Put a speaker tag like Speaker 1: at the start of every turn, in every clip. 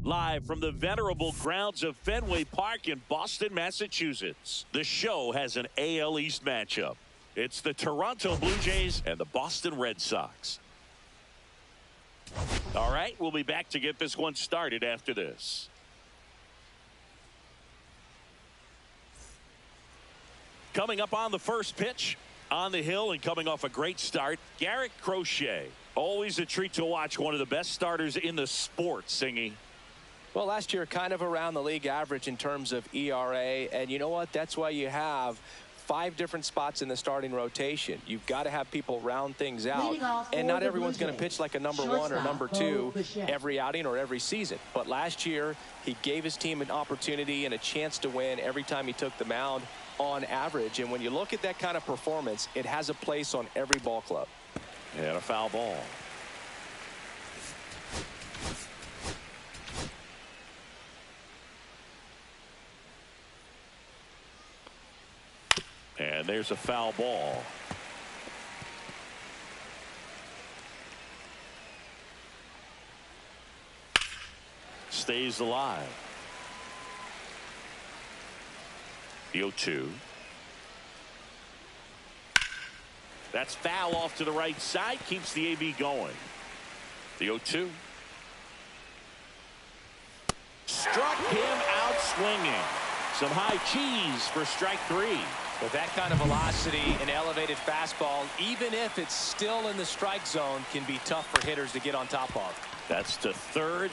Speaker 1: Live from the venerable grounds of Fenway Park in Boston, Massachusetts, the show has an AL East matchup. It's the Toronto Blue Jays and the Boston Red Sox. All right, we'll be back to get this one started after this. Coming up on the first pitch, on the hill and coming off a great start, Garrett Crochet. Always a treat to watch one of the best starters in the sport, Singy.
Speaker 2: Well, last year kind of around the league average in terms of ERA, and you know what? That's why you have 5 different spots in the starting rotation. You've got to have people round things out, and not everyone's going to pitch like a number 1 or number 2 every outing or every season. But last year, he gave his team an opportunity and a chance to win every time he took the mound on average. And when you look at that kind of performance, it has a place on every ball club.
Speaker 1: And a foul ball. And there's a foul ball. Stays alive. The 0-2. That's foul off to the right side. Keeps the AB going. The 0-2. Struck him out swinging. Some high cheese for strike 3.
Speaker 2: With that kind of velocity and elevated fastball, even if it's still in the strike zone, can be tough for hitters to get on top of.
Speaker 1: That's to third.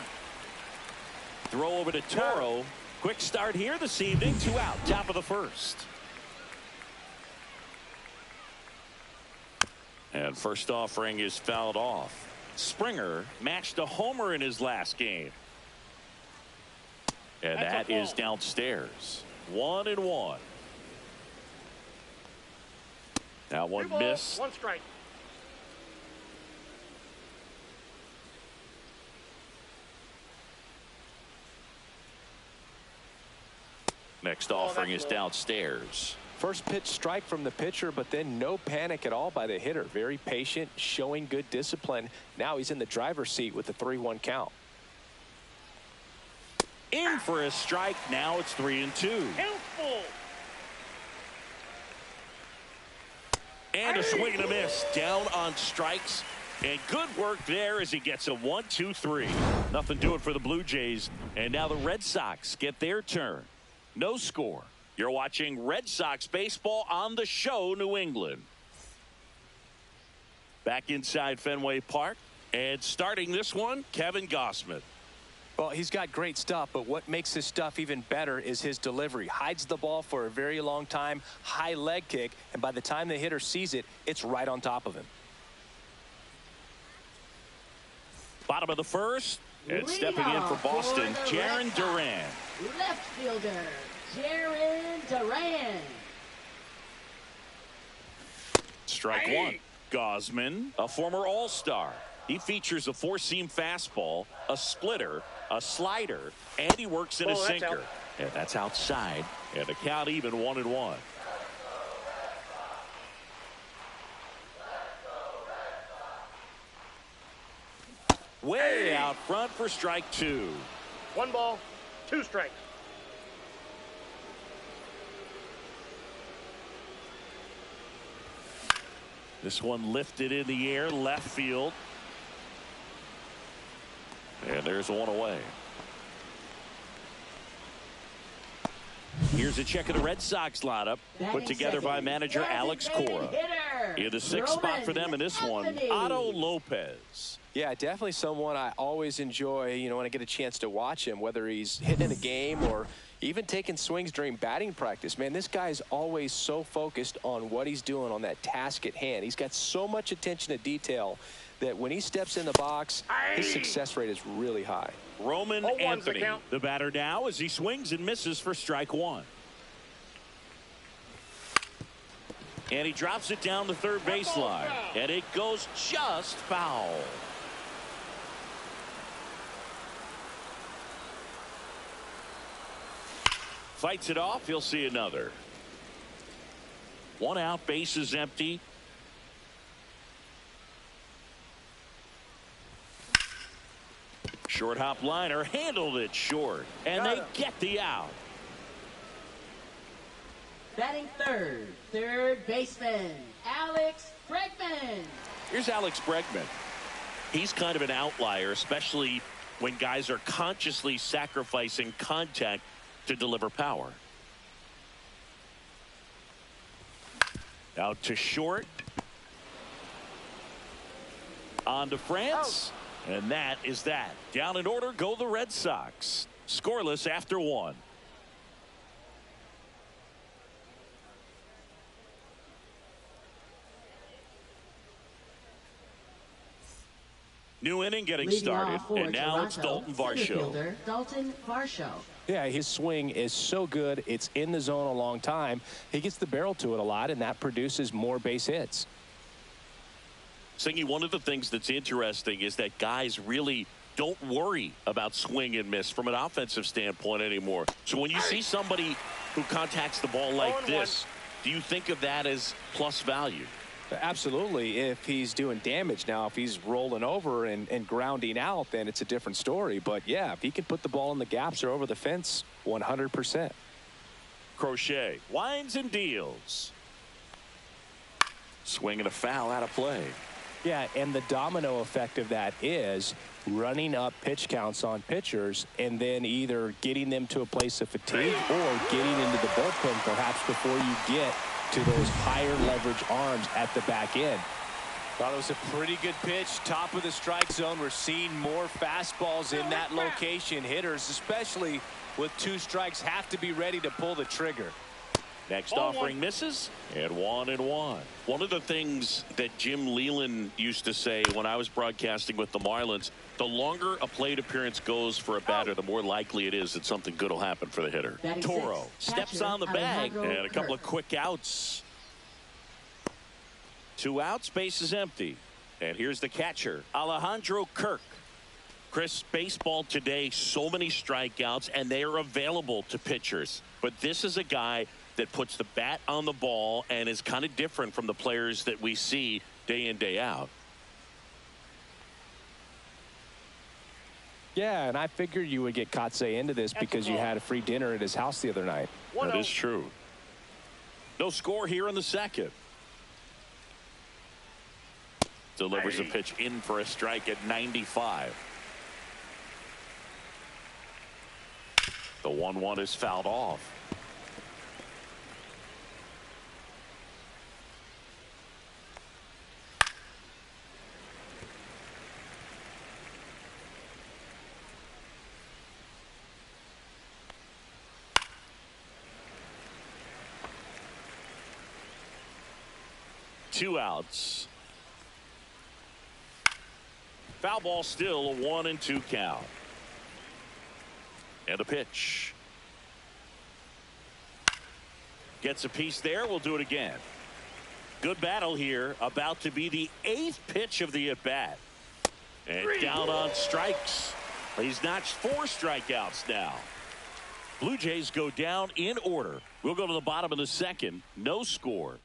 Speaker 1: Throw over to Toro. Quick start here this evening. 2 out. Top of the first. And first offering is fouled off. Springer matched a homer in his last game. And that is downstairs. 1-1. Now one miss.
Speaker 3: 1 strike.
Speaker 1: Next offering is downstairs.
Speaker 2: First pitch strike from the pitcher, but then no panic at all by the hitter. Very patient, showing good discipline. Now he's in the driver's seat with the 3-1 count.
Speaker 1: In for a strike. Now it's 3-2.
Speaker 3: Helpful.
Speaker 1: And a swing and a miss. Down on strikes. And good work there as he gets a 1-2-3. Nothing doing for the Blue Jays. And now the Red Sox get their turn. No score. You're watching Red Sox baseball on the show, New England. Back inside Fenway Park. And starting this one, Kevin Gausman.
Speaker 2: Well, he's got great stuff, but what makes his stuff even better is his delivery. Hides the ball for a very long time, high leg kick, and by the time the hitter sees it, it's right on top of him.
Speaker 1: Bottom of the first, and stepping in for Boston, Jarren Duran.
Speaker 4: Left fielder, Jarren Duran.
Speaker 1: Strike 1. Gausman, a former All-Star. He features a 4-seam fastball, a splitter, a slider, and he works in a sinker. And that's outside. And the count even 1-1. Way out front for strike 2.
Speaker 3: 1 ball, 2 strikes.
Speaker 1: This one lifted in the air, left field. And there's one away. Here's a check of the Red Sox lineup put together by manager Alex Cora. In the 6th spot for them in this one, Otto Lopez.
Speaker 2: Yeah, definitely someone I always enjoy, when I get a chance to watch him, whether he's hitting in a game or even taking swings during batting practice. Man, this guy is always so focused on what he's doing on that task at hand. He's got so much attention to detail that when he steps in the box, his success rate is really high.
Speaker 1: Roman Anthony, the batter now, as he swings and misses for strike 1. And he drops it down the third baseline. And it goes just foul. Fights it off. He'll see another. 1 out, bases empty. Short hop liner handled it short, and they get the out.
Speaker 4: Batting third baseman, Alex Bregman.
Speaker 1: Here's Alex Bregman. He's kind of an outlier, especially when guys are consciously sacrificing contact to deliver power. Out to short. On to France. And that is that. Down in order go the Red Sox. Scoreless after one. New inning getting started, and now it's Dalton Varsho.
Speaker 2: Yeah, his swing is so good. It's in the zone a long time. He gets the barrel to it a lot, and that produces more base hits.
Speaker 1: Singy, one of the things that's interesting is that guys really don't worry about swing and miss from an offensive standpoint anymore. So when you see somebody who contacts the ball like this, do you think of that as plus value?
Speaker 2: Absolutely. If he's doing damage now, if he's rolling over and grounding out, then it's a different story. But yeah, if he can put the ball in the gaps or over the fence, 100%.
Speaker 1: Crochet winds and deals. Swing and a foul out of play.
Speaker 2: Yeah, and the domino effect of that is running up pitch counts on pitchers and then either getting them to a place of fatigue or getting into the bullpen perhaps before you get to those higher leverage arms at the back end. Thought it was a pretty good pitch. Top of the strike zone. We're seeing more fastballs in that location. Hitters, especially with 2 strikes, have to be ready to pull the trigger.
Speaker 1: Next offering misses, and 1-1. One of the things that Jim Leyland used to say when I was broadcasting with the Marlins, the longer a plate appearance goes for a batter, the more likely it is that something good will happen for the hitter. Toro steps on the bag, and a couple of quick outs. 2 outs, base is empty. And here's the catcher, Alejandro Kirk. Chris, baseball today, so many strikeouts, and they are available to pitchers. But this is a guy that puts the bat on the ball and is kind of different from the players that we see day in, day out.
Speaker 2: Yeah, and I figured you would get Kotze into this because you had a free dinner at his house the other night.
Speaker 1: That is true. No score here in the second. Delivers a pitch in for a strike at 95. The 1-1 is fouled off. Two outs. Foul ball, still a 1-2 count. And a pitch. Gets a piece there. We'll do it again. Good battle here. About to be the 8th pitch of the at-bat. And down on strikes. He's notched 4 strikeouts now. Blue Jays go down in order. We'll go to the bottom of the second. No score.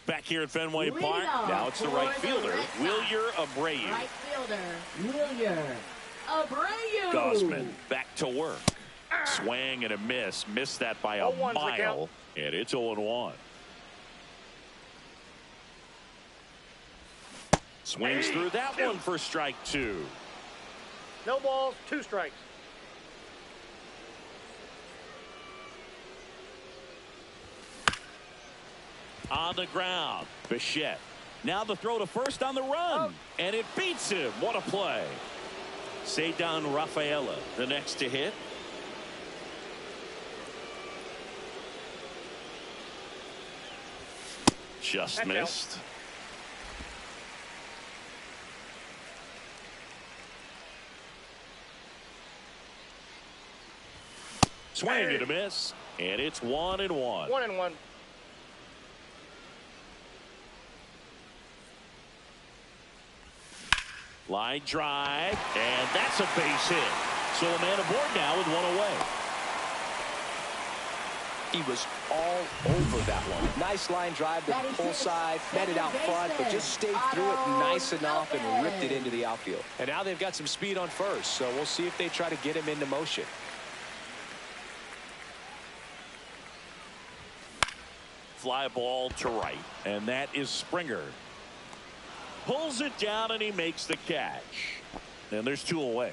Speaker 1: Back here at Fenway Park. Now it's the right fielder, Wilyer Abreu.
Speaker 4: Right fielder, Wilyer Abreu.
Speaker 1: Gosman back to work. Swing and a miss. Missed that by a mile. And it's 0-1. Swings through that one for strike 2.
Speaker 3: No balls, 2 strikes.
Speaker 1: On the ground, Bichette. Now the throw to first on the run. And it beats him. What a play. Cedar Rafaela, the next to hit. Just missed. Swing and a miss. And it's 1-1.
Speaker 3: 1-1.
Speaker 1: Line drive, and that's a base hit. So a man aboard now with 1 away.
Speaker 2: He was all over that one. Nice line drive to the pull side, met it out front, but just stayed through it nice enough and ripped it into the outfield. And now they've got some speed on first, so we'll see if they try to get him into motion.
Speaker 1: Fly ball to right, and that is Springer. Pulls it down, and he makes the catch. And there's 2 away.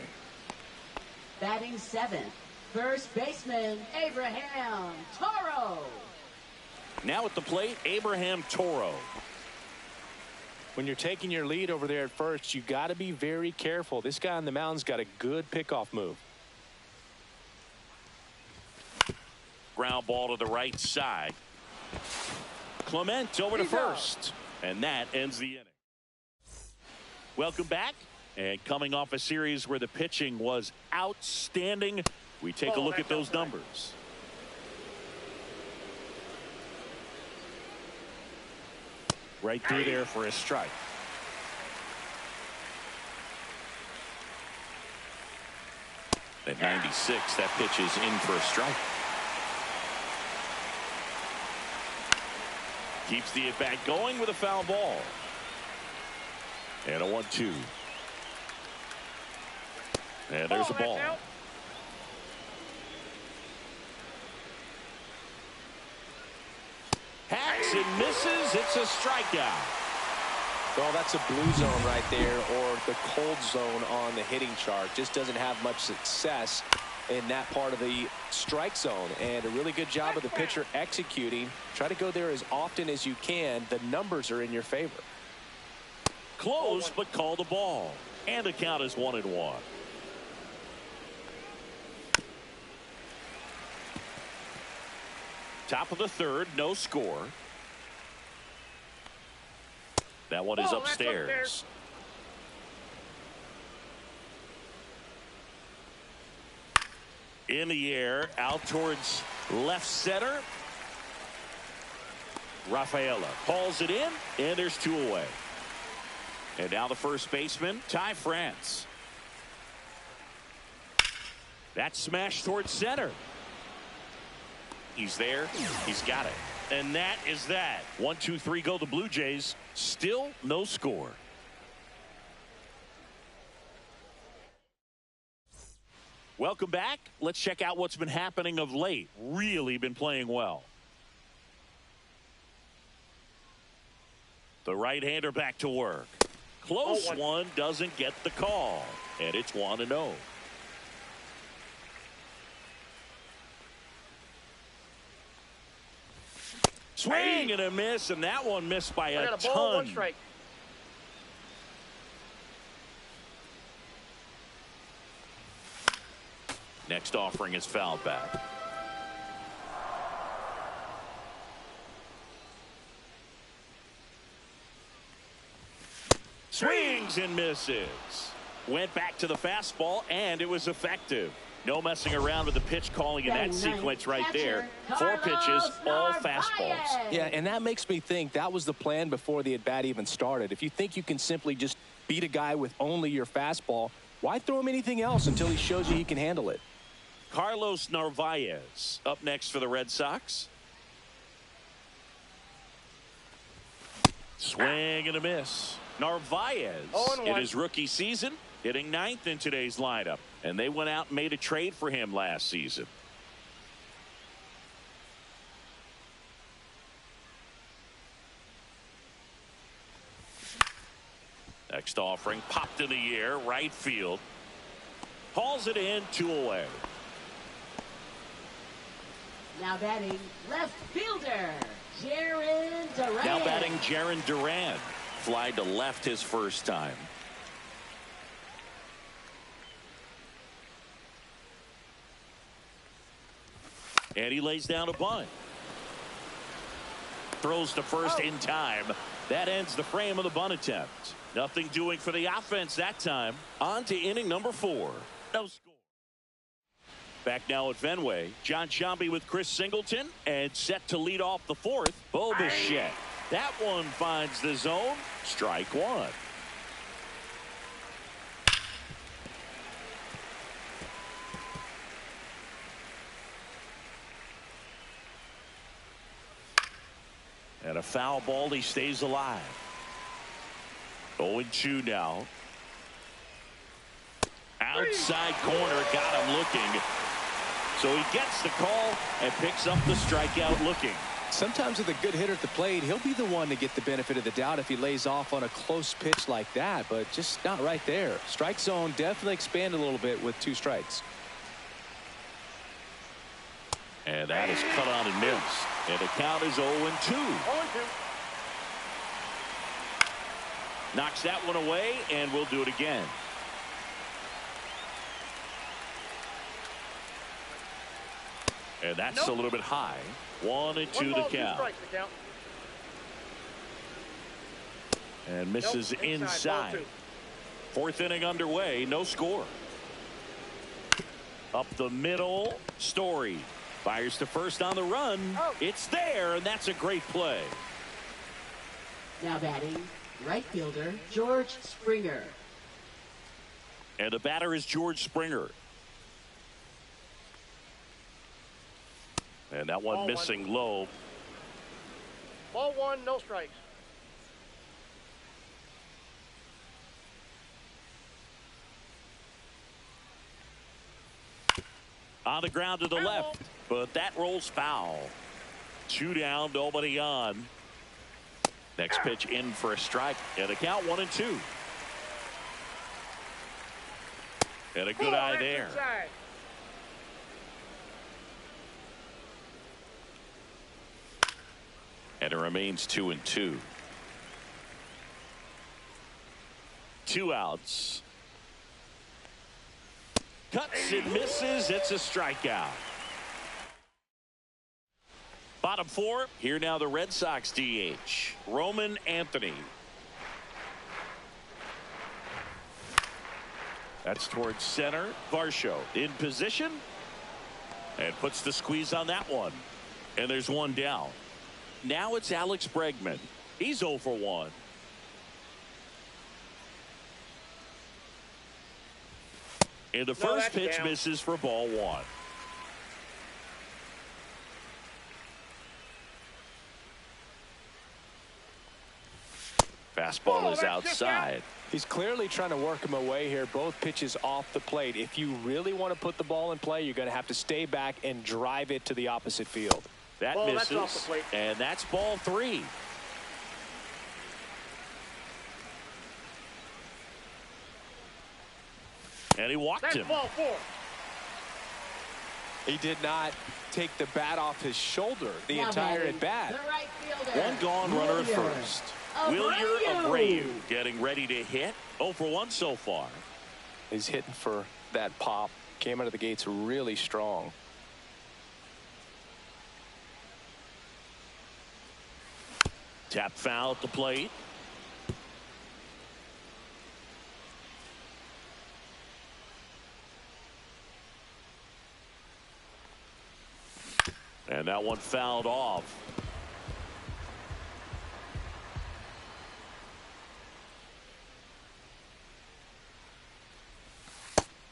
Speaker 4: Batting 7th, first baseman, Abraham Toro.
Speaker 1: Now at the plate, Abraham Toro.
Speaker 2: When you're taking your lead over there at first, you got to be very careful. This guy on the mound's got a good pickoff move.
Speaker 1: Ground ball to the right side. Clement over to first. And that ends the inning. Welcome back. And coming off a series where the pitching was outstanding, we take a look at those numbers. Right through there for a strike. At 96, that pitch is in for a strike. Keeps the at-bat going with a foul ball. And a 1-2. And there's a ball. Hacks and misses. It's a strikeout.
Speaker 2: Well, that's a blue zone right there, or the cold zone on the hitting chart. Just doesn't have much success in that part of the strike zone. And a really good job of the pitcher executing. Try to go there as often as you can. The numbers are in your favor.
Speaker 1: Close, but call the ball. And the count is 1-1. Top of the third, no score. That one is upstairs. In the air, out towards left center. Rafaela hauls it in, and there's 2 away. And now the first baseman, Ty France. That's smashed towards center. He's there. He's got it. And that is that. 1, 2, 3 go the Blue Jays. Still no score. Welcome back. Let's check out what's been happening of late. Really been playing well. The right-hander back to work. Close one, doesn't get the call. And it's 1-0. Swing and a miss, and that one missed by a ton.
Speaker 3: Ball, 1 strike.
Speaker 1: Next offering is fouled back. Swings and misses. Went back to the fastball, and it was effective. No messing around with the pitch calling in that sequence right there. 4 pitches, all fastballs.
Speaker 2: Yeah, and that makes me think that was the plan before the at-bat even started. If you think you can simply just beat a guy with only your fastball, why throw him anything else until he shows you he can handle it?
Speaker 1: Carlos Narvaez up next for the Red Sox. Swing and a miss. Narvaez in his rookie season hitting 9th in today's lineup, and they went out and made a trade for him last season. Next offering popped in the air, right field. Hauls it in, 2 away.
Speaker 4: Now batting left fielder, Jarren Duran.
Speaker 1: Now batting Jarren Duran. Fly to left his first time. And he lays down a bunt. Throws to first in time. That ends the frame of the bunt attempt. Nothing doing for the offense that time. On to inning number 4. No score. Back now at Fenway. John Sciambi with Chris Singleton. And set to lead off the 4th. Bo Bichette. That one finds the zone. Strike 1. And a foul ball. He stays alive. 0-2 now. Outside corner. Got him looking. So he gets the call and picks up the strikeout looking.
Speaker 2: Sometimes with a good hitter at the plate, he'll be the one to get the benefit of the doubt if he lays off on a close pitch like that, but just not right there. Strike zone definitely expand a little bit with 2 strikes.
Speaker 1: And that is cut on and missed. And the count is 0-2.
Speaker 3: 0-2.
Speaker 1: Knocks that one away, and we'll do it again. And that's a little bit high. 1-2 the count. And misses inside. 4th inning underway. No score. Up the middle. Story fires to first on the run. It's there, and that's a great play.
Speaker 4: Now batting, right fielder, George Springer.
Speaker 1: And the batter is George Springer. And that one missing low.
Speaker 3: Ball 1, no strikes.
Speaker 1: On the ground to the left, but that rolls foul. 2 down, nobody on. Next pitch in for a strike, and a count 1-2. And a good eye there. And it remains 2-2. 2 outs. Cuts and misses. It's a strikeout. Bottom 4. Here now the Red Sox DH. Roman Anthony. That's towards center. Varsho in position. And puts the squeeze on that one. And there's 1 down. Now it's Alex Bregman. He's 0 for 1. And the first pitch misses for ball 1. Fastball is outside.
Speaker 2: He's clearly trying to work him away here. Both pitches off the plate. If you really want to put the ball in play, you're going to have to stay back and drive it to the opposite field.
Speaker 1: That misses, off the plate. And that's ball 3. And he walked him.
Speaker 3: Ball 4.
Speaker 2: He did not take the bat off his shoulder the entire at bat.
Speaker 4: Right
Speaker 1: 1 gone, runner at first. Wilyer Abreu getting ready to hit. 0 for 1 so far.
Speaker 2: He's hitting for that pop. Came out of the gates really strong.
Speaker 1: Tap foul at the plate. And that one fouled off.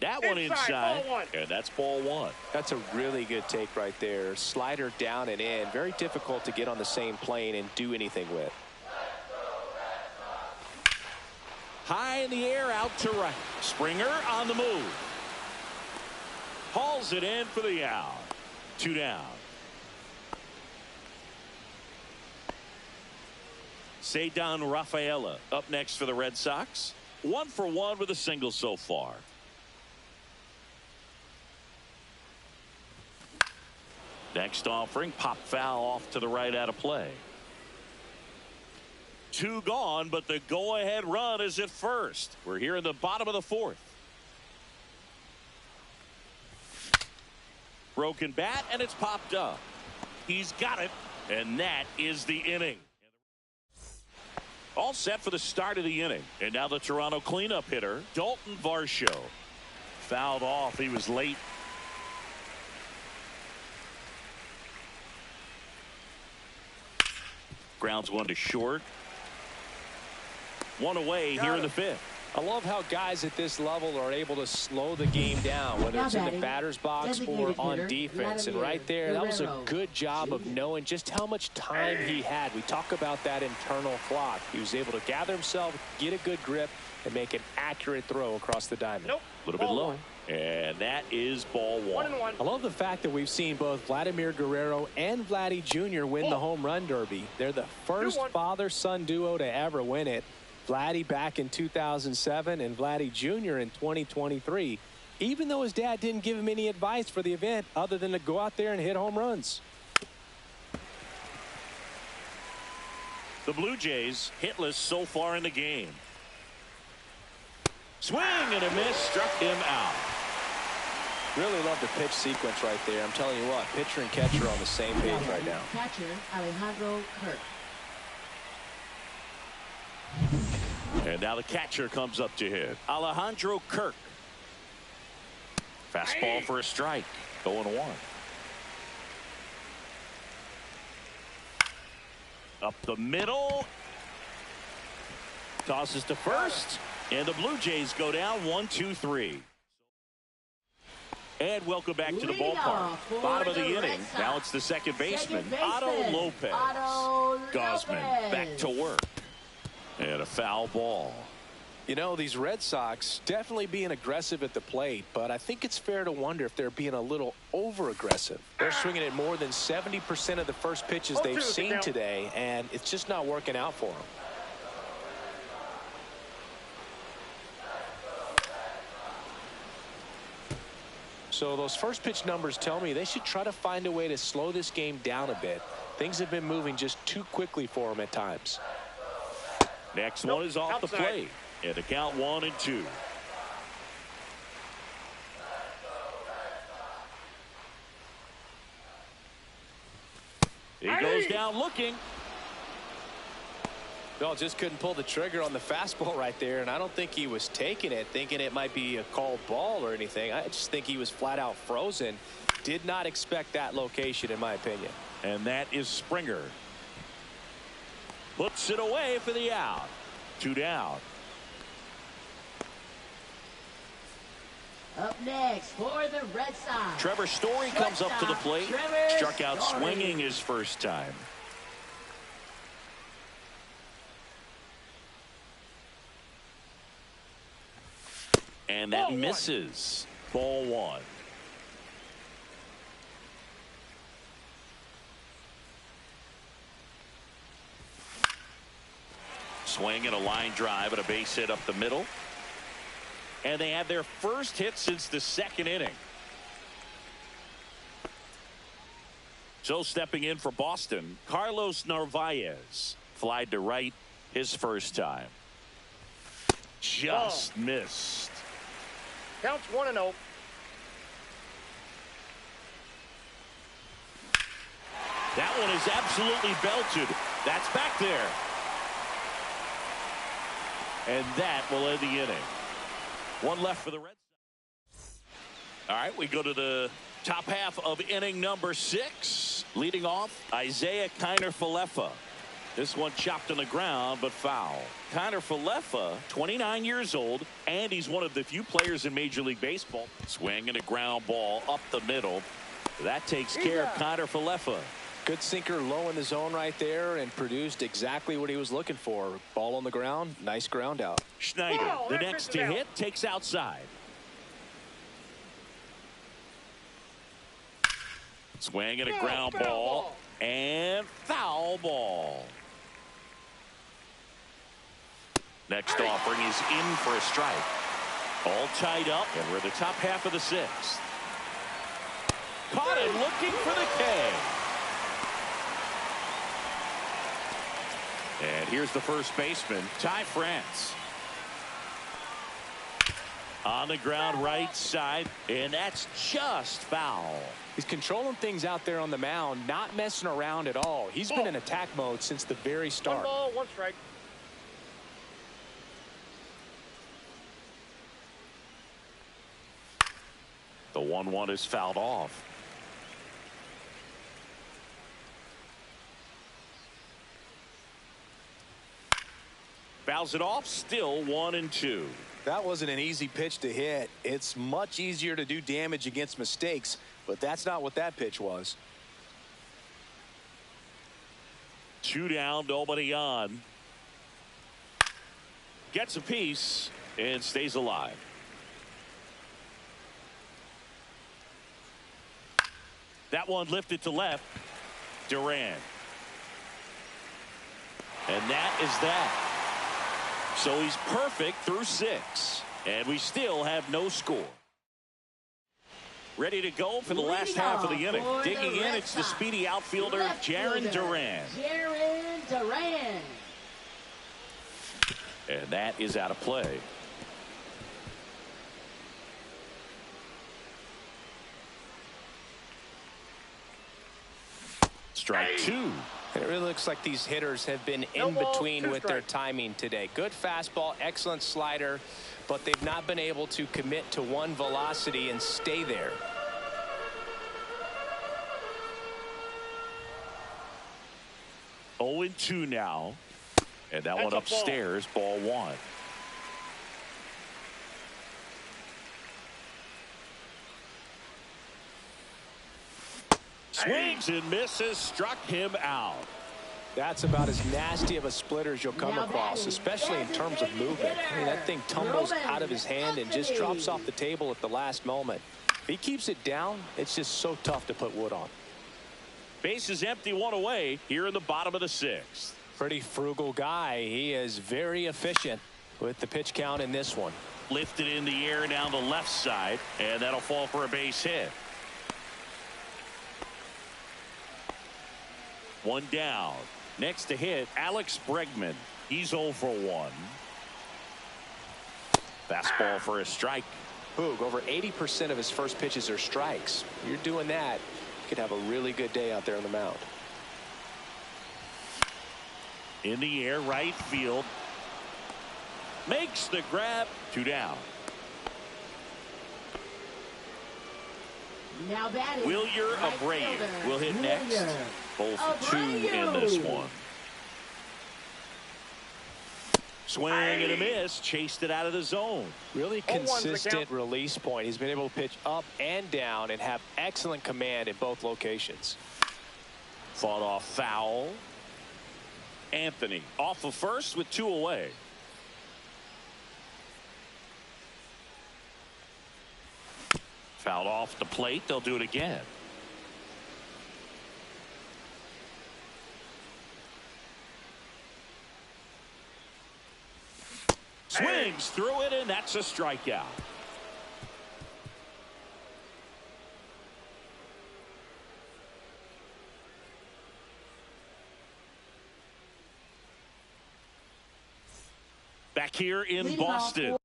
Speaker 1: That one inside, and that's ball 1.
Speaker 2: That's a really good take right there. Slider down and in. Very difficult to get on the same plane and do anything with.
Speaker 1: High in the air, out to right. Springer on the move. Hauls it in for the out. 2 down. Ceddanne Rafaela up next for the Red Sox. 1 for 1 with a single so far. Next offering, pop foul off to the right out of play. 2 gone, but the go-ahead run is at first. We're here in the bottom of the 4th. Broken bat, and it's popped up. He's got it, and that is the inning. All set for the start of the inning. And now the Toronto cleanup hitter, Dalton Varsho. Fouled off. He was late. Grounds 1 to short. 1 away here in the 5th.
Speaker 2: I love how guys at this level are able to slow the game down, whether it's in the batter's box or on defense. And right there, that was a good job of knowing just how much time he had. We talk about that internal clock. He was able to gather himself, get a good grip, and make an accurate throw across the diamond.
Speaker 3: Nope.
Speaker 1: A little bit low. And that is ball one.
Speaker 3: 1-1.
Speaker 2: I love the fact that we've seen both Vladimir Guerrero and Vladdy Jr. win the home run derby. They're the first father-son duo to ever win it. Vladdy back in 2007 and Vladdy Jr. in 2023, even though his dad didn't give him any advice for the event other than to go out there and hit home runs.
Speaker 1: The Blue Jays hitless so far in the game. Swing and a miss, struck him out.
Speaker 2: Really love the pitch sequence right there. I'm telling you what, pitcher and catcher are on the same page right now.
Speaker 4: Catcher, Alejandro Kirk.
Speaker 1: And now the catcher comes up to hit. Alejandro Kirk. Fastball for a strike. 0-1. Up the middle. Tosses to first. And the Blue Jays go down 1-2-3. And welcome back to the ballpark. Bottom of the inning. Now it's the second baseman, Otto Lopez. Gosman back to work. And a foul ball.
Speaker 2: You know, these Red Sox definitely being aggressive at the plate, but I think it's fair to wonder if they're being a little over-aggressive. They're swinging at more than 70% of the first pitches they've seen today, and it's just not working out for them. So those first pitch numbers tell me they should try to find a way to slow this game down a bit. Things have been moving just too quickly for them at times.
Speaker 1: Next one is off the plate. And the count 1-2. He goes down looking.
Speaker 2: Well, just couldn't pull the trigger on the fastball right there, and I don't think he was taking it thinking it might be a called ball or anything. I just think he was flat out frozen. Did not expect that location, in my opinion.
Speaker 1: And that is Springer. Puts it away for the out. 2 down.
Speaker 4: Up next for the Red Sox,
Speaker 1: Trevor Story comes up to the plate. Struck out swinging his first time. And that misses. Ball one. Swing and a line drive and a base hit up the middle. And they had their first hit since the second inning. So stepping in for Boston, Carlos Narvaez. Flied to right his first time. Just missed.
Speaker 3: Counts 1-0.
Speaker 1: That one is absolutely belted. That's back there. And that will end the inning. One left for the Red Sox. All right, we go to the top half of inning number 6. Leading off, Isaiah Kiner-Falefa. This one chopped on the ground, but foul. Kiner-Falefa, 29 years old, and he's one of the few players in Major League Baseball. Swing and a ground ball up the middle. That takes care of Kiner-Falefa.
Speaker 2: Good sinker low in the zone right there and produced exactly what he was looking for. Ball on the ground, nice ground out.
Speaker 1: Schneider, the next to hit, takes outside. Swing and a ground ball and foul ball. Next offering is in for a strike. All tied up, and we're in the top half of the 6th. Caught him looking for the K. And here's the first baseman, Ty France. On the ground right side, and that's just foul.
Speaker 2: He's controlling things out there on the mound, not messing around at all. He's been in attack mode since the very start.
Speaker 3: 1 ball, 1 strike.
Speaker 1: The 1-1 is fouled off. Fouls it off, still 1-2.
Speaker 2: That wasn't an easy pitch to hit. It's much easier to do damage against mistakes, but that's not what that pitch was.
Speaker 1: 2 down, nobody on. Gets a piece and stays alive. That one lifted to left. Duran. And that is that. So he's perfect through 6. And we still have no score. Ready to go for the last half of the inning. Digging in, it's the speedy outfielder, Jarren Duran.
Speaker 4: Jarren Duran.
Speaker 1: And that is out of play. Strike 2.
Speaker 2: And it really looks like these hitters have been in between with their timing today. Good fastball, excellent slider, but they've not been able to commit to one velocity and stay there.
Speaker 1: Oh, 0-2 now. And that one upstairs, ball 1. Swings and misses, struck him out.
Speaker 2: That's about as nasty of a splitter as you'll come across, especially in terms of movement. I mean, that thing tumbles out of his hand and just drops off the table at the last moment. If he keeps it down, it's just so tough to put wood on.
Speaker 1: Base is empty, 1 away here in the bottom of the 6th.
Speaker 2: Pretty frugal guy. He is very efficient with the pitch count in this one.
Speaker 1: Lifted in the air down the left side, and that'll fall for a base hit. 1 down. Next to hit, Alex Bregman. He's 0 for 1. Fastball for a strike.
Speaker 2: Boog, over 80% of his first pitches are strikes. You're doing that, you could have a really good day out there on the mound.
Speaker 1: In the air, right field. Makes the grab. 2 down.
Speaker 4: Now batting,
Speaker 1: Wilyer Abreu will hit next. Both 2 in this one. Swing and a miss. Chased it out of the zone.
Speaker 2: Really consistent release point. He's been able to pitch up and down and have excellent command in both locations.
Speaker 1: Fought off foul. Anthony off of first with 2 away. Fouled off the plate. They'll do it again. Swings through it, and that's a strikeout. Back here in Boston.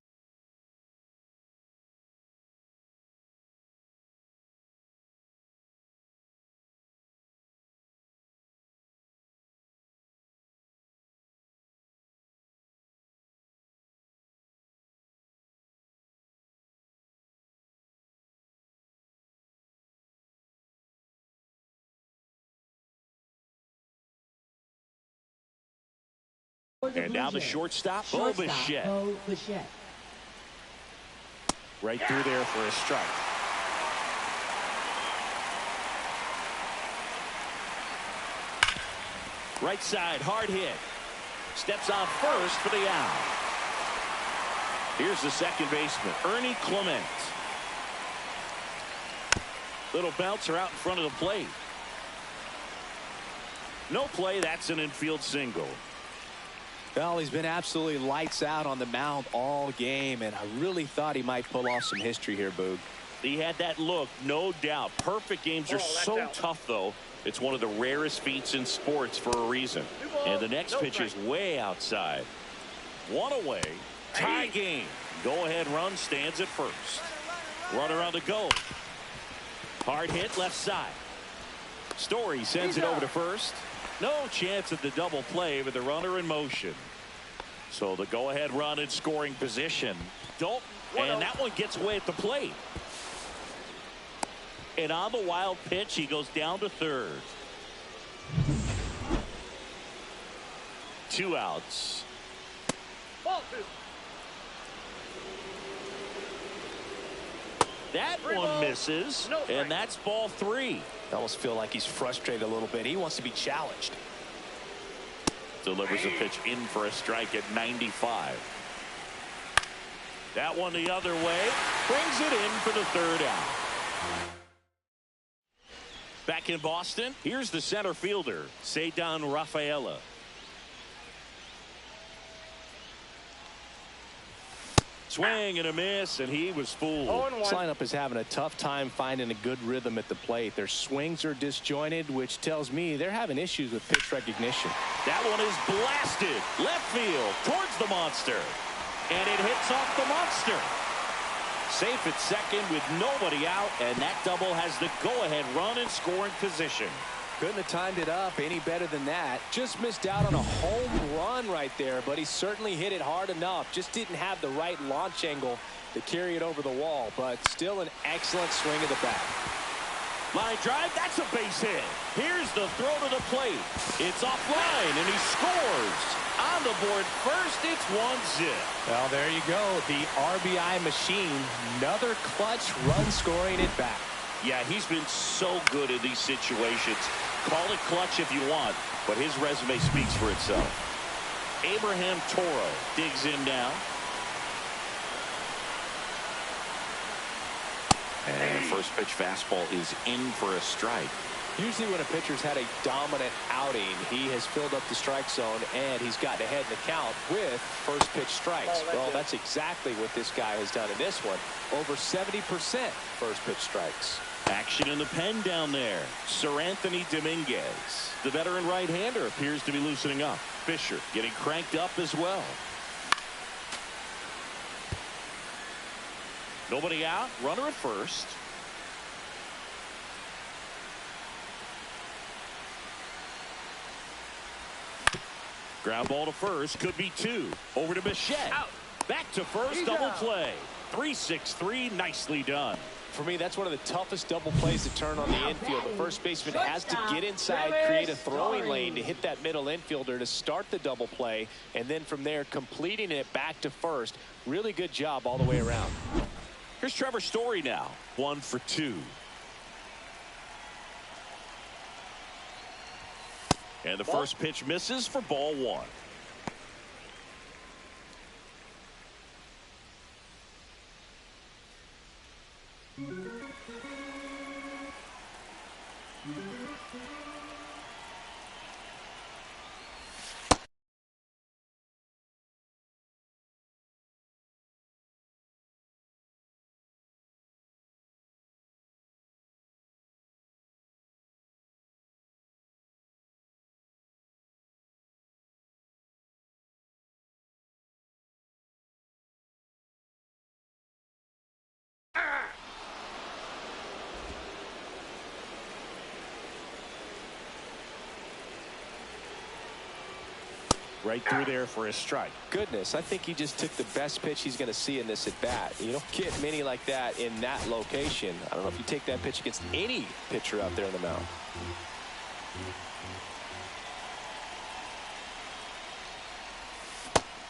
Speaker 1: And now the shortstop, Bo Bichette. Right through there for a strike. Right side, hard hit. Steps on first for the out. Here's the second baseman, Ernie Clement. Little bouncer out in front of the plate. No play, that's an infield single.
Speaker 2: Well, he's been absolutely lights out on the mound all game, and I really thought he might pull off some history here, Boog.
Speaker 1: He had that look, no doubt. Perfect games are so tough, though. It's one of the rarest feats in sports for a reason. And the next pitch is way outside. 1 away. Tie game. Go-ahead run stands at first. Runner on the go. Hard hit left side. Story sends it over to first. No chance at the double play with the runner in motion. So the go-ahead run in scoring position. And that one gets away at the plate. And on the wild pitch, he goes down to third. 2 outs. That one misses, and that's ball 3.
Speaker 2: I almost feel like he's frustrated a little bit. He wants to be challenged.
Speaker 1: Delivers a pitch in for a strike at 95. That one the other way. Brings it in for the 3rd out. Back in Boston, here's the center fielder, Ceddanne Rafaela. Swing and a miss, and he was fooled.
Speaker 2: This lineup is having a tough time finding a good rhythm at the plate. Their swings are disjointed, which tells me they're having issues with pitch recognition.
Speaker 1: That one is blasted left field towards the monster, and it hits off the monster. Safe at second with nobody out, and that double has the go-ahead run in scoring position.
Speaker 2: Couldn't have timed it up any better than that. Just missed out on a home run right there, but he certainly hit it hard enough. Just didn't have the right launch angle to carry it over the wall, but still an excellent swing of the bat.
Speaker 1: Line drive, that's a base hit. Here's the throw to the plate. It's offline, and he scores. On the board first, it's 1-0.
Speaker 2: Well, there you go. The RBI machine. Another clutch run scoring at bat.
Speaker 1: Yeah, he's been so good in these situations. Call it clutch if you want, but his resume speaks for itself. Abraham Toro digs in now. And the first pitch fastball is in for a strike.
Speaker 2: Usually when a pitcher's had a dominant outing, he has filled up the strike zone and he's gotten ahead in the count with first pitch strikes. Well, that's exactly what this guy has done in this one. Over 70% first pitch strikes.
Speaker 1: Action in the pen down there. Sir Anthony Dominguez, the veteran right-hander, appears to be loosening up. Fisher getting cranked up as well. Nobody out. Runner at first. Ground ball to first. Could be 2. Over to Bichette. Out. Back to first. Double play. 3-6-3. Nicely done.
Speaker 2: For me, that's one of the toughest double plays to turn on the infield. The first baseman has to get inside, create a throwing lane to hit that middle infielder to start the double play, and then from there completing it back to first. Really good job all the way around.
Speaker 1: Here's Trevor Story now. 1 for 2. And the first pitch misses for ball 1. Right through there for a strike.
Speaker 2: Goodness, I think he just took the best pitch he's going to see in this at bat. You don't get many like that in that location. I don't know if you take that pitch against any pitcher out there in the mound.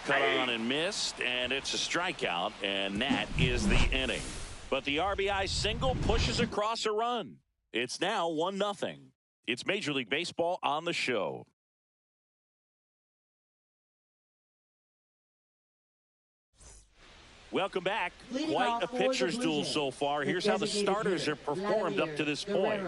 Speaker 1: Cut on and missed, and it's a strikeout, and that is the inning. But the RBI single pushes across a run. It's now 1-0. It's Major League Baseball on the show. Welcome back. Quite a pitcher's duel so far. Here's how the starters have performed up to this point.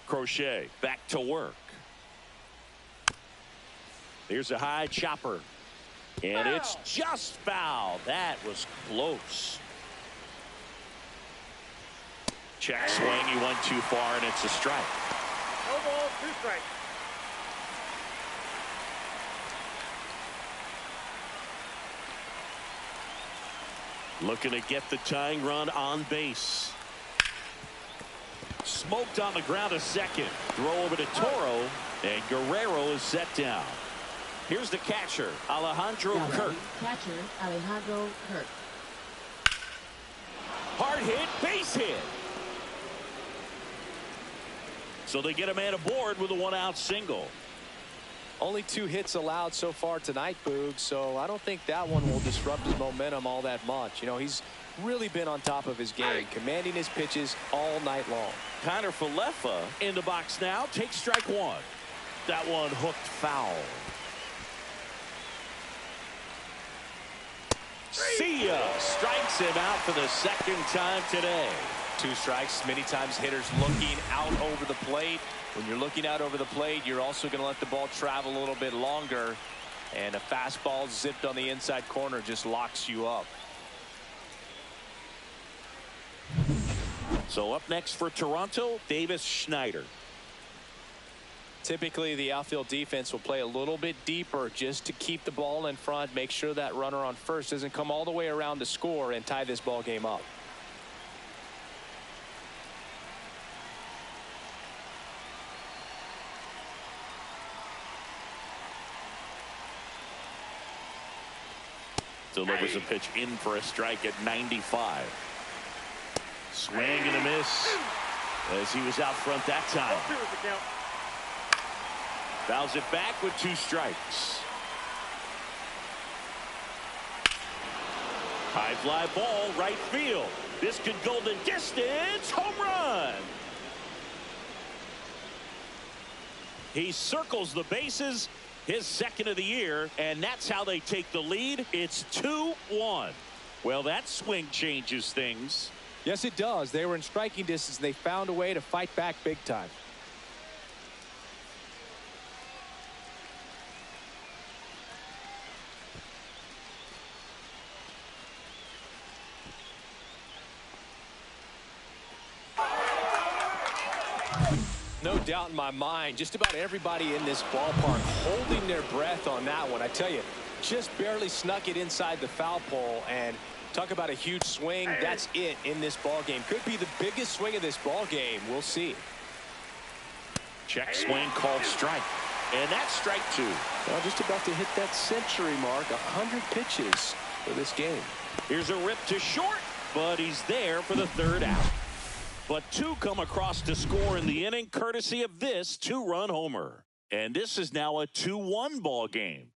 Speaker 1: Crochet back to work. Here's a high chopper. And it's just foul. That was close. Check swing. He went too far, and it's a strike.
Speaker 3: No ball, 2 strikes.
Speaker 1: Looking to get the tying run on base. Smoked on the ground a second. Throw over to Toro, and Guerrero is set down. Here's the catcher, Alejandro Kirk.
Speaker 4: Catcher, Alejandro Kirk.
Speaker 1: Hard hit, base hit. So they get a man aboard with a 1-out single.
Speaker 2: Only 2 hits allowed so far tonight, Boog, so I don't think that one will disrupt his momentum all that much. You know, he's really been on top of his game, commanding his pitches all night long.
Speaker 1: Connor Falefa in the box now. Takes strike 1. That one hooked foul. See ya. Strikes him out for the second time today.
Speaker 2: 2 strikes. Many times hitters looking out over the plate. When you're looking out over the plate, you're also going to let the ball travel a little bit longer. And a fastball zipped on the inside corner just locks you up.
Speaker 1: So up next for Toronto, Davis Schneider.
Speaker 2: Typically, the outfield defense will play a little bit deeper just to keep the ball in front, make sure that runner on first doesn't come all the way around to score and tie this ball game up.
Speaker 1: Delivers a pitch in for a strike at 95. Swing and a miss as he was out front that time. Fouls it back with 2 strikes. High fly ball, right field. This could go the distance. Home run. He circles the bases. His second of the year, and that's how they take the lead. It's 2-1. Well, that swing changes things.
Speaker 2: Yes, it does. They were in striking distance. They found a way to fight back big time. No doubt in my mind, just about everybody in this ballpark holding their breath on that one. I tell you, just barely snuck it inside the foul pole, and talk about a huge swing. That's it in this ball game. Could be the biggest swing of this ball game. We'll see.
Speaker 1: Check swing called strike, and that's strike 2.
Speaker 2: Well, just about to hit that century mark. 100 pitches for this game.
Speaker 1: Here's a rip to short, but he's there for the 3rd out. But 2 come across to score in the inning, courtesy of this 2-run homer. And this is now a 2-1 ball game.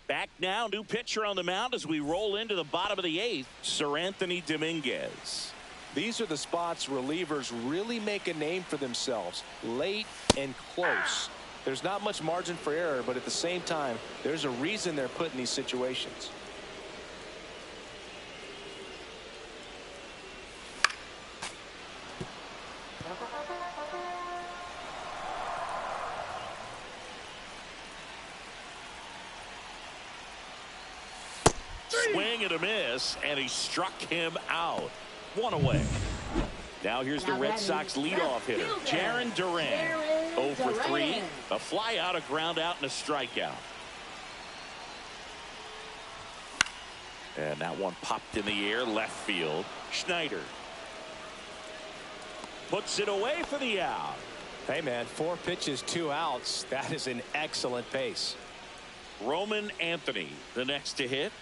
Speaker 1: Back now, new pitcher on the mound as we roll into the bottom of the 8th, Sir Anthony Dominguez.
Speaker 2: These are the spots relievers really make a name for themselves, late and close. There's not much margin for error, but at the same time, there's a reason they're put in these situations.
Speaker 1: Swing and a miss, and he struck him out. 1 away. Now here's the Red Sox leadoff hitter, Jarren Duran. 0 for 3. A fly out, a ground out, and a strikeout. And that one popped in the air, left field. Schneider puts it away for the out.
Speaker 2: Hey, man, 4 pitches, 2 outs. That is an excellent pace.
Speaker 1: Roman Anthony, the next to hit.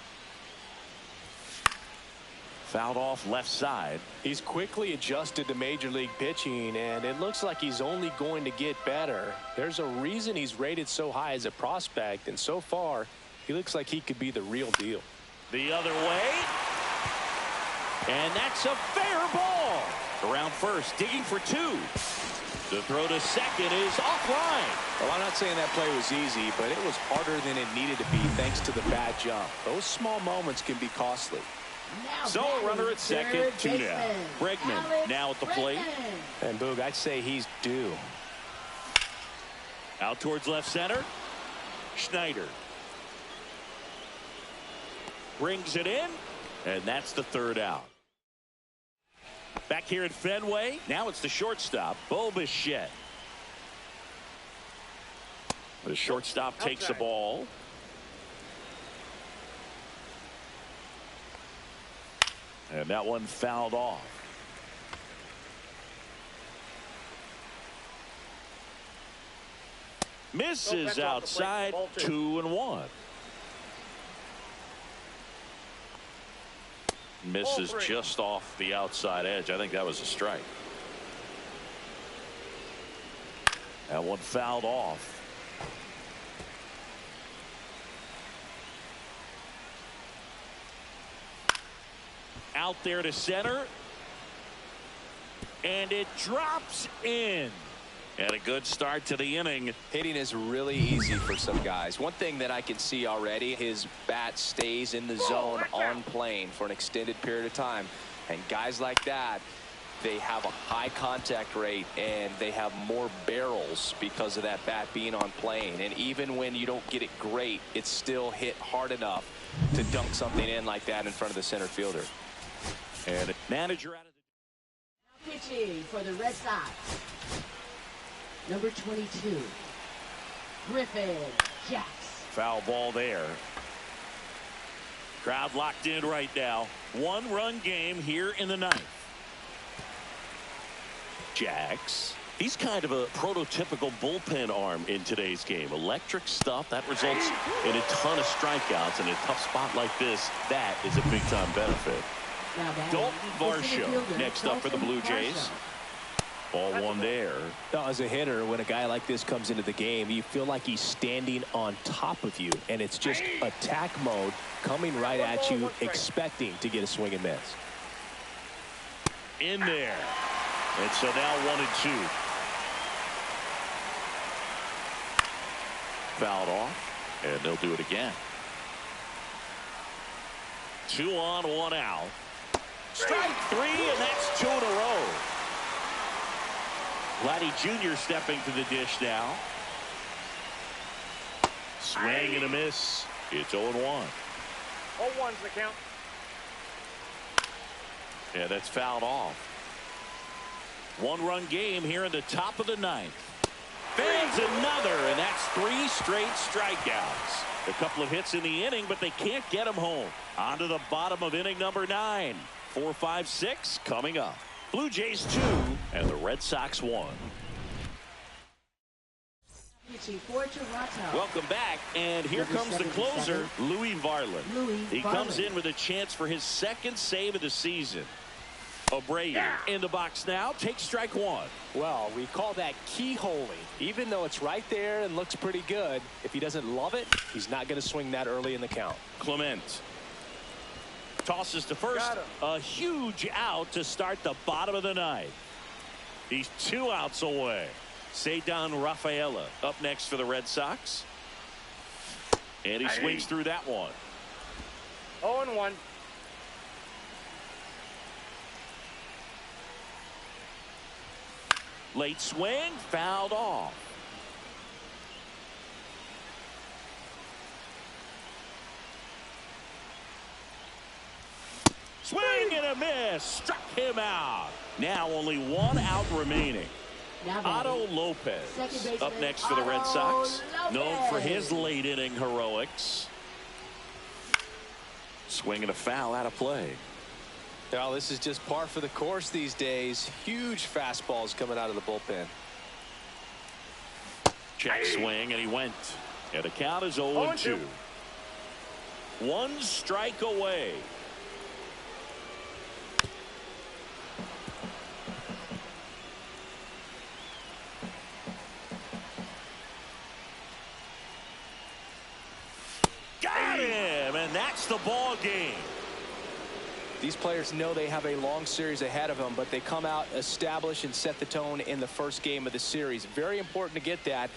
Speaker 1: Fouled off left side.
Speaker 2: He's quickly adjusted to major league pitching, and it looks like he's only going to get better. There's a reason he's rated so high as a prospect, and so far, he looks like he could be the real deal.
Speaker 1: The other way. And that's a fair ball. Around first, digging for 2. The throw to second is offline.
Speaker 2: Well, I'm not saying that play was easy, but it was harder than it needed to be thanks to the bad jump. Those small moments can be costly.
Speaker 1: So a runner at second, 2 down. Bregman now at the plate.
Speaker 2: And Boog, I'd say he's due.
Speaker 1: Out towards left center. Schneider brings it in, and that's the 3rd out. Back here at Fenway, now it's the shortstop, Bo Bichette. The shortstop takes the ball. And that one fouled off. Misses outside, 2-1. Misses just off the outside edge. I think that was a strike. That one fouled off. Out there to center. And it drops in. And a good start to the inning.
Speaker 2: Hitting is really easy for some guys. One thing that I can see already, his bat stays in the zone on plane for an extended period of time. And guys like that, they have a high contact rate and they have more barrels because of that bat being on plane. And even when you don't get it great, it's still hit hard enough to dunk something in like that in front of the center fielder.
Speaker 1: And manager out of
Speaker 4: Now pitching for the Red Sox, number 22, Griffin Jax.
Speaker 1: Foul ball there. Crowd locked in right now. 1-run game here in the ninth. Jax. He's kind of a prototypical bullpen arm in today's game. Electric stuff that results in a ton of strikeouts. In a tough spot like this, that is a big-time benefit. Dif.All next up for the Blue Jays. Ball one there.
Speaker 2: As a hitter, when a guy like this comes into the game, you feel like he's standing on top of you, and it's just attack mode coming right at you, expecting to get a swing and miss.
Speaker 1: In there. And so now 1-2. Fouled off, and they'll do it again. 2 on, 1 out. Strike 3, and that's 2 in a row. Vladdy Jr. stepping to the dish now. Swing and a miss. It's 0-1.
Speaker 3: 0-1's the count.
Speaker 1: Yeah, that's fouled off. 1-run game here in the top of the ninth. Fans another, and that's 3 straight strikeouts. A couple of hits in the inning, but they can't get them home. On to the bottom of inning number 9. 4, 5, 6 coming up. Blue Jays 2 and the Red Sox 1.
Speaker 4: Pitching for Toronto.
Speaker 1: Welcome back, and here comes the closer, Louis Varland. He comes in with a chance for his 2nd save of the season. Abreu in the box now, takes strike 1.
Speaker 2: Well, we call that keyholing. Even though it's right there and looks pretty good, if he doesn't love it, he's not going to swing that early in the count.
Speaker 1: Clement tosses to first. A huge out to start the bottom of the ninth. He's 2 outs away. Ceddanne Rafaela up next for the Red Sox. And he swings through that one.
Speaker 3: 0-1.
Speaker 1: Late swing, fouled off. Swing and a miss. Struck him out. Now only 1 out remaining. Otto Lopez up next for the Red Sox. Known for his late inning heroics. Swing and a foul out of play.
Speaker 2: Well, this is just par for the course these days. Huge fastballs coming out of the bullpen.
Speaker 1: Check swing, and he went. And the count is 0-2. 1 strike away. Got him, and that's the ball game.
Speaker 2: These players know they have a long series ahead of them, but they come out, establish, and set the tone in the first game of the series. Very important to get that.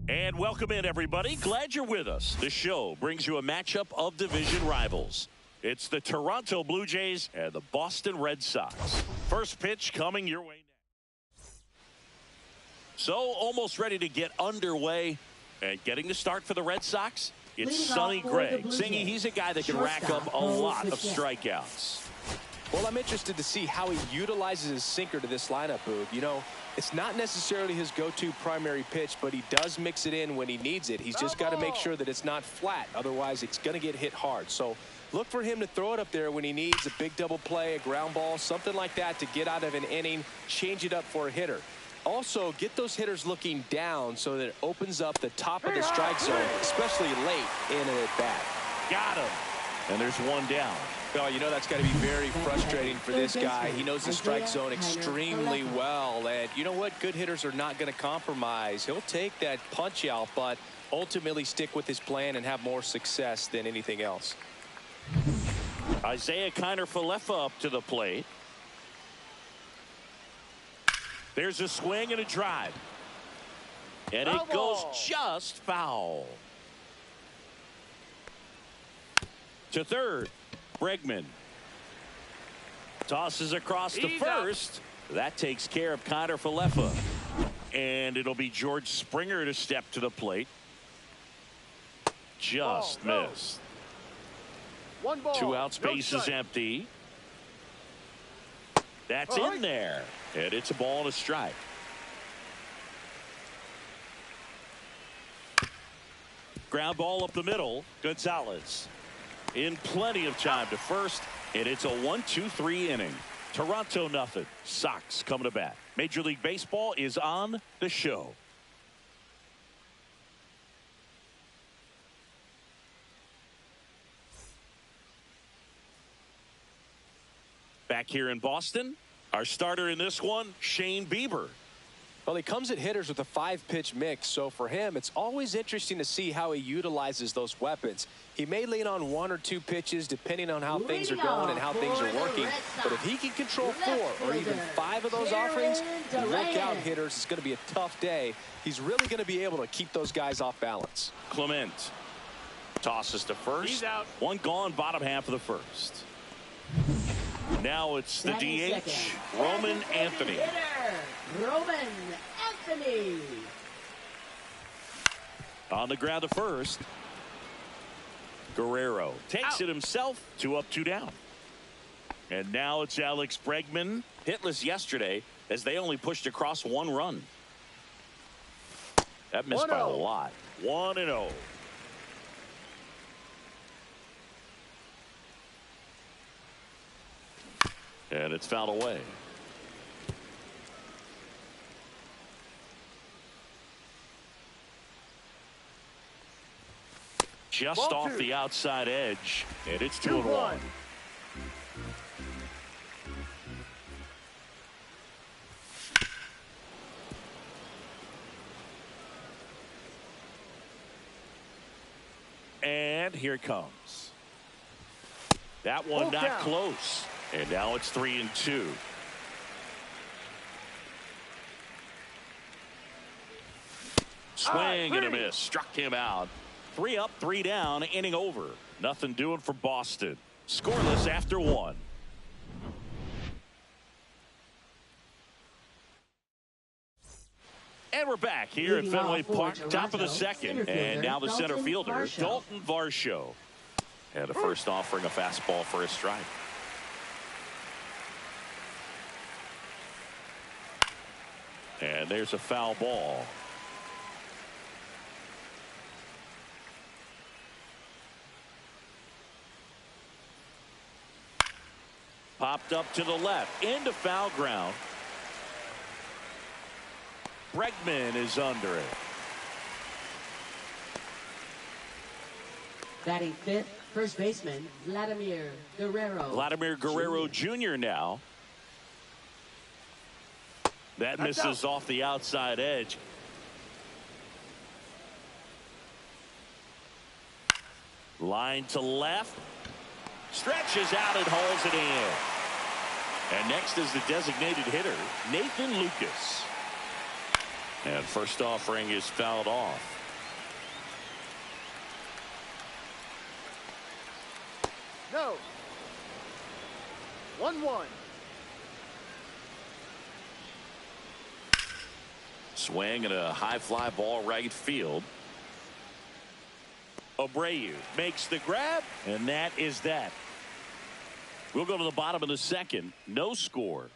Speaker 1: And welcome in, everybody. Glad you're with us. The show brings you a matchup of division rivals. It's the Toronto Blue Jays and the Boston Red Sox. First pitch coming your way next. So almost ready to get underway and getting the start for the Red Sox. It's Sonny Gray. Singy, he's a guy that can rack up a lot of strikeouts.
Speaker 2: Well, I'm interested to see how he utilizes his sinker to this lineup, Boog. You know, it's not necessarily his go-to primary pitch, but he does mix it in when he needs it. He's just got to make sure that it's not flat. Otherwise, it's going to get hit hard. So look for him to throw it up there when he needs a big double play, a ground ball, something like that to get out of an inning, change it up for a hitter. Also, get those hitters looking down so that it opens up the top of the strike zone, especially late in an at-bat.
Speaker 1: Got him. And there's one down.
Speaker 2: Oh, you know that's got to be very frustrating for this guy. He knows the strike zone extremely well. And you know what? Good hitters are not going to compromise. He'll take that punch out, but ultimately stick with his plan and have more success than anything else.
Speaker 1: Isaiah Kiner-Falefa up to the plate. There's a swing and a drive. And it goes just foul. To third. Bregman tosses across to first. That takes care of Kiner-Falefa. And it'll be George Springer to step to the plate. Just missed.
Speaker 3: One ball.
Speaker 1: Two outs, base is empty. That's in there. And it's a ball and a strike. Ground ball up the middle. Gonzalez. In plenty of time to first, and it's a 1-2-3 inning. Toronto nothing. Sox coming to bat. Major League Baseball is on the show. Back here in Boston, our starter in this one, Shane Bieber.
Speaker 2: Well, he comes at hitters with a 5-pitch mix, so for him, it's always interesting to see how he utilizes those weapons. He may lean on 1 or 2 pitches depending on how things are going and how things are working. But if he can control 4 or even 5 of those offerings, look out, hitters. It's going to be a tough day. He's really going to be able to keep those guys off balance.
Speaker 1: Clement tosses to first.
Speaker 3: He's out.
Speaker 1: One gone, bottom half of the first. Now it's the DH, Roman Anthony.
Speaker 4: Roman Anthony.
Speaker 1: On the ground to first. Guerrero takes it himself. 2 up, 2 down. And now it's Alex Bregman, hitless yesterday as they only pushed across 1 run. That missed by a lot. 1-0. And it's fouled away. Just off the outside edge, and it's 2-1. And here it comes. That one not close. And now it's 3-2. Swing and a miss. Struck him out. 3 up, 3 down. Inning over. Nothing doing for Boston. Scoreless after 1. And we're back here at Fenway Park, top of the second. And now the center fielder, Dalton Varsho. And a first offering a fastball for a strike. And there's a foul ball. Popped up to the left, into foul ground. Bregman is under it.
Speaker 4: Batting fifth, first baseman, Vladimir Guerrero.
Speaker 1: Vladimir Guerrero Jr. now. That misses off the outside edge. Line to left. Stretches out and hauls it in. And next is the designated hitter, Nathan Lucas. And first offering is fouled off.
Speaker 3: No. 1-1.
Speaker 1: Swing and a high fly ball right field. Abreu makes the grab, and that is that. We'll go to the bottom of the second. No score.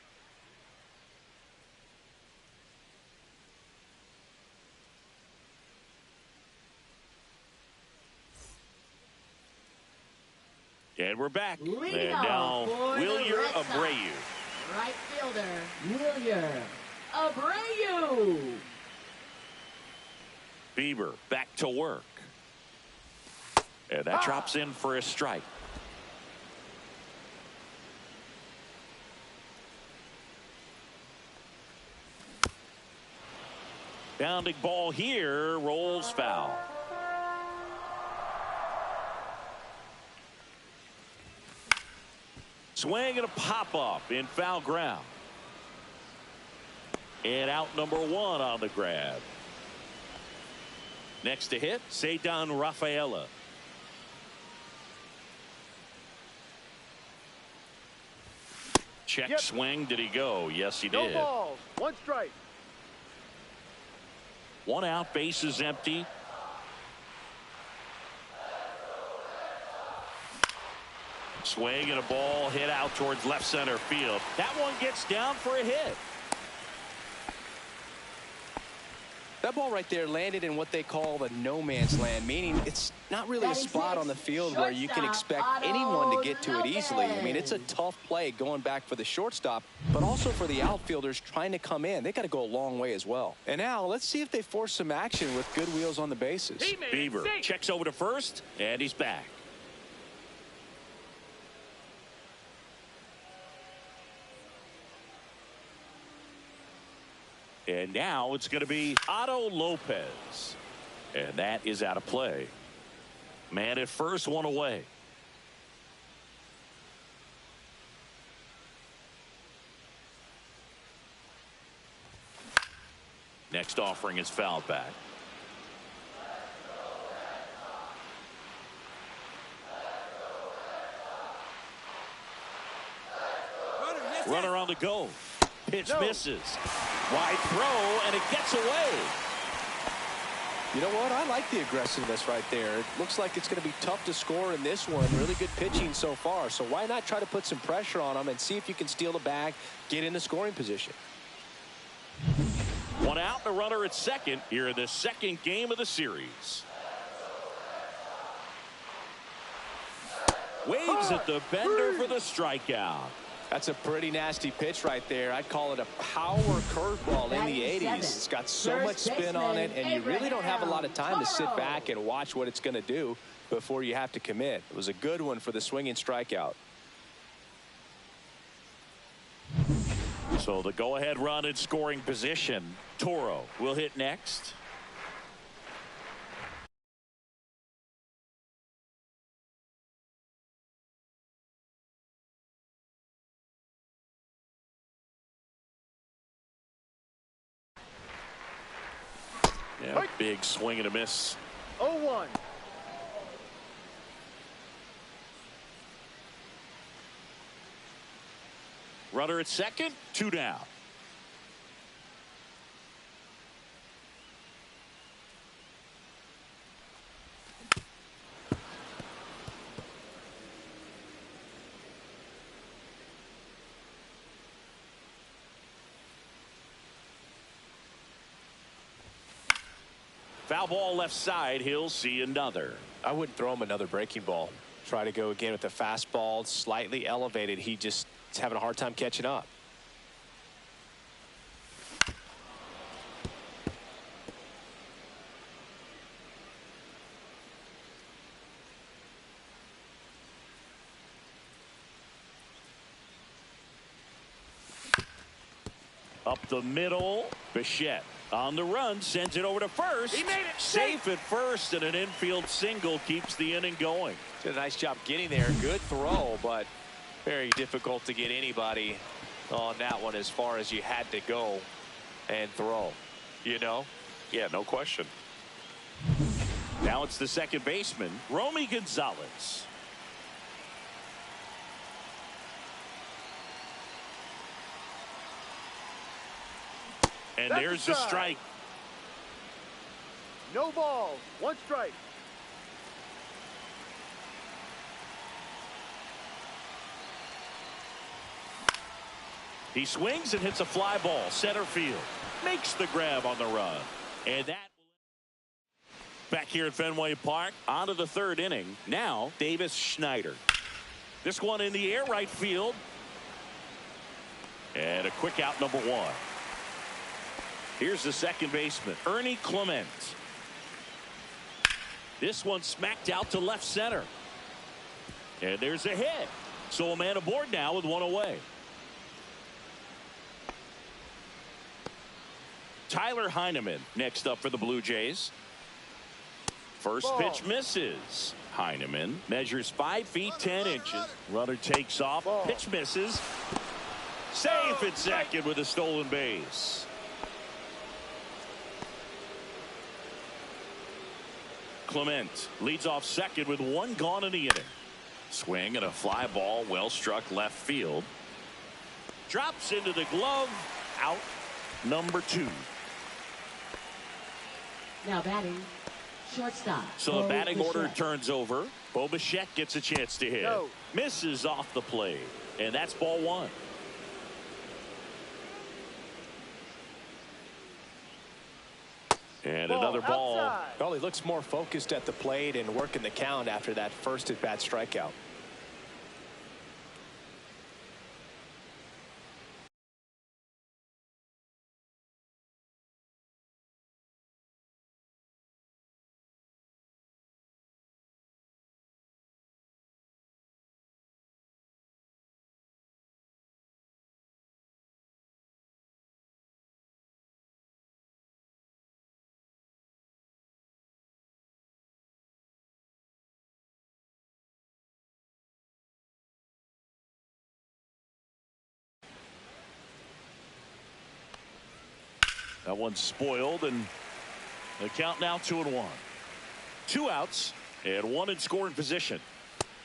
Speaker 1: And we're back. And now Wilyer Abreu.
Speaker 4: Right fielder, Wilyer Abreu.
Speaker 1: Bieber back to work. And that drops in for a strike. Bounding ball here, rolls foul. Swing and a pop-up in foul ground. And out number one on the grab. Next to hit, Ceddanne Rafaela. Check swing. Did he go? Yes, he did.
Speaker 3: No balls. One strike.
Speaker 1: One out, base is empty. Swing and a ball hit out towards left center field. That one gets down for a hit.
Speaker 2: That ball right there landed in what they call the no man's land, meaning it's not really a spot on the field where you can expect anyone to get to it easily. I mean, it's a tough play going back for the shortstop, but also for the outfielders trying to come in. They got to go a long way as well. And now let's see if they force some action with good wheels on the bases.
Speaker 1: Bieber checks over to first, and he's back. And now it's going to be Otto Lopez. And that is out of play. Man at first, one away. Next offering is fouled back. Runner on the go. Pitch misses. Wide throw, and it gets away.
Speaker 2: You know what? I like the aggressiveness right there. It looks like it's going to be tough to score in this one. Really good pitching so far. So why not try to put some pressure on them and see if you can steal the bag, get in the scoring position.
Speaker 1: One out, and a runner at second here in the second game of the series. Waves at the bender for the strikeout.
Speaker 2: That's a pretty nasty pitch right there. I'd call it a power curveball in the 80s. It's got so much spin on it, and you really don't have a lot of time to sit back and watch what it's going to do before you have to commit. It was a good one for the swinging strikeout.
Speaker 1: So the go-ahead run in scoring position. Toro will hit next. Yeah, big swing and a miss.
Speaker 3: 0-1.
Speaker 1: Runner at second, two down. Foul ball left side. He'll see another.
Speaker 2: I wouldn't throw him another breaking ball. Try to go again with the fastball, slightly elevated. He just It's having a hard time catching up.
Speaker 1: Up the middle, Bichette on the run, sends it over to first.
Speaker 3: He made it
Speaker 1: Safe at first, and an infield single keeps the inning going.
Speaker 2: Did a nice job getting there. Good throw, but very difficult to get anybody on that one as far as you had to go and throw. You know?
Speaker 1: Yeah, no question. Now it's the second baseman, Romy Gonzalez. And
Speaker 3: That's
Speaker 1: there's the strike.
Speaker 3: No balls. 1 strike.
Speaker 1: He swings and hits a fly ball. Center field. Makes the grab on the run. And that. Back here at Fenway Park. On to the third inning. Now, Davis Schneider. This one in the air, right field. And a quick out, number 1. Here's the second baseman, Ernie Clement. This one smacked out to left center. And there's a hit. So a man aboard now with 1 away. Tyler Heineman next up for the Blue Jays. First pitch misses. Heineman measures 5 feet 10 inches. Runner takes off. Pitch misses. Safe at second with a stolen base. Clement leads off second with 1 gone in the inning. Swing and a fly ball, well struck left field. Drops into the glove. Out, number 2.
Speaker 4: Now batting, shortstop.
Speaker 1: So the batting order turns over. Bo Bichette gets a chance to hit.
Speaker 3: No.
Speaker 1: Misses off the plate. And that's ball 1. And another ball.
Speaker 3: Outside.
Speaker 2: Well, he looks more focused at the plate and working the count after that first at-bat strikeout.
Speaker 1: That one's spoiled, and the count now 2-1. 2 outs and 1 in scoring position.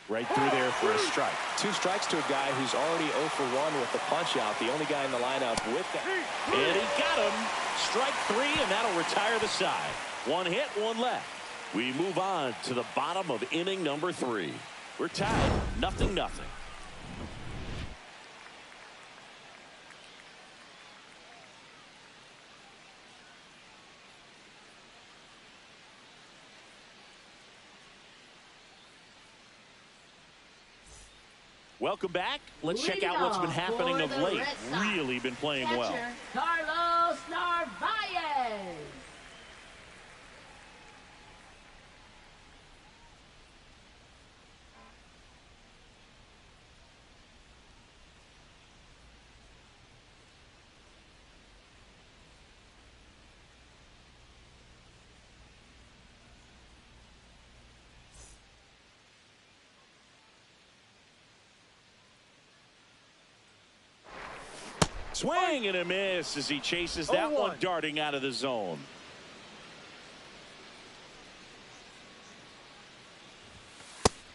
Speaker 1: Right through there for a strike.
Speaker 2: 2 strikes to a guy who's already 0 for 1 with the punch out. The only guy in the lineup with that.
Speaker 1: And he got him. Strike 3, and that'll retire the side. 1 hit, 1 left. We move on to the bottom of inning number 3. We're tied 0-0. Welcome back. Let's check out what's been happening of late. Really been playing well.
Speaker 4: Carlos Narvaez.
Speaker 1: Swing and a miss as he chases that
Speaker 3: 0-1.
Speaker 1: one darting out of the zone.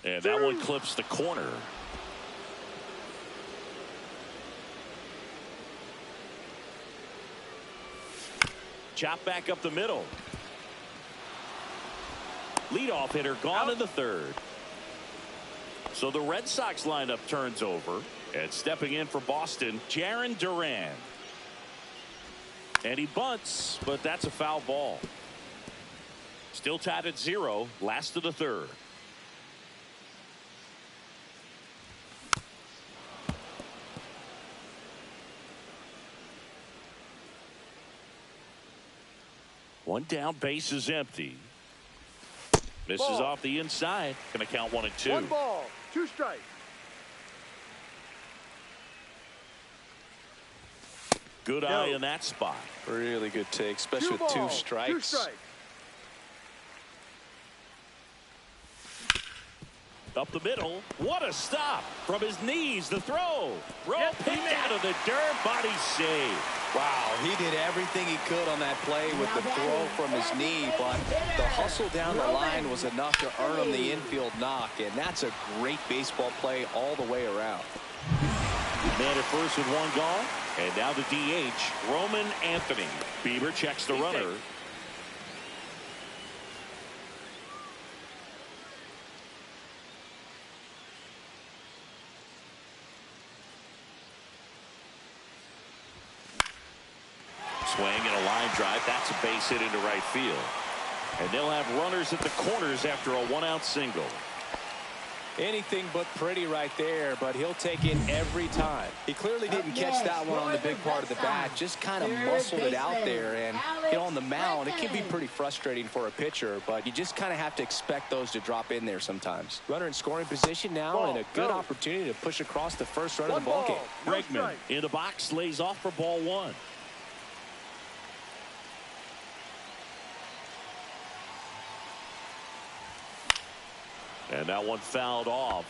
Speaker 1: And that one clips the corner. Chop back up the middle. Leadoff hitter gone in the 3rd. So the Red Sox lineup turns over. And stepping in for Boston, Jarren Duran. And he bunts, but that's a foul ball. Still tied at 0, last of the 3rd. One down, base is empty. Misses
Speaker 3: Ball.
Speaker 1: off the inside. Going to count 1 and 2.
Speaker 3: 1 ball, 2 strikes.
Speaker 1: Good eye in that spot.
Speaker 2: Really good take, especially
Speaker 3: 2
Speaker 2: with 2
Speaker 3: balls,
Speaker 2: strikes.
Speaker 3: 2 strikes.
Speaker 1: Up the middle. What a stop. From his knees, the throw. Throw picked out of the dirt. Body save.
Speaker 2: Wow, he did everything he could on that play with the throw from his knee, but the hustle down the line was enough to earn him the infield knock, and that's a great baseball play all the way around.
Speaker 1: Man at first with 1 gone, and now the DH, Roman Anthony. Bieber checks the runner. Swing and a line drive. That's a base hit into right field. And they'll have runners at the corners after a 1-out single.
Speaker 2: Anything but pretty right there, but he'll take it every time. He clearly didn't catch that one on the big part of the bat, just kind of muscled it out there. And you know, on the mound, it can be pretty frustrating for a pitcher, but you just kind of have to expect those to drop in there sometimes. Runner in scoring position now, and a good opportunity to push across the first run of the ball game.
Speaker 1: Bregman in the box, lays off for ball 1. And that one fouled off.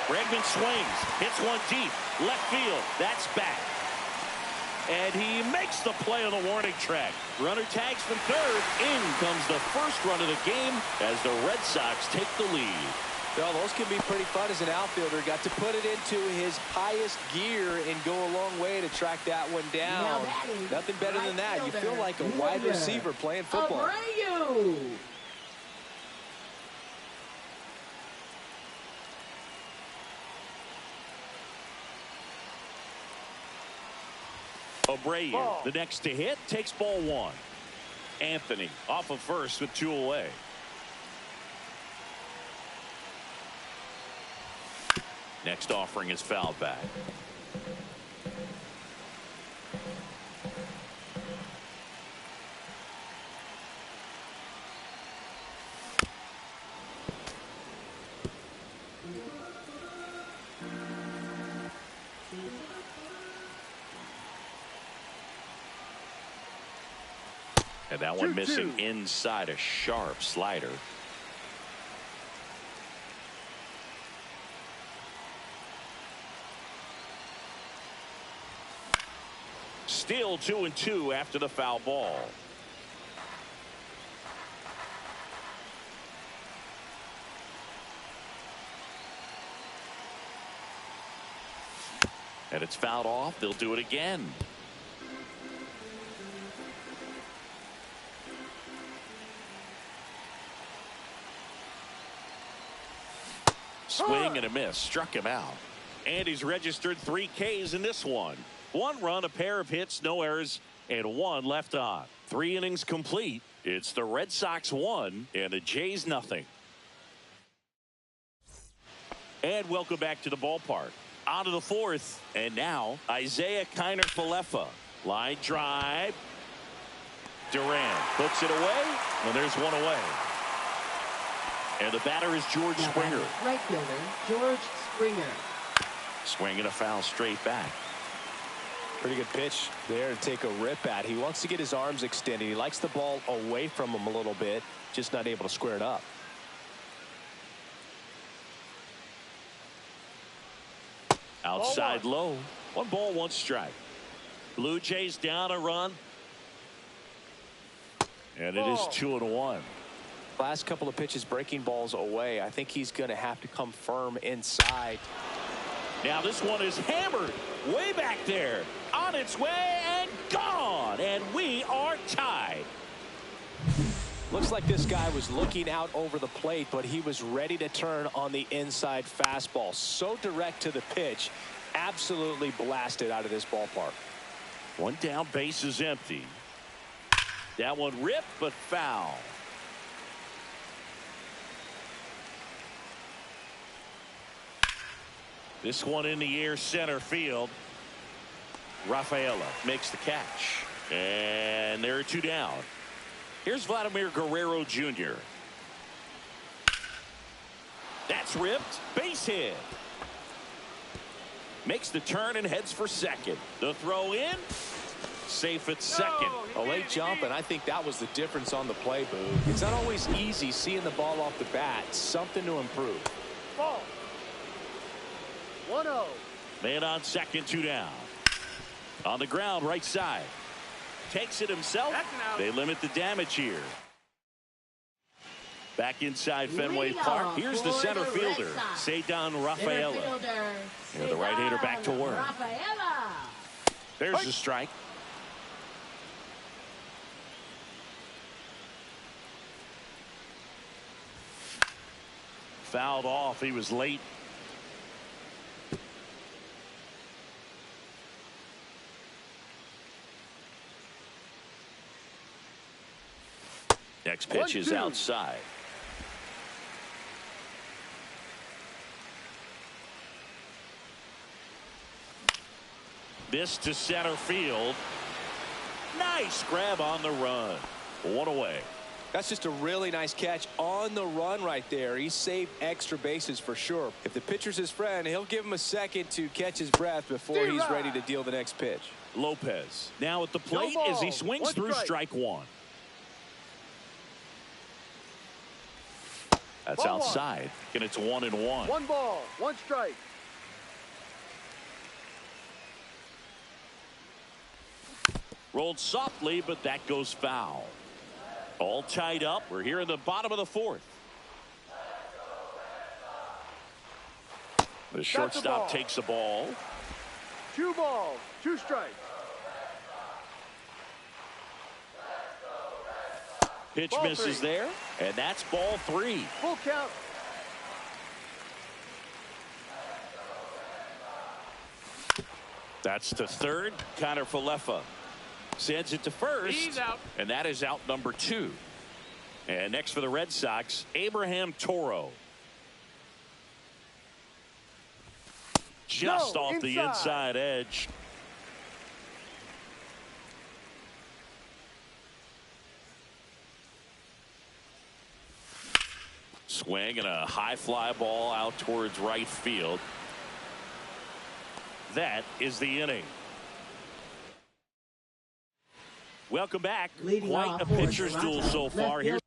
Speaker 1: Bregman swings, hits one deep, left field. That's back. And he makes the play on the warning track. Runner tags from third. In comes the first run of the game as the Red Sox take the lead.
Speaker 2: Well, those can be pretty fun as an outfielder. Got to put it into his highest gear and go a long way to track that one down. Nothing better than that. You feel like a wide receiver playing football.
Speaker 1: Abreu, the next to hit, takes ball 1. Anthony off of first with 2 away. Next offering is fouled back. And that one missing inside, a sharp slider. Still 2-2 after the foul ball. And it's fouled off. They'll do it again. Swing and a miss. Struck him out. And he's registered 3 Ks in this one. 1 run, a pair of hits, no errors, and 1 left on. 3 innings complete. It's the Red Sox 1 and the Jays nothing. And welcome back to the ballpark. On to the 4th, and now Isaiah Kiner-Falefa. Line drive. Duran puts it away, and there's 1 away. And the batter is George Springer.
Speaker 4: Right fielder, George Springer.
Speaker 1: Swinging a foul straight back.
Speaker 2: Pretty good pitch there to take a rip at. He wants to get his arms extended. He likes the ball away from him a little bit, just not able to square it up.
Speaker 1: Outside low. 1 ball, 1 strike. Blue Jays down a run. And it is 2-1.
Speaker 2: Last couple of pitches breaking balls away. I think he's going to have to come firm inside.
Speaker 1: Now this one is hammered way back there. On its way and gone. And we are tied.
Speaker 2: Looks like this guy was looking out over the plate, but he was ready to turn on the inside fastball. So direct to the pitch. Absolutely blasted out of this ballpark.
Speaker 1: 1 down, base is empty. That one ripped but foul. This one in the air, center field. Rafaela makes the catch. And there are 2 down. Here's Vladimir Guerrero Jr. That's ripped. Base hit. Makes the turn and heads for second. The throw in. Safe at second.
Speaker 2: A late jump, and I think that was the difference on the play, Boo. It's not always easy seeing the ball off the bat. Something to improve.
Speaker 3: Ball. 1-0.
Speaker 1: Man on second, 2 down. On the ground, right side. Takes it himself. They limit the damage here. Back inside Fenway Park. Here's the center fielder, Ceddanne Rafaela. And the right-hander back to work. There's the strike. Fouled off. He was late. Next pitch is outside. This to center field. Nice grab on the run. 1 away.
Speaker 2: That's just a really nice catch on the run right there. He saved extra bases for sure. If the pitcher's his friend, he'll give him a second to catch his breath before he's ready to deal the next pitch.
Speaker 1: Lopez now at the plate as he swings through strike 1. That's outside, and it's 1-1.
Speaker 3: 1 ball, 1 strike.
Speaker 1: Rolled softly, but that goes foul. All tied up. We're here in the bottom of the 4th. The shortstop takes the ball.
Speaker 3: 2 balls, 2 strikes.
Speaker 1: Pitch
Speaker 3: Ball
Speaker 1: misses
Speaker 3: 3.
Speaker 1: there, and that's ball 3.
Speaker 3: Full count.
Speaker 1: That's to third. Connor Falefa sends it to first.
Speaker 3: He's out.
Speaker 1: And that is out number 2. And next for the Red Sox, Abraham Toro. Just off the inside edge. Swing and a high fly ball out towards right field. That is the inning. Welcome back. Quite a pitcher's duel so far. Here's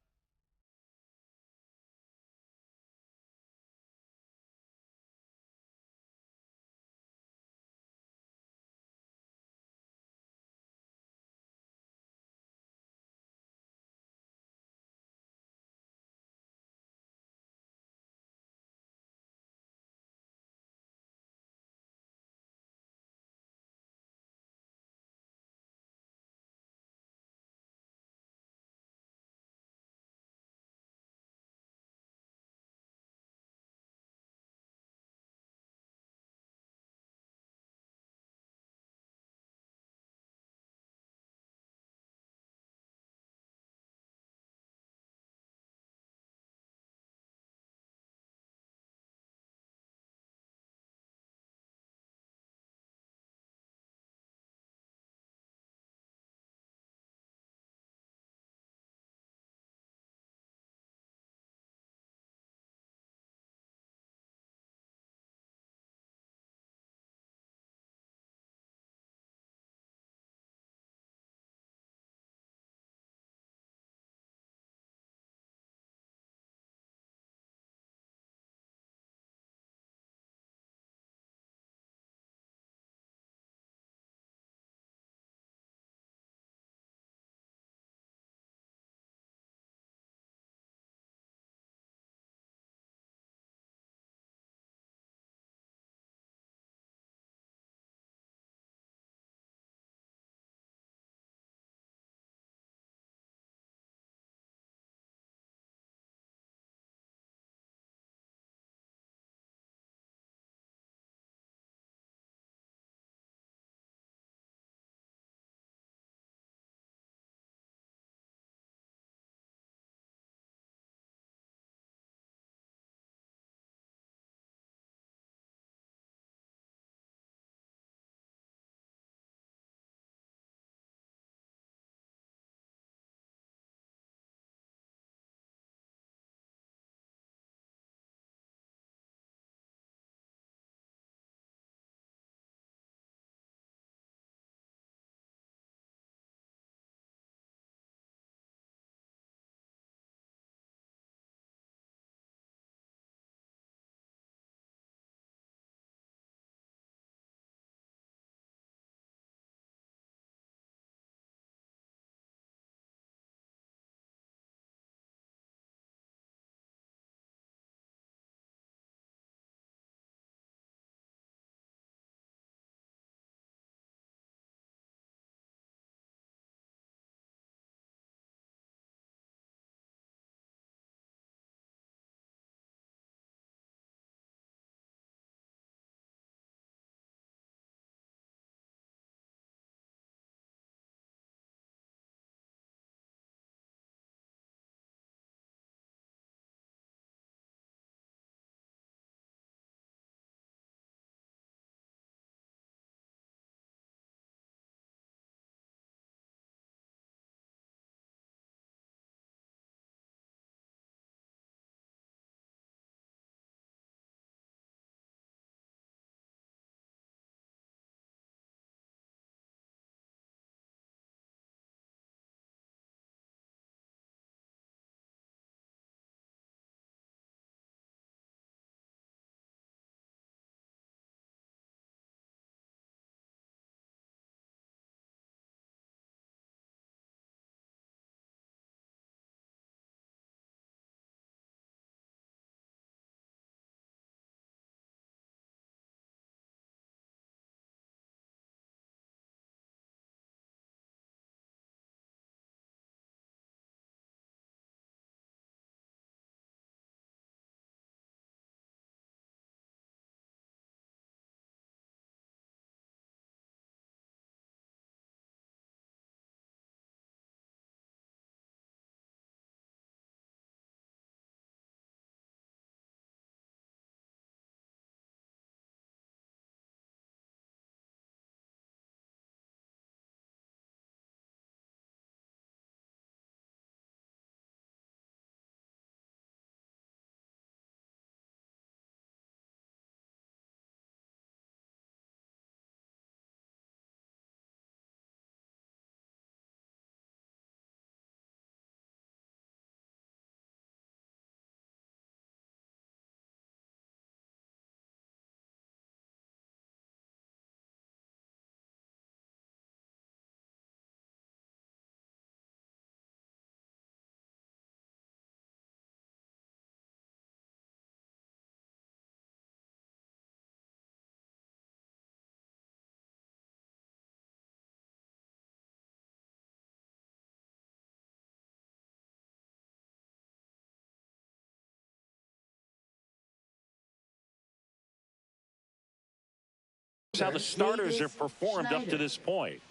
Speaker 1: how the starters have performed up to this point.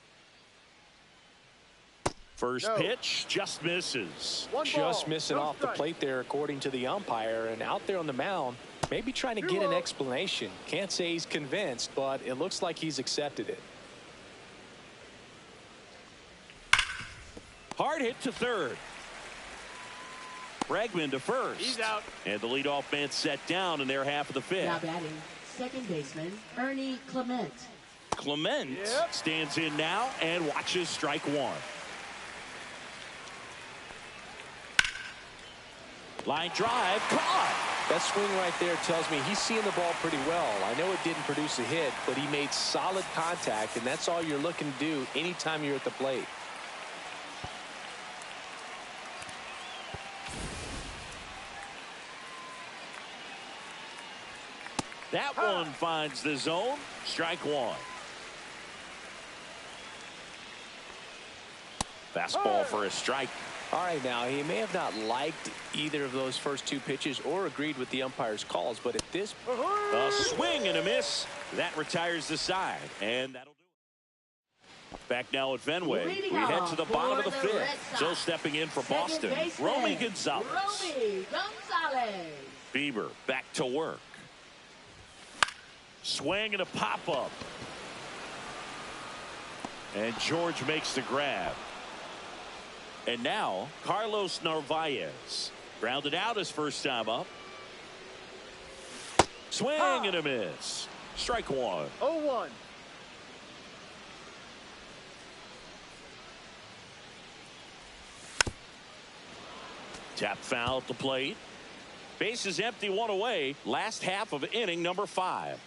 Speaker 1: First pitch just misses.
Speaker 2: Just missing off the plate there, according to the umpire. And out there on the mound, maybe trying to get an explanation. Can't say he's convinced, but it looks like he's accepted it.
Speaker 1: Hard hit to third. Bregman to first.
Speaker 3: He's out.
Speaker 1: And the leadoff man set down in their half of the fifth.
Speaker 4: Now batting, second baseman, Ernie Clement.
Speaker 1: Clement stands in now and watches strike one. Line drive, caught.
Speaker 2: That swing right there tells me he's seeing the ball pretty well. I know it didn't produce a hit, but he made solid contact, and that's all you're looking to do anytime you're at the plate.
Speaker 1: That one finds the zone. Strike one. Fastball for a strike.
Speaker 2: All right, now, he may have not liked either of those first two pitches or agreed with the umpire's calls, but at this point,
Speaker 1: a swing and a miss. That retires the side, and that'll do it. Back now at Fenway. We head to the bottom of the fifth. Still stepping in for Boston, Romy Gonzalez. Bieber back to work. Swing and a pop-up. And George makes the grab. And now, Carlos Narvaez. Grounded out his first time up. Swing and a miss. Strike one.
Speaker 3: 0-1.
Speaker 1: Tap foul at the plate. Base is empty, one away. Last half of inning number 5.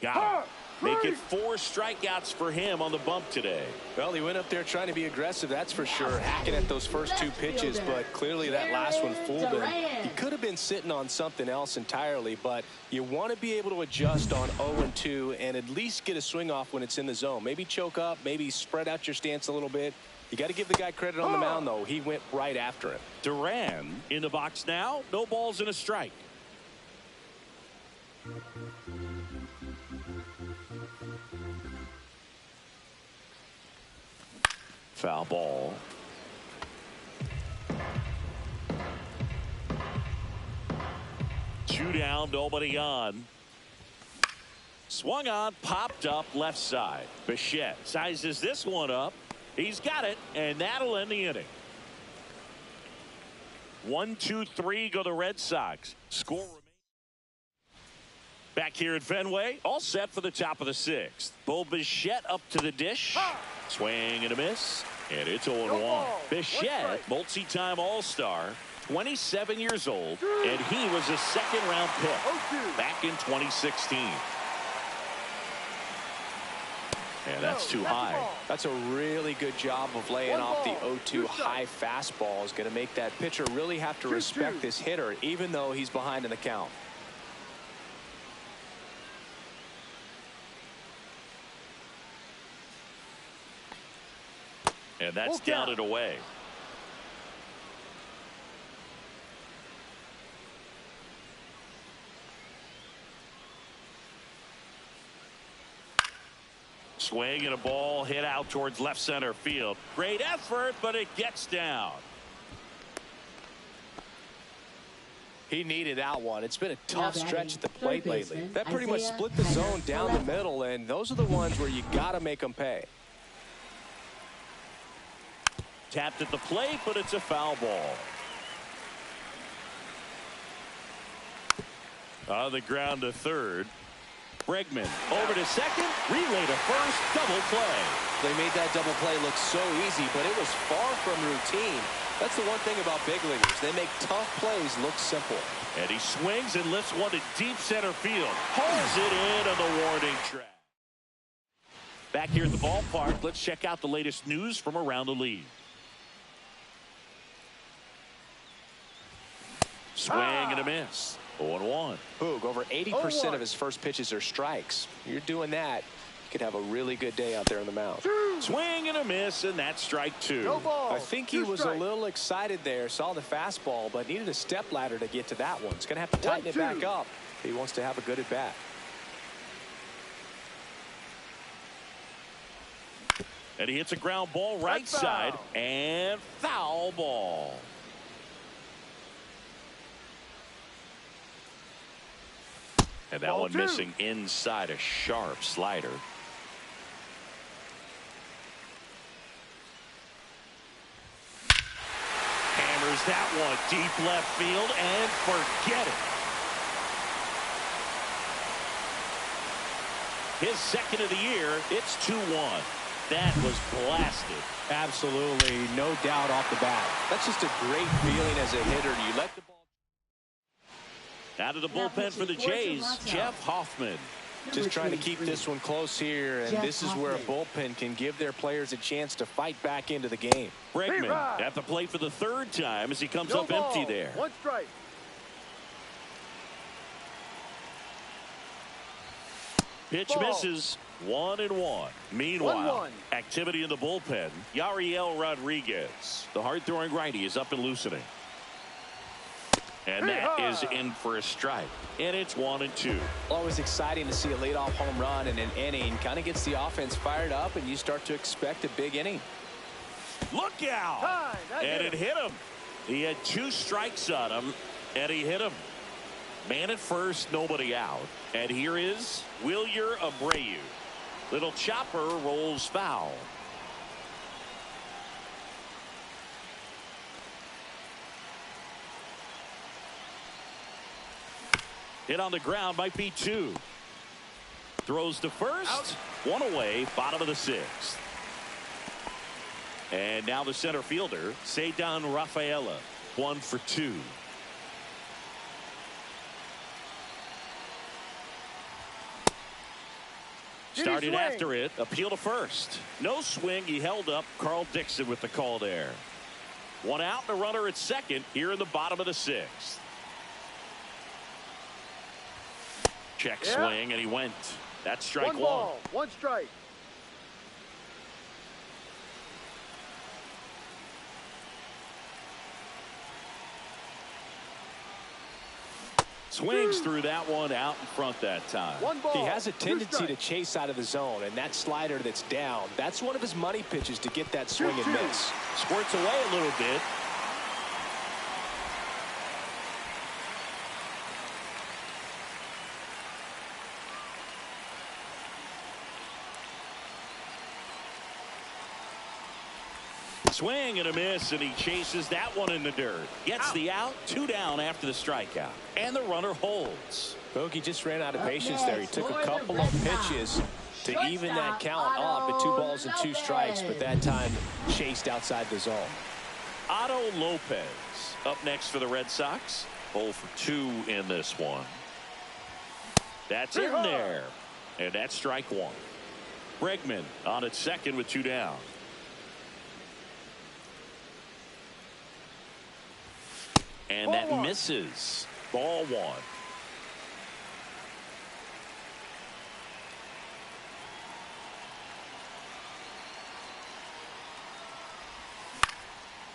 Speaker 1: Got it. Making 4 strikeouts for him on the bump today.
Speaker 2: Well, he went up there trying to be aggressive, that's for sure, hacking at those first 2 pitches, but clearly that last one fooled him. He could have been sitting on something else entirely, but you want to be able to adjust on 0-2 and at least get a swing off when it's in the zone. Maybe choke up, maybe spread out your stance a little bit. You got to give the guy credit on the mound, though. He went right after him.
Speaker 1: Duran in the box now. No balls and a strike. Foul ball. Two down, nobody on. Swung on, popped up left side. Bichette sizes this one up. He's got it, and that'll end the inning. 1-2-3 go the Red Sox. Score remains. Back here at Fenway, all set for the top of the 6th. Bo Bichette up to the dish. Swing and a miss, and it's 0-1. Bichette, multi-time All-Star, 27 years old, and he was a second-round pick back in 2016. And that's too high.
Speaker 2: That's a really good job of laying off the 0-2 high fastball. Is going to make that pitcher really have to respect this hitter, even though he's behind in the count.
Speaker 1: And that's down and away. Swing and a ball hit out towards left center field. Great effort, but it gets down.
Speaker 2: He needed that one. It's been a tough stretch at the plate lately. That pretty much split the zone down the middle, and those are the ones where you got to make them pay.
Speaker 1: Tapped at the plate, but it's a foul ball. On the ground to third. Bregman over to second, relay to first, double play.
Speaker 2: They made that double play look so easy, but it was far from routine. That's the one thing about big leaguers. They make tough plays look simple.
Speaker 1: And he swings and lifts one to deep center field. Hauls it in on the warning track. Back here at the ballpark, let's check out the latest news from around the league. Swing and a miss. 0-1.
Speaker 2: Boog, over 80% of his first pitches are strikes. You're doing that, you could have a really good day out there on the mound.
Speaker 1: Swing and a miss, and that's strike 2.
Speaker 3: No ball.
Speaker 2: I think he was a little excited there, saw the fastball, but needed a step ladder to get to that one. He's going to have to tighten it back up if he wants to have a good at bat.
Speaker 1: And he hits a ground ball right side, and foul ball. And that one missing inside a sharp slider. Hammers that one deep left field and forget it. His second of the year. It's 2-1. That was blasted.
Speaker 2: Absolutely, no doubt off the bat. That's just a great feeling as a hitter. You let the ball.
Speaker 1: Out of the bullpen for the Jays, Jeff Hoffman.
Speaker 2: Just trying to keep this one close here, and this is where a bullpen can give their players a chance to fight back into the game.
Speaker 1: Bregman at the plate for the third time as he comes up empty there.
Speaker 3: 1 strike.
Speaker 1: Pitch misses. 1-1. Meanwhile, activity in the bullpen. Yariel Rodriguez, the hard-throwing righty, is up and loosening. And that is in for a strike. And it's 1-2.
Speaker 2: Always exciting to see a leadoff home run in an inning. Kind of gets the offense fired up, and you start to expect a big inning.
Speaker 1: Look out! And it hit him. He had 2 strikes on him, and he hit him. Man at first, nobody out. And here is Wilyer Abreu. Little chopper rolls foul. Hit on the ground, might be 2. Throws to first. Out. 1 away, bottom of the 6th. And now the center fielder, Ceddanne Rafaela, 1 for 2. Started after it, appeal to first. No swing, he held up. Carl Dixon with the call there. 1 out and a runner at second here in the bottom of the 6th. Check swing, and he went. That's strike 1.
Speaker 3: 1 ball, 1 strike.
Speaker 1: Swings through that one out in front that time.
Speaker 3: 1 ball,
Speaker 2: he has a tendency to chase out of the zone, and that slider that's down, that's one of his money pitches to get that swing and miss.
Speaker 1: Squirts away a little bit. Swing and a miss, and he chases that one in the dirt. Gets the out, 2 down after the strikeout. And the runner holds.
Speaker 2: Bogey just ran out of patience there. He took a couple of pitches to even that count up at 2 balls and 2 strikes, but that time chased outside the zone.
Speaker 1: Otto Lopez up next for the Red Sox. 0 for 2 in this one. That's in there. And that's strike 1. Bregman on at second with 2 down. And that misses. Ball 1.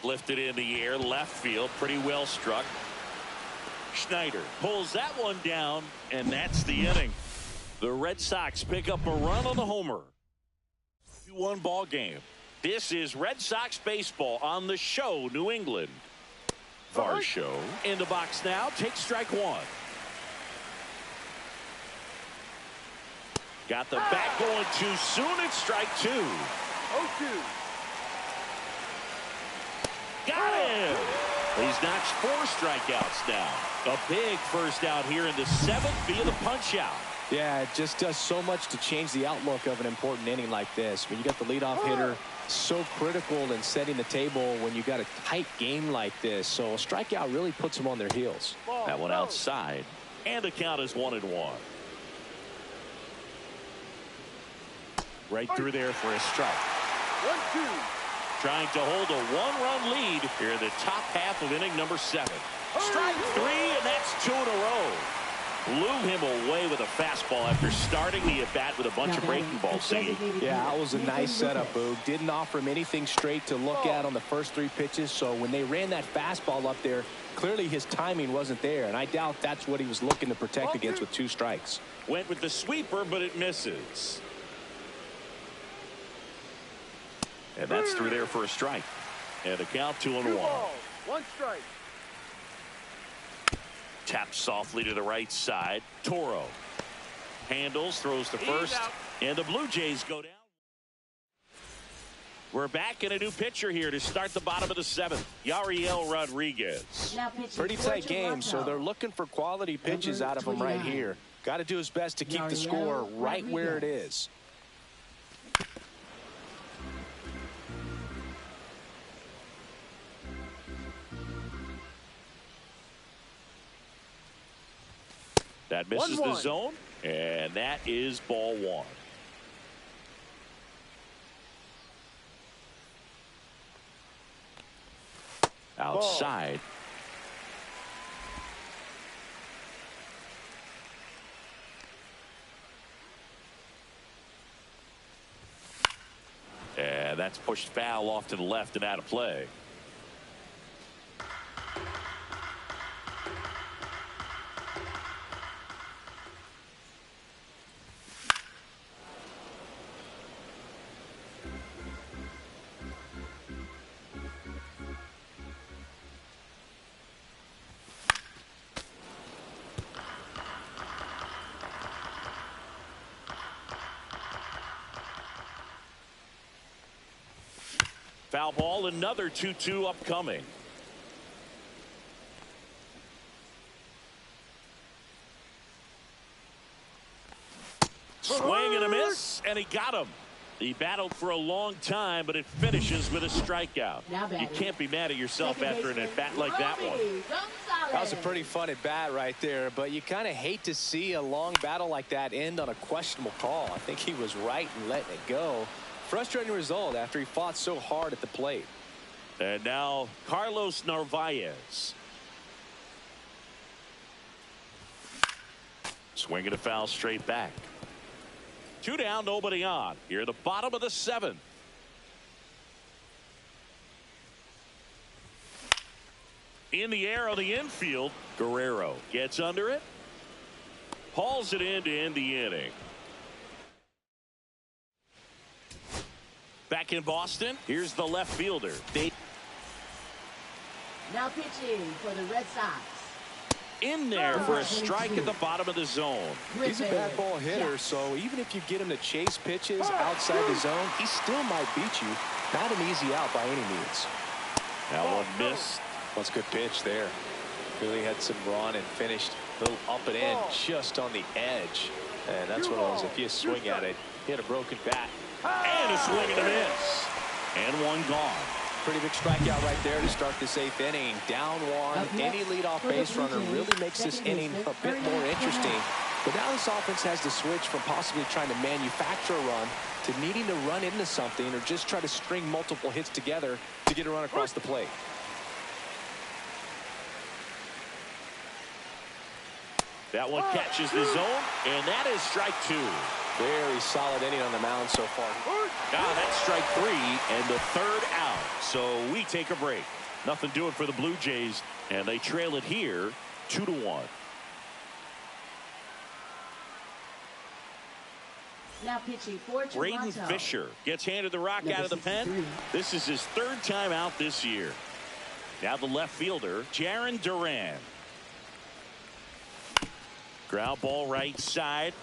Speaker 1: Lifted in the air, left field, pretty well struck. Schneider pulls that one down, and that's the inning. The Red Sox pick up a run on the homer. 2-1 ball game. This is Red Sox baseball on the show, New England. Varsho in the box now. Takes strike 1. Got the bat going too soon. It's strike 2.
Speaker 3: 0-2.
Speaker 1: Got him. He's notched 4 strikeouts now. A big first out here in the 7th via the punch out.
Speaker 2: Yeah, it just does so much to change the outlook of an important inning like this. When you got the leadoff hitter, so critical in setting the table when you got a tight game like this. So a strikeout really puts them on their heels.
Speaker 1: That one outside, and the count is 1-1. Right through there for a strike.
Speaker 3: 1-2.
Speaker 1: Trying to hold a 1-run lead here in the top half of inning number 7. Strike 3, and that's 2 in a row. Blew him away with a fastball after starting the at-bat with a bunch of breaking balls.
Speaker 2: Yeah, that was a nice setup, Boog. Didn't offer him anything straight to look at on the first 3 pitches, so when they ran that fastball up there, clearly his timing wasn't there, and I doubt that's what he was looking to protect against with 2 strikes.
Speaker 1: Went with the sweeper, but it misses. And that's through there for a strike. And a count 2-1.
Speaker 3: 1 strike.
Speaker 1: Taps softly to the right side. Toro handles, throws to first, and the Blue Jays go down. We're back in a new pitcher here to start the bottom of the 7th. Yariel Rodriguez.
Speaker 2: Pretty tight game, so they're looking for quality pitches out of him right here. Got to do his best to keep the score right where it is.
Speaker 1: That misses the zone, and that is ball 1. Outside. And that's pushed foul off to the left and out of play. Foul ball, another 2-2 upcoming. Swing and a miss, and he got him. He battled for a long time, but it finishes with a strikeout. You can't be mad at yourself after an at-bat like that one.
Speaker 2: That was a pretty fun at-bat right there, but you kind of hate to see a long battle like that end on a questionable call. I think he was right in letting it go. Frustrating result after he fought so hard at the plate.
Speaker 1: And now Carlos Narvaez. Swinging a foul straight back. 2 down, nobody on. Here at the bottom of the 7th. In the air on the infield, Guerrero gets under it. Hauls it in to end the inning. Back in Boston, here's the left fielder.
Speaker 4: Now pitching for the Red Sox.
Speaker 1: In there for a strike at the bottom of the zone.
Speaker 2: He's a bad ball hitter, so even if you get him to chase pitches outside the zone, he still might beat you. Not an easy out by any means.
Speaker 1: That one missed.
Speaker 2: That's a good pitch there. Really had some run and finished a little up and in just on the edge. And that's one of those, if you swing at it, hit a broken bat.
Speaker 1: And a swing and a miss. And one gone.
Speaker 2: Pretty big strikeout right there to start this 8th inning. Down 1. Any leadoff base runner really makes this inning a bit more interesting. But now this offense has to switch from possibly trying to manufacture a run to needing to run into something or just try to string multiple hits together to get a run across the plate.
Speaker 1: That one catches the zone, and that is strike 2.
Speaker 2: Very solid inning on the mound so far.
Speaker 1: Now that's strike 3 and the 3rd out. So we take a break. Nothing doing for the Blue Jays, and they trail it here 2-1.
Speaker 4: Now pitching for Toronto.
Speaker 1: Braden Fisher gets handed the rock out of the pen. This is his 3rd time out this year. Now the left fielder, Jarren Duran. Ground ball right side.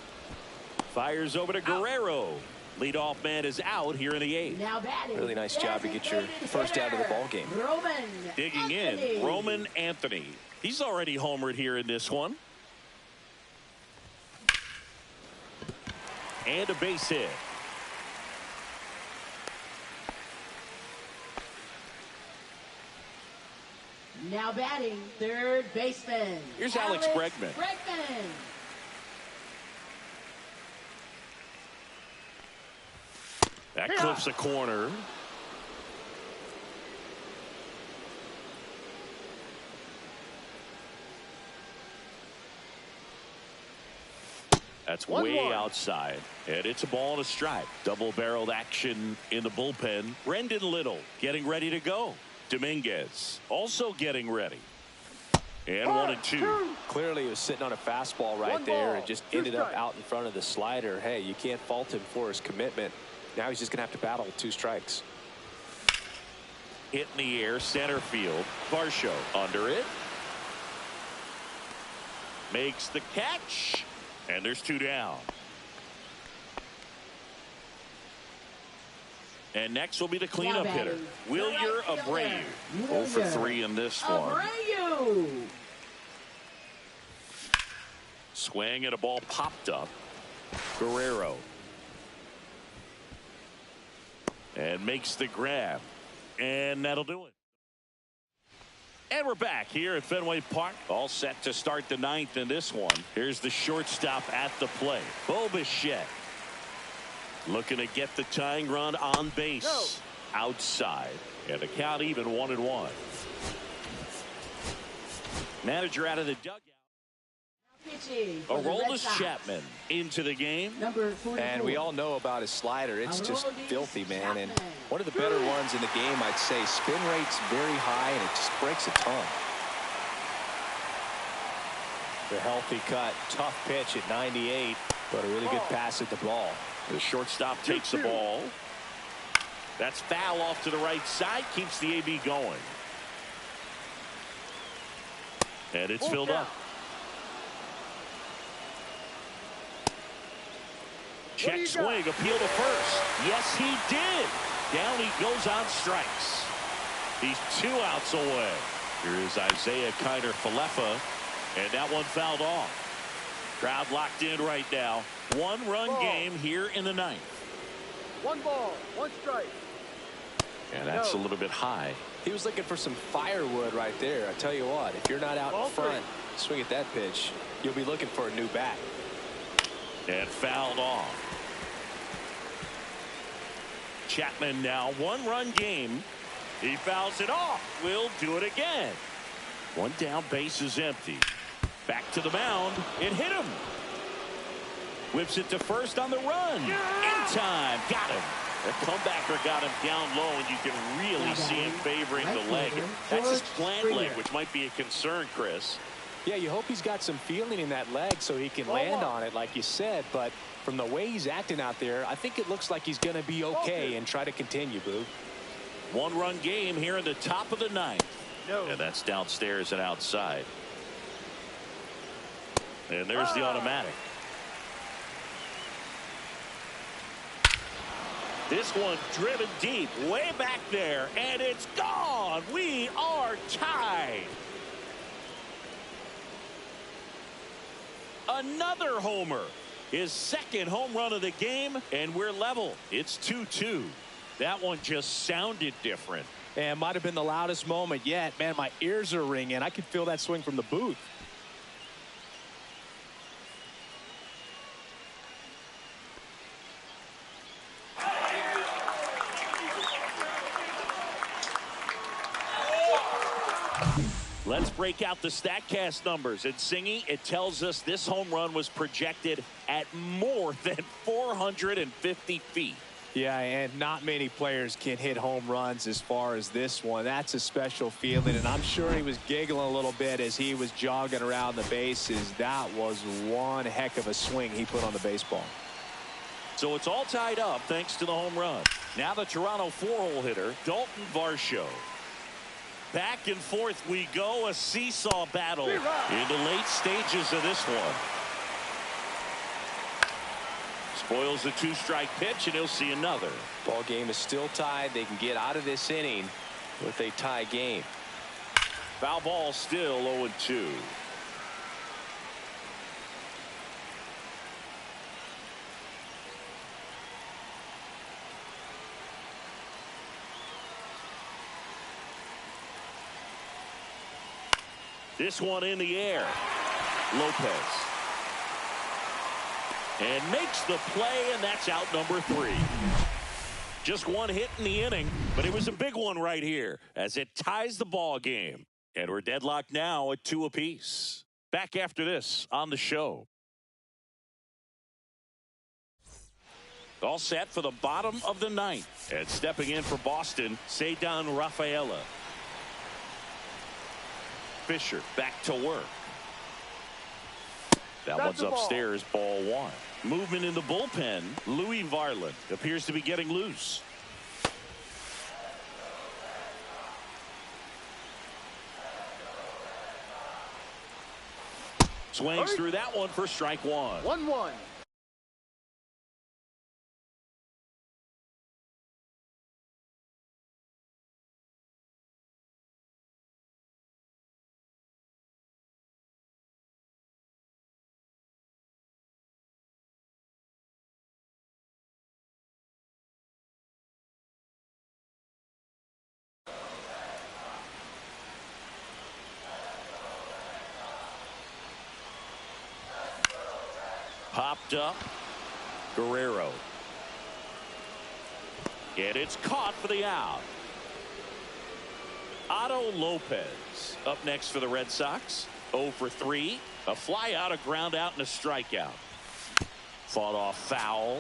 Speaker 1: Fires over to Guerrero. Leadoff man is out here in the 8th.
Speaker 4: Now batting.
Speaker 2: Really nice job to get your first out of the ball game.
Speaker 1: Digging in, Roman Anthony. He's already homered here in this one. And a base hit.
Speaker 4: Now batting, 3rd baseman.
Speaker 1: Here's Alex Bregman. That clips a corner. That's way outside. And it's a ball and a strike. Double-barreled action in the bullpen. Brendan Little getting ready to go. Dominguez also getting ready. And 1-2.
Speaker 2: Clearly he was sitting on a fastball right there and just ended up out in front of the slider. Hey, you can't fault him for his commitment. Now he's just going to have to battle with 2 strikes.
Speaker 1: hit in the air, center field. Varsho under it. Makes the catch. And there's 2 down. And next will be the cleanup hitter, Wilyer Abreu. 0 for 3 in this one. Swing and a ball popped up. Guerrero. And makes the grab. And that'll do it. And we're back here at Fenway Park. All set to start the 9th in this one. Here's the shortstop at the plate, Bo Bichette. Looking to get the tying run on base. Outside. And the count even 1-1. Manager out of the dugout. Aroldis Chapman into the game.
Speaker 2: And we all know about his slider. It's just filthy, man. And one of the better ones in the game, I'd say. Spin rate's very high, and it just breaks a ton. The healthy cut. Tough pitch at 98, but a really good pass at the ball.
Speaker 1: The shortstop takes the ball. That's foul off to the right side. Keeps the AB going. And it's filled up. Check swing, appeal to first. Yes, he did. Down he goes on strikes. He's 2 outs away. Here is Isaiah Kiner-Falefa, and that one fouled off. Crowd locked in right now. 1-run game here in the 9th.
Speaker 3: 1 ball, 1 strike.
Speaker 1: And that's a little bit high.
Speaker 2: He was looking for some firewood right there. I tell you what, if you're not out in front, swing at that pitch, you'll be looking for a new bat.
Speaker 1: And fouled off. Chapman now 1-run game. He fouls it off. Will do it again. 1 down, base is empty. Back to the mound. It hit him. Whips it to first on the run. In time. Got him. The comebacker got him down low, and you can really see him favoring the leg. That's his plant leg, which might be a concern, Chris.
Speaker 2: Yeah, you hope he's got some feeling in that leg so he can land on it, like you said. But from the way he's acting out there, I think it looks like he's going to be okay and try to continue, Boo.
Speaker 1: 1-run game here in the top of the 9th. And that's downstairs and outside. And there's the automatic. This one driven deep, way back there, and it's gone. We are tied. Another homer. His 2nd home run of the game, and we're level. It's 2-2. That one just sounded different.
Speaker 2: And might have been the loudest moment yet. Man, my ears are ringing. I could feel that swing from the booth.
Speaker 1: Let's break out the StatCast numbers. And Singy, it tells us this home run was projected at more than 450 feet.
Speaker 2: Yeah, and not many players can hit home runs as far as this one. That's a special feeling, and I'm sure he was giggling a little bit as he was jogging around the bases. That was one heck of a swing he put on the baseball.
Speaker 1: So it's all tied up thanks to the home run. Now the Toronto 4-hole hitter, Dalton Varsho. Back and forth we go, a seesaw battle in the late stages of this one. Spoils the 2-strike pitch, and he'll see another.
Speaker 2: Ball game is still tied. They can get out of this inning with a tie game.
Speaker 1: Foul ball still 0-2. This one in the air. Lopez. And makes the play, and that's out number 3. Just 1 hit in the inning, but it was a big one right here as it ties the ball game. And we're deadlocked now at 2 apiece. Back after this on the show. All set for the bottom of the 9th. And stepping in for Boston, Ceddanne Rafaela. Fisher back to work. That one's upstairs, ball 1. Movement in the bullpen. Louis Varland appears to be getting loose. Swings through that one for strike one.
Speaker 3: 1-1.
Speaker 1: Popped up. Guerrero. And it's caught for the out. Otto Lopez up next for the Red Sox. 0 for 3. A fly out, a ground out, and a strikeout. Fought off foul.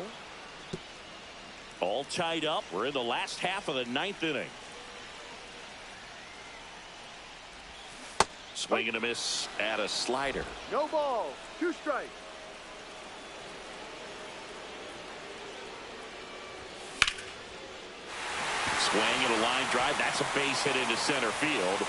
Speaker 1: All tied up. We're in the last half of the 9th inning. Swing and a miss at a slider.
Speaker 3: No ball. 2 strikes.
Speaker 1: Swing and a line drive. That's a base hit into center field.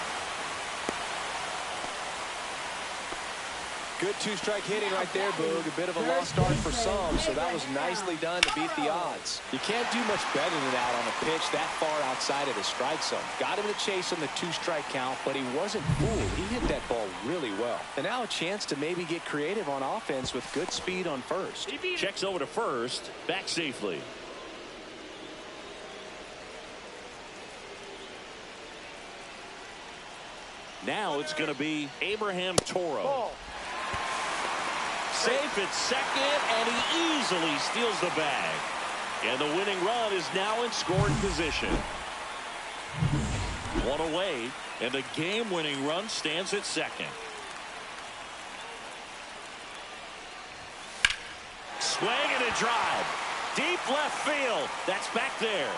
Speaker 2: Good 2-strike hitting right there, Boog. A bit of a lost start for some, so that was nicely done to beat the odds. You can't do much better than that on a pitch that far outside of the strike zone. Got him to chase on the 2-strike count, but he wasn't fooled. He hit that ball really well. And now a chance to maybe get creative on offense with good speed on first.
Speaker 1: Checks over to first. Back safely. Now it's going to be Abraham Toro.
Speaker 3: Ball.
Speaker 1: Safe at second, and he easily steals the bag. And the winning run is now in scoring position. One away, and the game-winning run stands at second. Swing and a drive. Deep left field. That's back there.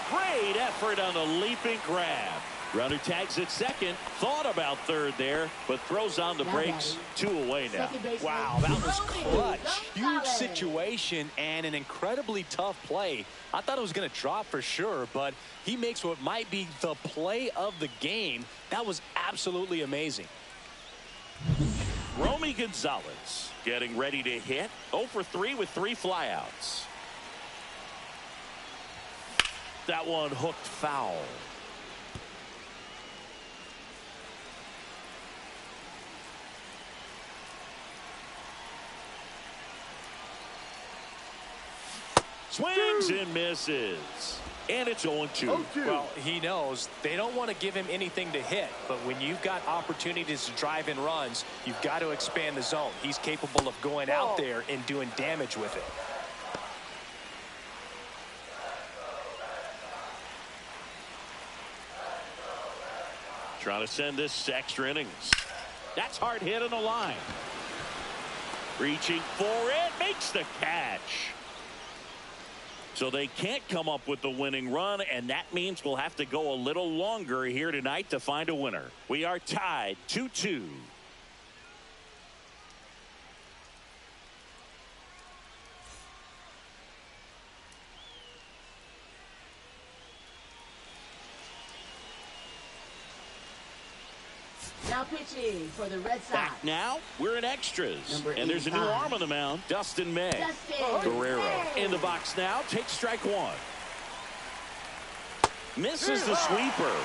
Speaker 1: Great effort on the leaping grab. Runner tags at second. Thought about third there, but throws on the brakes. 2 away now.
Speaker 2: Wow, that was clutch. Huge situation and an incredibly tough play. I thought it was going to drop for sure, but he makes what might be the play of the game. That was absolutely amazing.
Speaker 1: Romy Gonzalez getting ready to hit. 0 for 3 with 3 flyouts. That one hooked foul. Swings and misses. And it's 0-2.
Speaker 2: Well, he knows they don't want to give him anything to hit, but when you've got opportunities to drive in runs, you've got to expand the zone. He's capable of going out there and doing damage with it.
Speaker 1: Trying to send this to extra innings. That's hard hit on the line. Reaching for it, makes the catch. So they can't come up with the winning run, and that means we'll have to go a little longer here tonight to find a winner. We are tied 2-2.
Speaker 4: Now pitching for the Red Sox.
Speaker 1: Back now, we're in extras. And there's a new
Speaker 4: 85.
Speaker 1: arm on the mound, Dustin May. Guerrero in the box now, takes strike one. Misses the sweeper.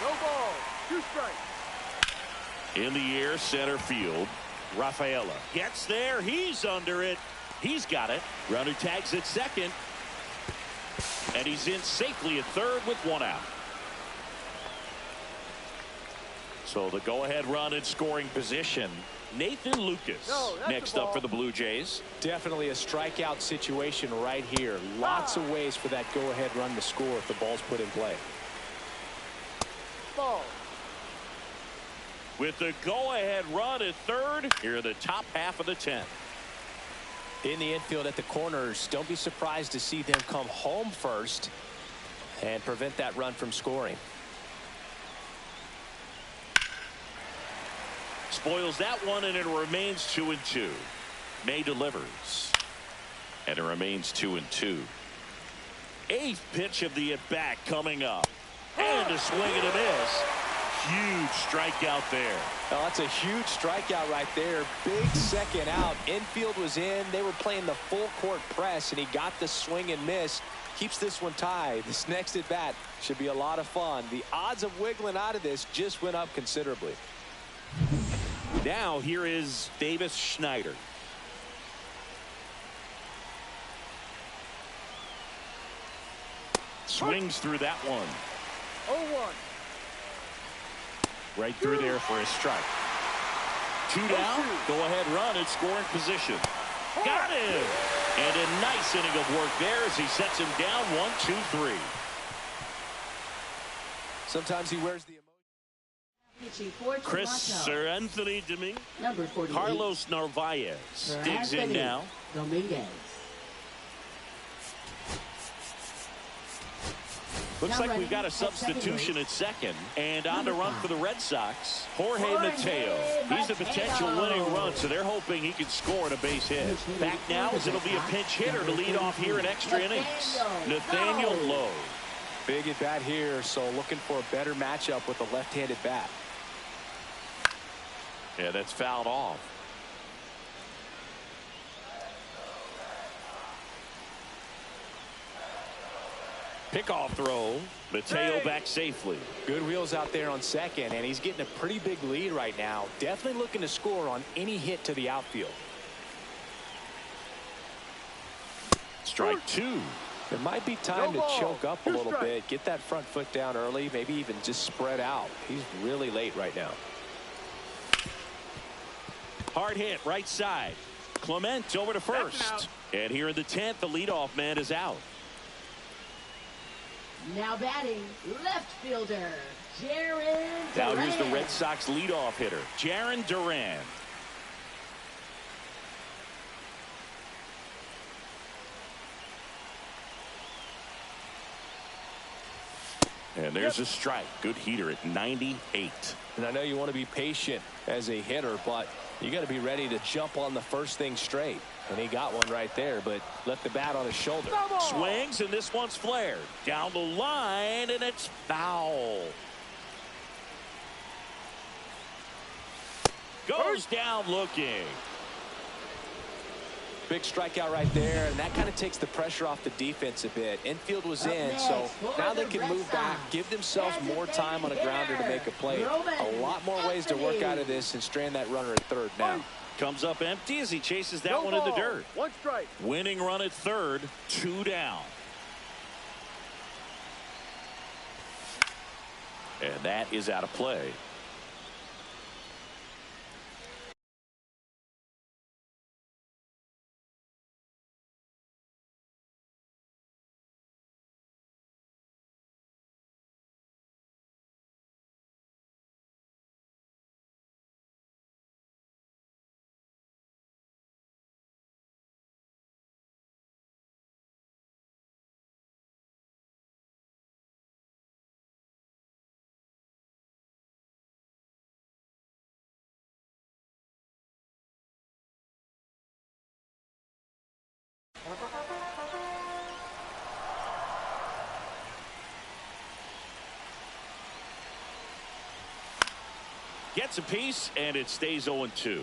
Speaker 3: No ball. 2 strikes.
Speaker 1: In the air, center field. Rafaela gets there. He's under it. He's got it. Runner tags at second. And he's in safely at third with 1 out. So the go-ahead run in scoring position. Nathan Lucas next up for the Blue Jays.
Speaker 2: Definitely a strikeout situation right here. Lots of ways for that go-ahead run to score if the ball's put in play.
Speaker 3: Ball.
Speaker 1: With the go-ahead run at third, here in the top half of the 10th.
Speaker 2: In the infield at the corners, don't be surprised to see them come home first and prevent that run from scoring.
Speaker 1: Spoils that one, and it remains 2-2. May delivers. And it remains 2-2. 8th pitch of the at-bat coming up. And a swing and a miss. huge strikeout there.
Speaker 2: Oh, that's a huge strikeout right there. Big second out. Infield was in. They were playing the full court press, and he got the swing and miss. Keeps this one tied. This next at bat should be a lot of fun. The odds of wiggling out of this just went up considerably.
Speaker 1: Now here is Davis Schneider. Swings through that one.
Speaker 3: 0-1.
Speaker 1: Right through there for a strike. 2 down. Go ahead run in scoring position. Got him. And a nice inning of work there as he sets him down 1-2-3.
Speaker 2: Sometimes he wears the emotion.
Speaker 1: Chris Sir Anthony Dominguez.
Speaker 4: Number 48.
Speaker 1: Carlos Narvaez digs in now.
Speaker 4: Dominguez.
Speaker 1: Looks like we've got a substitution at second. And on to run for the Red Sox, Jorge Mateo. He's a potential winning run, so they're hoping he can score on a base hit. Back now as it'll be a pinch hitter to lead off here in extra innings. Nathaniel Lowe.
Speaker 2: Big at bat here, so looking for a better matchup with a left-handed bat.
Speaker 1: Yeah, that's fouled off. Pickoff throw. Mateo back safely.
Speaker 2: Good wheels out there on second, and he's getting a pretty big lead right now. Definitely looking to score on any hit to the outfield.
Speaker 1: Strike 2.
Speaker 2: It might be time to choke up a little bit, get that front foot down early, maybe even just spread out. He's really late right now.
Speaker 1: Hard hit right side. Clement over to first. And here in the 10th, the leadoff man is out.
Speaker 4: Now batting, left fielder, Jarren Duran.
Speaker 1: Now here's the Red Sox leadoff hitter, Jarren Duran. And there's a strike. Good heater at 98.
Speaker 2: And I know you want to be patient as a hitter, but you got to be ready to jump on the first thing straight. And he got one right there, but left the bat on his shoulder.
Speaker 1: Swings, and this one's flared. Down the line, and it's foul. Goes down looking.
Speaker 2: Big strikeout right there, and that kind of takes the pressure off the defense a bit. Infield was in, so now they can move back, give themselves more time on a grounder to make a play. A lot more ways to work out of this and strand that runner at third now.
Speaker 1: Comes up empty as he chases that one in the dirt.
Speaker 3: 1 strike.
Speaker 1: Winning run at third, 2 down. And that is out of play. Gets a piece, and it stays 0-2.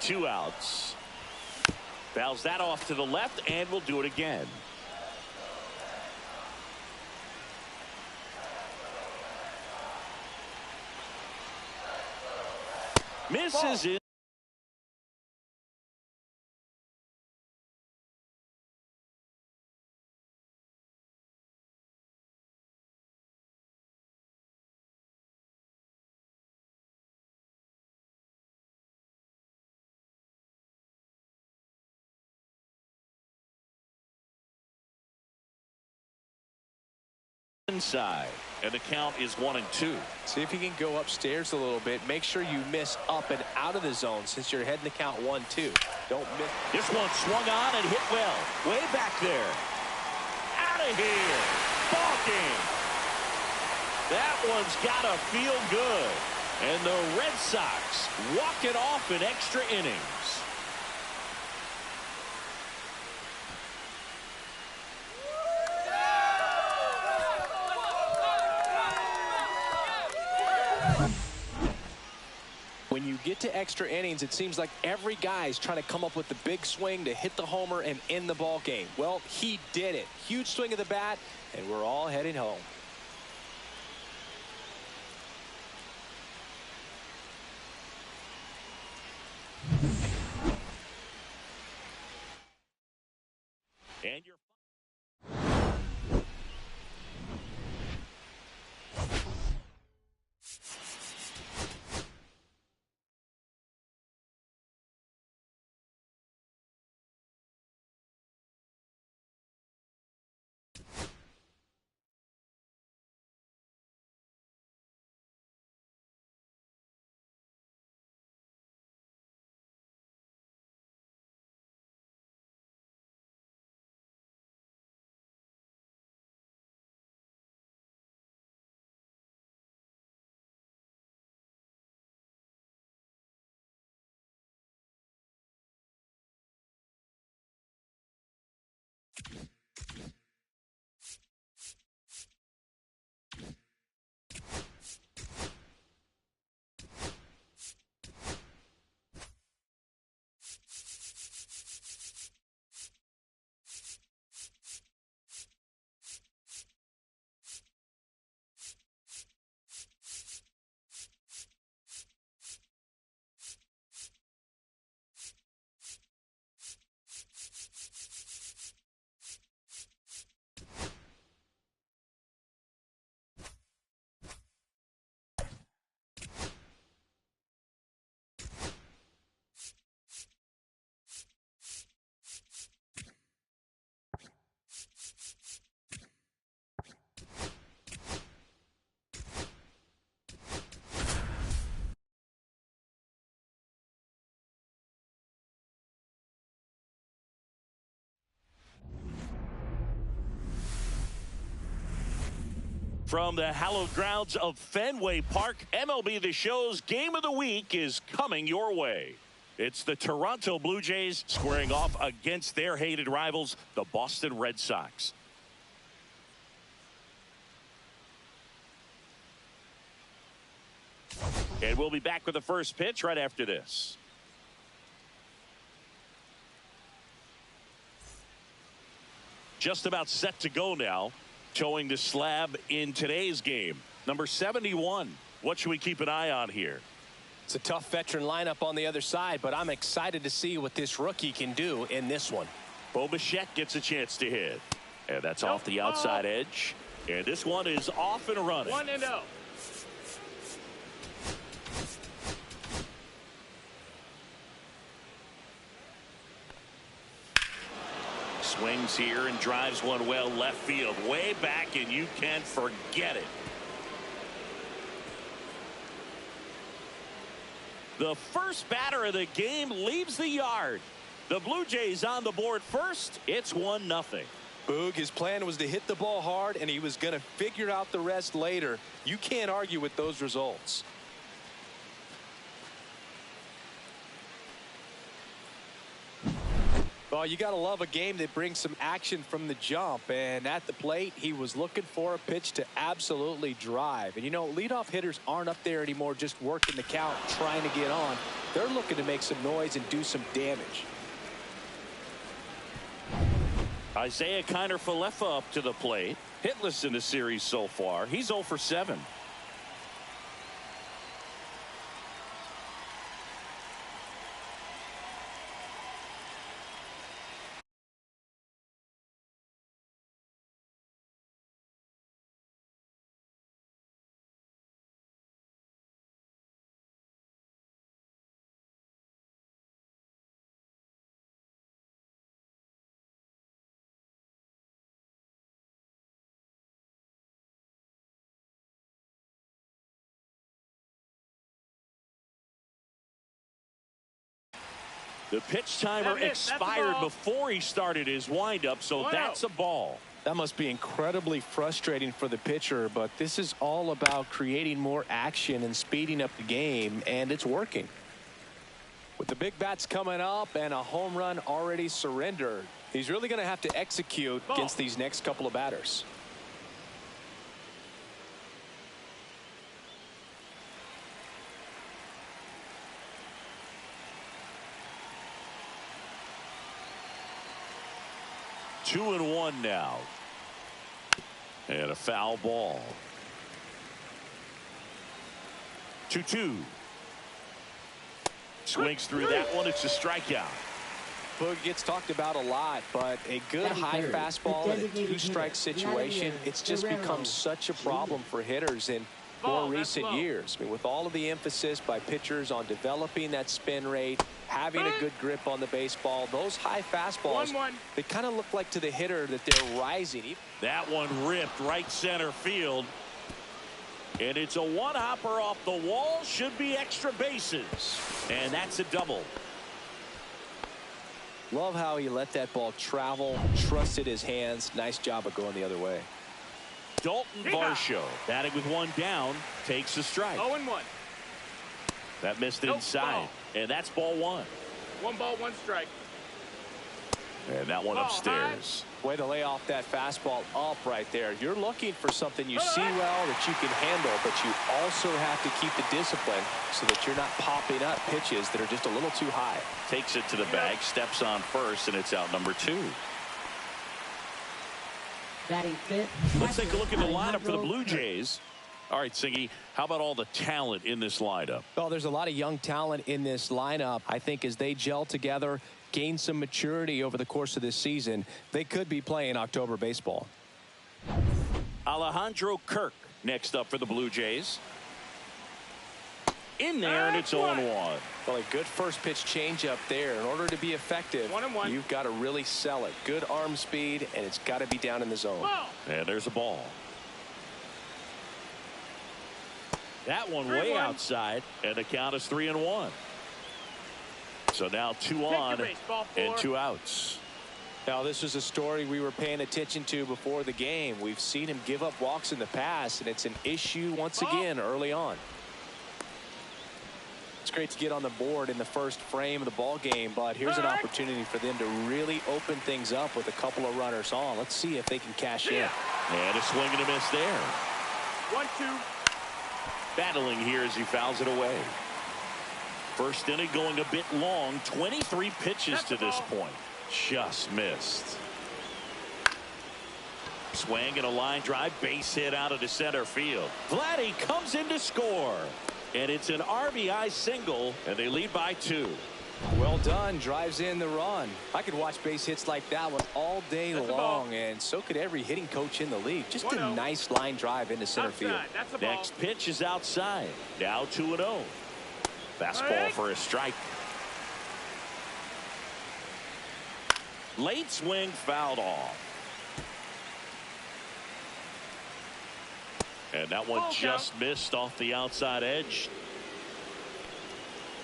Speaker 1: 2 outs. Fouls that off to the left, and we'll do it again. Misses it. Inside, and the count is 1-2.
Speaker 2: See if you can go upstairs a little bit. Make sure you miss up and out of the zone since you're heading the count 1-2. Don't miss.
Speaker 1: This one swung on and hit well. Way back there. Out of here. Ball game. That one's got to feel good. And the Red Sox walk it off in extra innings.
Speaker 2: when you get to extra innings, it seems like every guy's trying to come up with the big swing to hit the homer and end the ball game. Well, he did it. Huge swing of the bat, and we're all heading home.
Speaker 1: And you're from the hallowed grounds of Fenway Park, MLB The Show's Game of the Week is coming your way. It's the Toronto Blue Jays squaring off against their hated rivals, the Boston Red Sox. And we'll be back with the first pitch right after this. Just about set to go now. Towing the slab in today's game. Number 71. What should we keep an eye on here?
Speaker 2: It's a tough veteran lineup on the other side, but I'm excited to see what this rookie can do in this one.
Speaker 1: Bo Bichette gets a chance to hit. And that's off the outside edge. And this one is off and running.
Speaker 3: 1-0.
Speaker 1: Swings here and drives one well left field, way back, and you can forget it. The first batter of the game leaves the yard. The Blue Jays on the board first. It's 1-0.
Speaker 2: Boog, his plan was to hit the ball hard, and he was going to figure out the rest later. You can't argue with those results. Well, you got to love a game that brings some action from the jump. And at the plate, he was looking for a pitch to absolutely drive. And, you know, leadoff hitters aren't up there anymore just working the count, trying to get on. They're looking to make some noise and do some damage.
Speaker 1: Isaiah Kiner-Falefa up to the plate. Hitless in the series so far. He's 0 for 7. The pitch timer expired before he started his windup, so that's a ball.
Speaker 2: That must be incredibly frustrating for the pitcher, but this is all about creating more action and speeding up the game, and it's working. With the big bats coming up and a home run already surrendered, he's really going to have to execute against these next couple of batters.
Speaker 1: 2-1 now. And a foul ball. 2-2. Swings through that one. It's a strikeout.
Speaker 2: Boog gets talked about a lot, but a good high fastball in a two-strike situation, it's just become such a problem for hitters in more recent years. I mean, with all of the emphasis by pitchers on developing that spin rate, having a good grip on the baseball, those high fastballs, they kind of look like to the hitter that they're rising.
Speaker 1: That one ripped right center field. And it's a one-hopper off the wall. Should be extra bases. And that's a double.
Speaker 2: Love how he let that ball travel, trusted his hands. Nice job of going the other way.
Speaker 1: Dalton Varsho batting with one down, takes a strike.
Speaker 3: 0-1.
Speaker 1: That missed inside. And that's ball one.
Speaker 3: 1 ball, 1 strike.
Speaker 1: And that one upstairs.
Speaker 2: Way to lay off that fastball up right there. You're looking for something you see well that you can handle, but you also have to keep the discipline so that you're not popping up pitches that are just a little too high.
Speaker 1: Takes it to the bag, steps on first, and it's out number 2.
Speaker 4: Batting fifth.
Speaker 1: Let's take a look at the lineup for the Blue Jays. All right, Singy, how about all the talent in this lineup?
Speaker 2: Well, there's a lot of young talent in this lineup. I think as they gel together, gain some maturity over the course of this season, they could be playing October baseball.
Speaker 1: Alejandro Kirk next up for the Blue Jays. In there, and it's 0-1.
Speaker 2: Well, a good first pitch changeup there. In order to be effective,
Speaker 3: 1-1.
Speaker 2: you've got to really sell it. Good arm speed, and it's got to be down in the zone.
Speaker 1: And there's a ball. That one way outside, and the count is 3-1. So now 2 on and 2 outs.
Speaker 2: Now, this is a story we were paying attention to before the game. We've seen him give up walks in the past, and it's an issue once again early on. It's great to get on the board in the first frame of the ball game, but here's an opportunity for them to really open things up with a couple of runners on. Let's see if they can cash in.
Speaker 1: And a swing and a miss there.
Speaker 3: 1-2.
Speaker 1: Battling here as he fouls it away. First inning going a bit long. 23 pitches to this point. Just missed. Swing and a line drive. Base hit out of the center field. Vladdy comes in to score. And it's an RBI single. And they lead by 2.
Speaker 2: Well done. Drives in the run. I could watch base hits like that one all day long, and so could every hitting coach in the league. Just a nice line drive into center field.
Speaker 1: Next pitch is outside. Now 2-0. Fastball for a strike. Late swing fouled off. And that one just missed off the outside edge.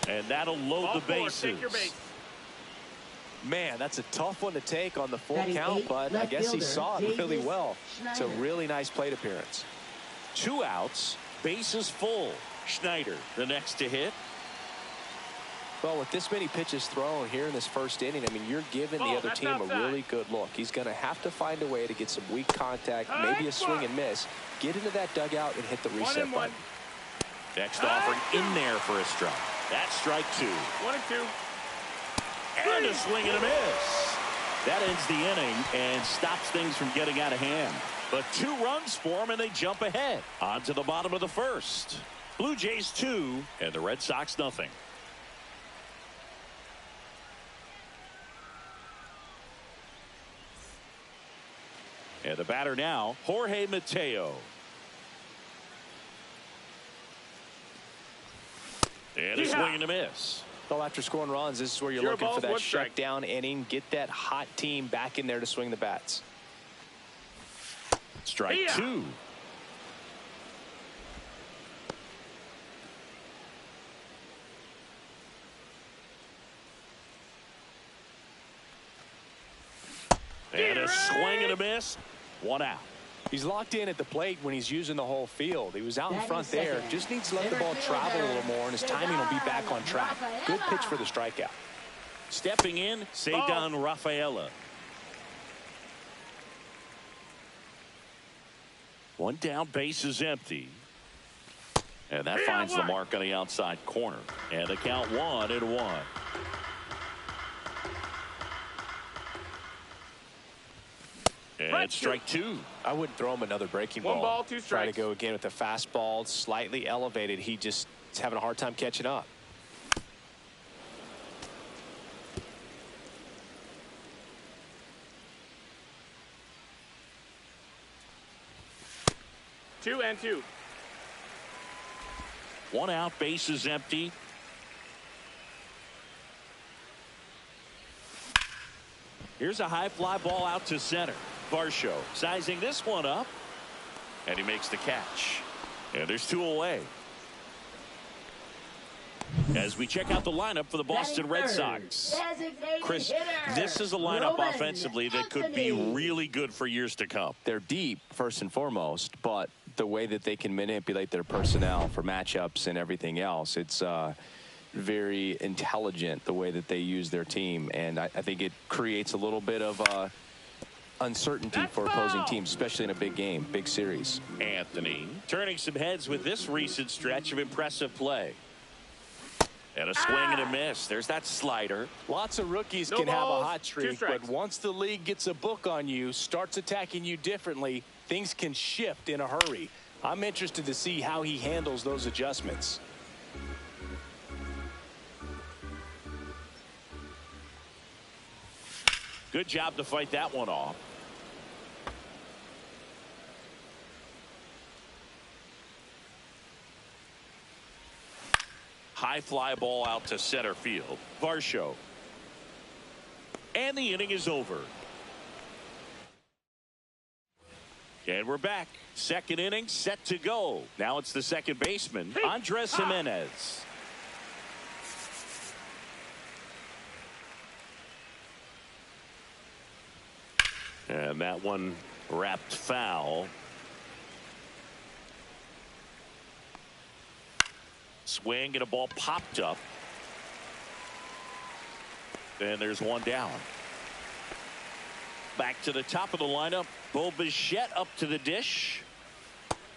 Speaker 1: And that'll load the bases.
Speaker 2: Man, that's a tough one to take on the full count, but I guess he saw it really well. It's a really nice plate appearance.
Speaker 1: 2 outs, bases full. Schneider, the next to hit.
Speaker 2: Well, with this many pitches thrown here in this first inning, I mean, you're giving the other team a really good look. He's going to have to find a way to get some weak contact, maybe a swing and miss, get into that dugout and hit the reset button.
Speaker 1: Next offering in there for a strike. That's strike 2.
Speaker 3: 1-2.
Speaker 1: And a swing and a miss. That ends the inning and stops things from getting out of hand. But 2 runs for them, and they jump ahead. On to the bottom of the first. Blue Jays 2, and the Red Sox nothing. And the batter now, Jorge Mateo. And a swing and a miss.
Speaker 2: Well, after scoring runs, this is where you're looking for that shutdown inning. Get that hot team back in there to swing the bats.
Speaker 1: Strike 2. And a swing and a miss. 1 out.
Speaker 2: He's locked in at the plate when he's using the whole field. He was out in front there. Just needs to let the ball travel a little more, and his timing will be back on track. Good pitch for the strikeout.
Speaker 1: Stepping in, Cedar Rafaela. 1 down, base is empty. And that finds the mark on the outside corner. And the count 1-1. And strike two.
Speaker 2: I wouldn't throw him another breaking ball.
Speaker 3: One ball, two strikes.
Speaker 2: Try to go again with the fastball, slightly elevated. He just is having a hard time catching up.
Speaker 3: Two and two.
Speaker 1: One out, base is empty. Here's a high fly ball out to center. Varsho sizing this one up, and he makes the catch. And there's two away. As we check out the lineup for the Boston Red Sox. Chris, this is a lineup offensively that could be really good for years to come.
Speaker 2: They're deep, first and foremost, but the way that they can manipulate their personnel for matchups and everything else, it's very intelligent the way that they use their team. And I think it creates a little bit of uncertainty for opposing teams, especially in a big game, big series.
Speaker 1: Anthony turning some heads with this recent stretch of impressive play. And a swing and a miss. There's that slider.
Speaker 2: Lots of rookies
Speaker 3: No
Speaker 2: can have a
Speaker 3: balls,
Speaker 2: hot
Speaker 3: two
Speaker 2: streak,
Speaker 3: strikes.
Speaker 2: but once the league gets a book on you, starts attacking you differently, things can shift in a hurry. I'm interested to see how he handles those adjustments.
Speaker 1: Good job to fight that one off. High fly ball out to center field. Varsho. And the inning is over. And we're back. Second inning set to go. Now it's the second baseman, Andres Jimenez. And that one wrapped foul. Swing and a ball popped up. And there's one down. Back to the top of the lineup. Bo Bichette up to the dish.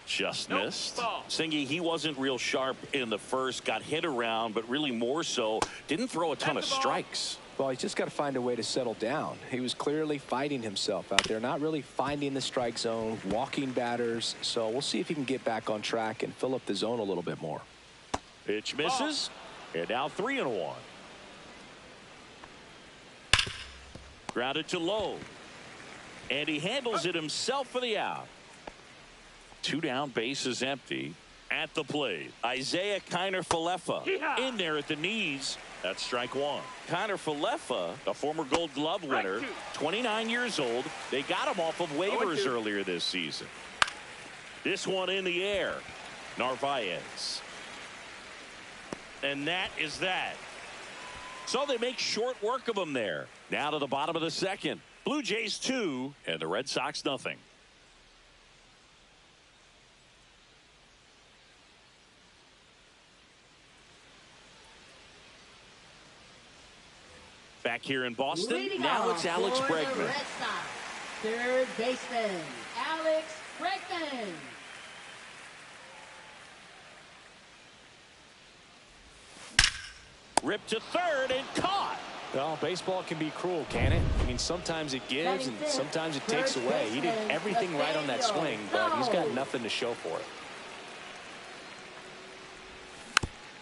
Speaker 1: Just missed. Singy, he wasn't real sharp in the first. Got hit around, but really more so. Didn't throw a ton of strikes.
Speaker 2: Well, he's just got to find a way to settle down. He was clearly fighting himself out there, not really finding the strike zone, walking batters. So we'll see if he can get back on track and fill up the zone a little bit more.
Speaker 1: Pitch misses. And now 3-1. Grounded to low. And he handles it himself for the out. Two down, base is empty. At the plate, Isaiah Kiner-Falefa in there at the knees. That's strike one. Kiner-Falefa, a former Gold Glove winner, 29 years old. They got him off of waivers earlier this season. This one in the air. Narvaez. And that is that. So they make short work of him there. Now to the bottom of the second. Blue Jays 2 and the Red Sox nothing. Back here in Boston, now it's Alex Bregman.
Speaker 4: Third baseman, Alex Bregman.
Speaker 1: Ripped to third and caught.
Speaker 2: Well, baseball can be cruel, can it? I mean, sometimes it gives and sometimes it takes away. He did everything right on that swing, but he's got nothing to show for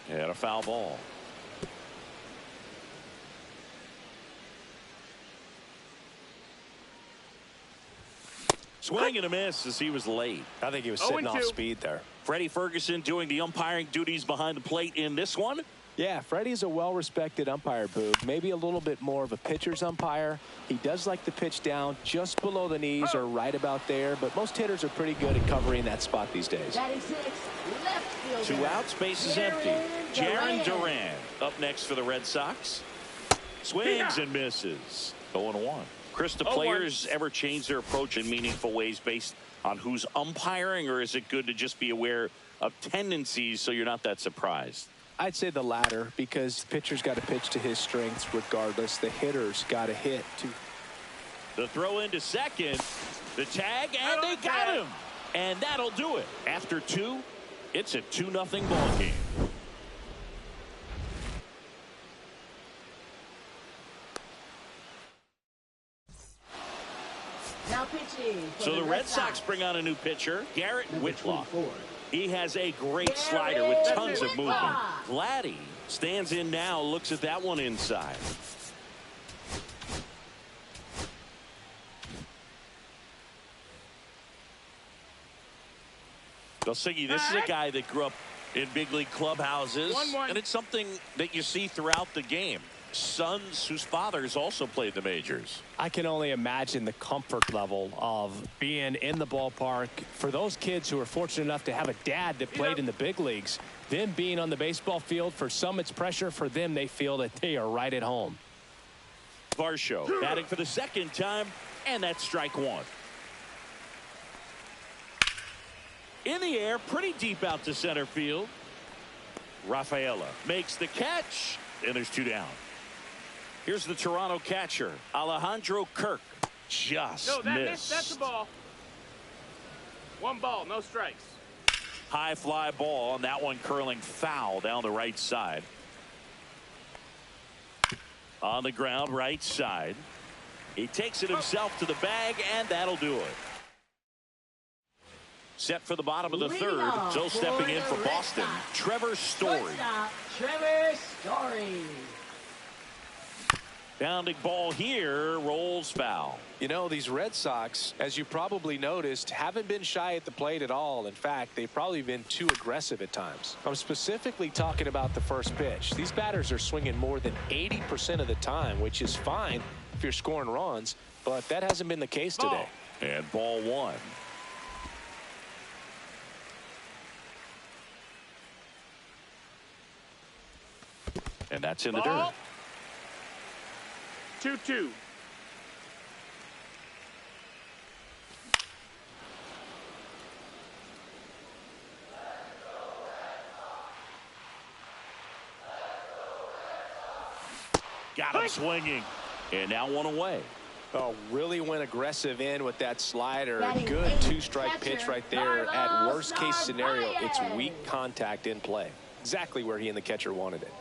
Speaker 2: it.
Speaker 1: And a foul ball. Swing and a miss as he was late.
Speaker 2: I think he was sitting off speed there.
Speaker 1: Freddie Ferguson doing the umpiring duties behind the plate in this one.
Speaker 2: Yeah, Freddie's a well-respected umpire, Boob. Maybe a little bit more of a pitcher's umpire. He does like to pitch down just below the knees or right about there, but most hitters are pretty good at covering that spot these days.
Speaker 4: 96, left fielder.
Speaker 1: Two outs, base is empty. Jarren Duran up next for the Red Sox. Swings and misses. 0-1. Chris, do players ever change their approach in meaningful ways based on who's umpiring, or is it good to just be aware of tendencies so you're not that surprised?
Speaker 2: I'd say the latter, because the pitcher's got to pitch to his strengths regardless. The hitter's got to hit to.
Speaker 1: The throw into second, the tag, and they got him. And that'll do it. After two, it's a 2-0 ball game.
Speaker 4: Now pitching.
Speaker 1: So the Red Sox bring on a new pitcher, Garrett Whitlock. He has a great slider with tons of movement. Vladdy stands in now, looks at that one inside. Belsingi, this is a guy that grew up in big league clubhouses, and it's something that you see throughout the game. Sons whose fathers also played the majors.
Speaker 2: I can only imagine the comfort level of being in the ballpark for those kids who are fortunate enough to have a dad that played in the big leagues. Them being on the baseball field, for some it's pressure. For them, they feel that they are right at home.
Speaker 1: Varsho batting for the second time, and that's strike one. In the air, pretty deep out to center field. Rafaela makes the catch, and there's two down. Here's the Toronto catcher, Alejandro Kirk. Just missed.
Speaker 3: That's the ball. One ball, no strikes.
Speaker 1: High fly ball, and that one curling foul down the right side. On the ground, right side. He takes it himself to the bag, and that'll do it. Set for the bottom of the third. So stepping in for Boston, Trevor Story.
Speaker 4: Trevor Story.
Speaker 1: Bounding ball here, rolls foul.
Speaker 2: You know, these Red Sox, as you probably noticed, haven't been shy at the plate at all. In fact, they've probably been too aggressive at times. I'm specifically talking about the first pitch. These batters are swinging more than 80% of the time, which is fine if you're scoring runs, but that hasn't been the case today.
Speaker 1: And ball one. And that's in the dirt.
Speaker 3: 2-2.
Speaker 1: Got him swinging. And now one away.
Speaker 2: Oh, really went aggressive in with that slider. Good two-strike pitch right there. At worst case scenario, it's weak contact in play. Exactly where he and the catcher wanted it.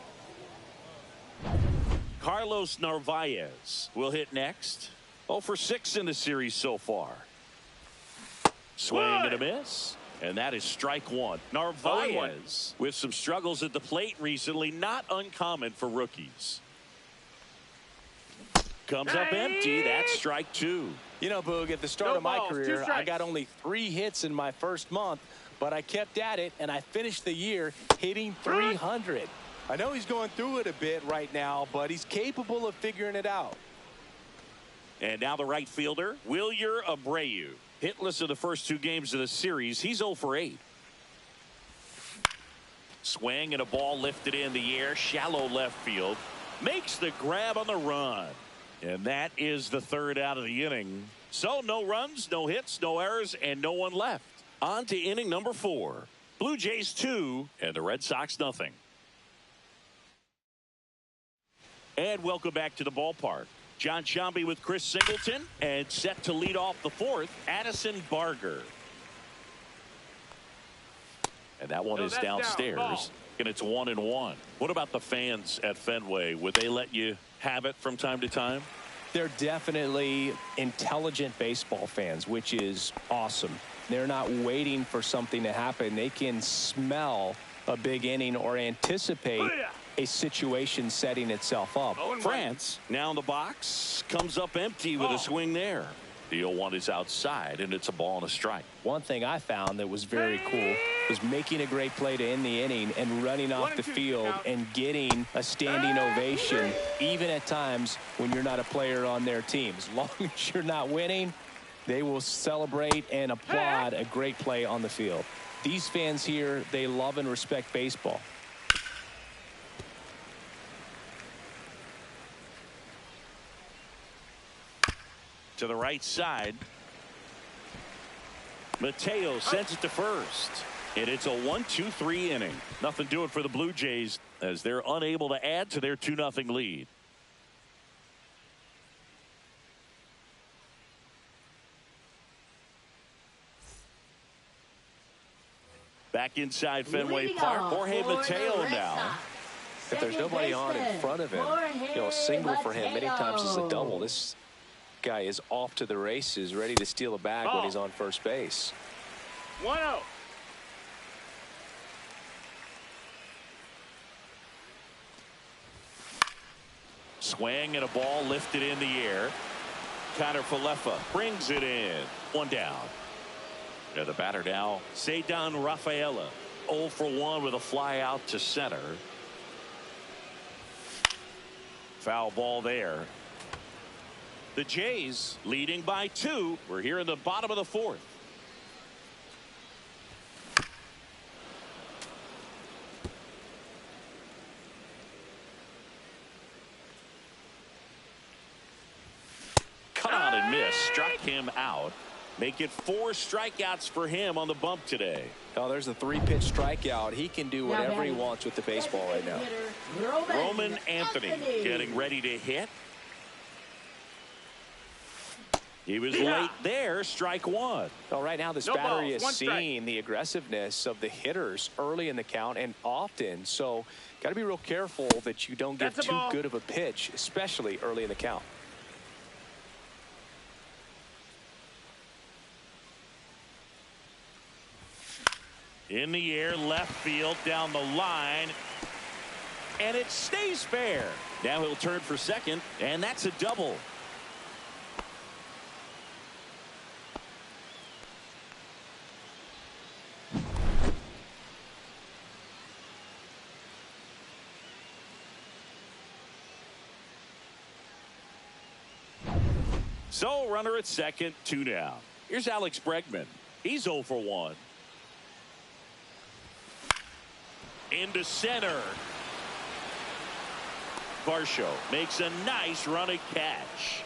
Speaker 1: Carlos Narvaez will hit next. 0 for 6 in the series so far. Swing and a miss. And that is strike one. Narvaez with some struggles at the plate recently. Not uncommon for rookies. Comes up empty. That's strike two.
Speaker 2: You know, Boog, at the start of my career, I got only 3 hits in my first month, but I kept at it, and I finished the year hitting 300. I know he's going through it a bit right now, but he's capable of figuring it out.
Speaker 1: And now the right fielder, Wilyer Abreu. Hitless in the first 2 games of the series. He's 0 for 8. Swing and a ball lifted in the air. Shallow left field. Makes the grab on the run. And that is the third out of the inning. So no runs, no hits, no errors, and no one left. On to inning number 4. Blue Jays 2 and the Red Sox nothing. And welcome back to the ballpark. John Sciambi with Chris Singleton, and set to lead off the 4th, Addison Barger. And that one is downstairs, and it's 1-1. What about the fans at Fenway? Would they let you have it from time to time?
Speaker 2: They're definitely intelligent baseball fans, which is awesome. They're not waiting for something to happen. They can smell a big inning or anticipate a situation setting itself up.
Speaker 1: France now in the box, comes up empty with a swing there. The 0-1 is outside, and it's a ball and a strike.
Speaker 2: One thing I found that was very cool was making a great play to end the inning and running off the field and getting a standing ovation, even at times when you're not a player on their team. As long as you're not winning, they will celebrate and applaud a great play on the field. These fans here, they love and respect baseball.
Speaker 1: To the right side. Mateo sends it to first. And it's a 1-2-3 inning. Nothing doing for the Blue Jays as they're unable to add to their 2-0 lead. Back inside Fenway Park. Jorge Mateo now.
Speaker 2: If there's nobody on in front of him, you know, a single for him many times is a double. This guy is off to the races, ready to steal a bag when he's on first base.
Speaker 3: 1-0.
Speaker 1: Swing and a ball lifted in the air. Connor Falefa brings it in. 1 down. And the batter now, Ceddanne Rafaela. 0 for 1 with a fly out to center. Foul ball there. The Jays leading by 2. We're here in the bottom of the 4th. Cut on and miss. Struck him out. Make it 4 strikeouts for him on the bump today.
Speaker 2: Oh, there's a 3-pitch strikeout. He can do whatever he wants with the baseball right now.
Speaker 1: Roman Anthony getting ready to hit. He was late there. Strike 1.
Speaker 2: Well, right now this battery is seeing the aggressiveness of the hitters early in the count and often. So got to be real careful that you don't get too good of a pitch, especially early in the count.
Speaker 1: In the air, left field, down the line. And it stays fair. Now he'll turn for second, and that's a double. So runner at second, 2 down. Here's Alex Bregman. He's 0 for 1. Into center. Varsho makes a nice running catch.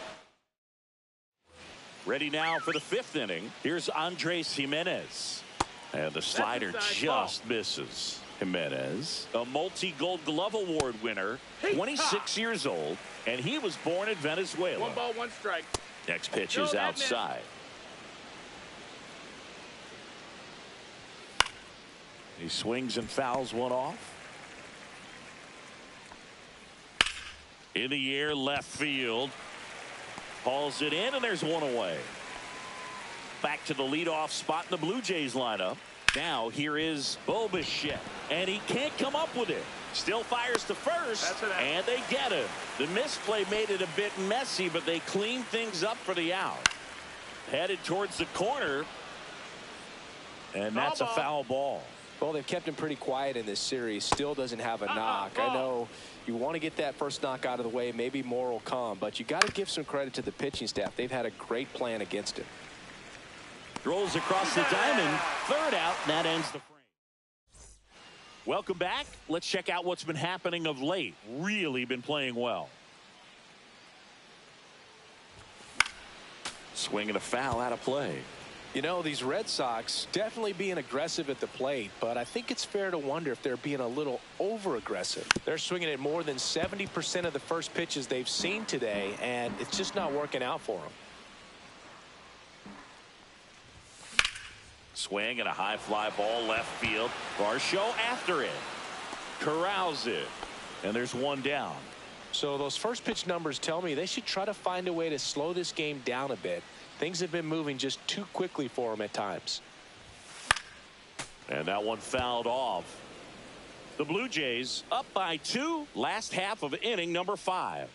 Speaker 1: Ready now for the 5th inning. Here's Andres Jimenez. And the slider just misses. Jimenez, a multi-Gold Glove Award winner, 26 years old, and he was born in Venezuela.
Speaker 3: 1 ball, 1 strike.
Speaker 1: Next pitch is outside. He swings and fouls one off. In the air, left field. Hauls it in, and there's 1 away. Back to the leadoff spot in the Blue Jays lineup. Now here is Bo Bichette, and he can't come up with it. Still fires to first, and they get him. The misplay made it a bit messy, but they cleaned things up for the out. Headed towards the corner, and that's a foul ball.
Speaker 2: Well, they've kept him pretty quiet in this series. Still doesn't have a knock. I know you want to get that first knock out of the way. Maybe more will come, but you got to give some credit to the pitching staff. They've had a great plan against him.
Speaker 1: Rolls across the diamond. 3rd out, and that ends the frame. Welcome back. Let's check out what's been happening of late. Really been playing well. Swinging a foul out of play.
Speaker 2: You know, these Red Sox definitely being aggressive at the plate, but I think it's fair to wonder if they're being a little over-aggressive. They're swinging at more than 70% of the first pitches they've seen today, and it's just not working out for them.
Speaker 1: Swing and a high fly ball left field. Varsho after it. Corrals it. And there's 1 down.
Speaker 2: So those first pitch numbers tell me they should try to find a way to slow this game down a bit. Things have been moving just too quickly for them at times.
Speaker 1: And that one fouled off. The Blue Jays up by 2. Last half of inning number 5.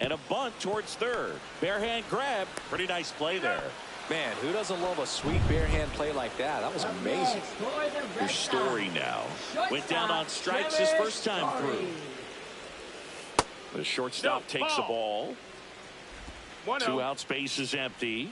Speaker 1: And a bunt towards third. Bare hand grab. Pretty nice play there.
Speaker 2: Man, who doesn't love a sweet bare hand play like that? That was amazing.
Speaker 1: Your Story now. Went down on strikes his first time through. The shortstop takes the ball. 2 outs, base is empty.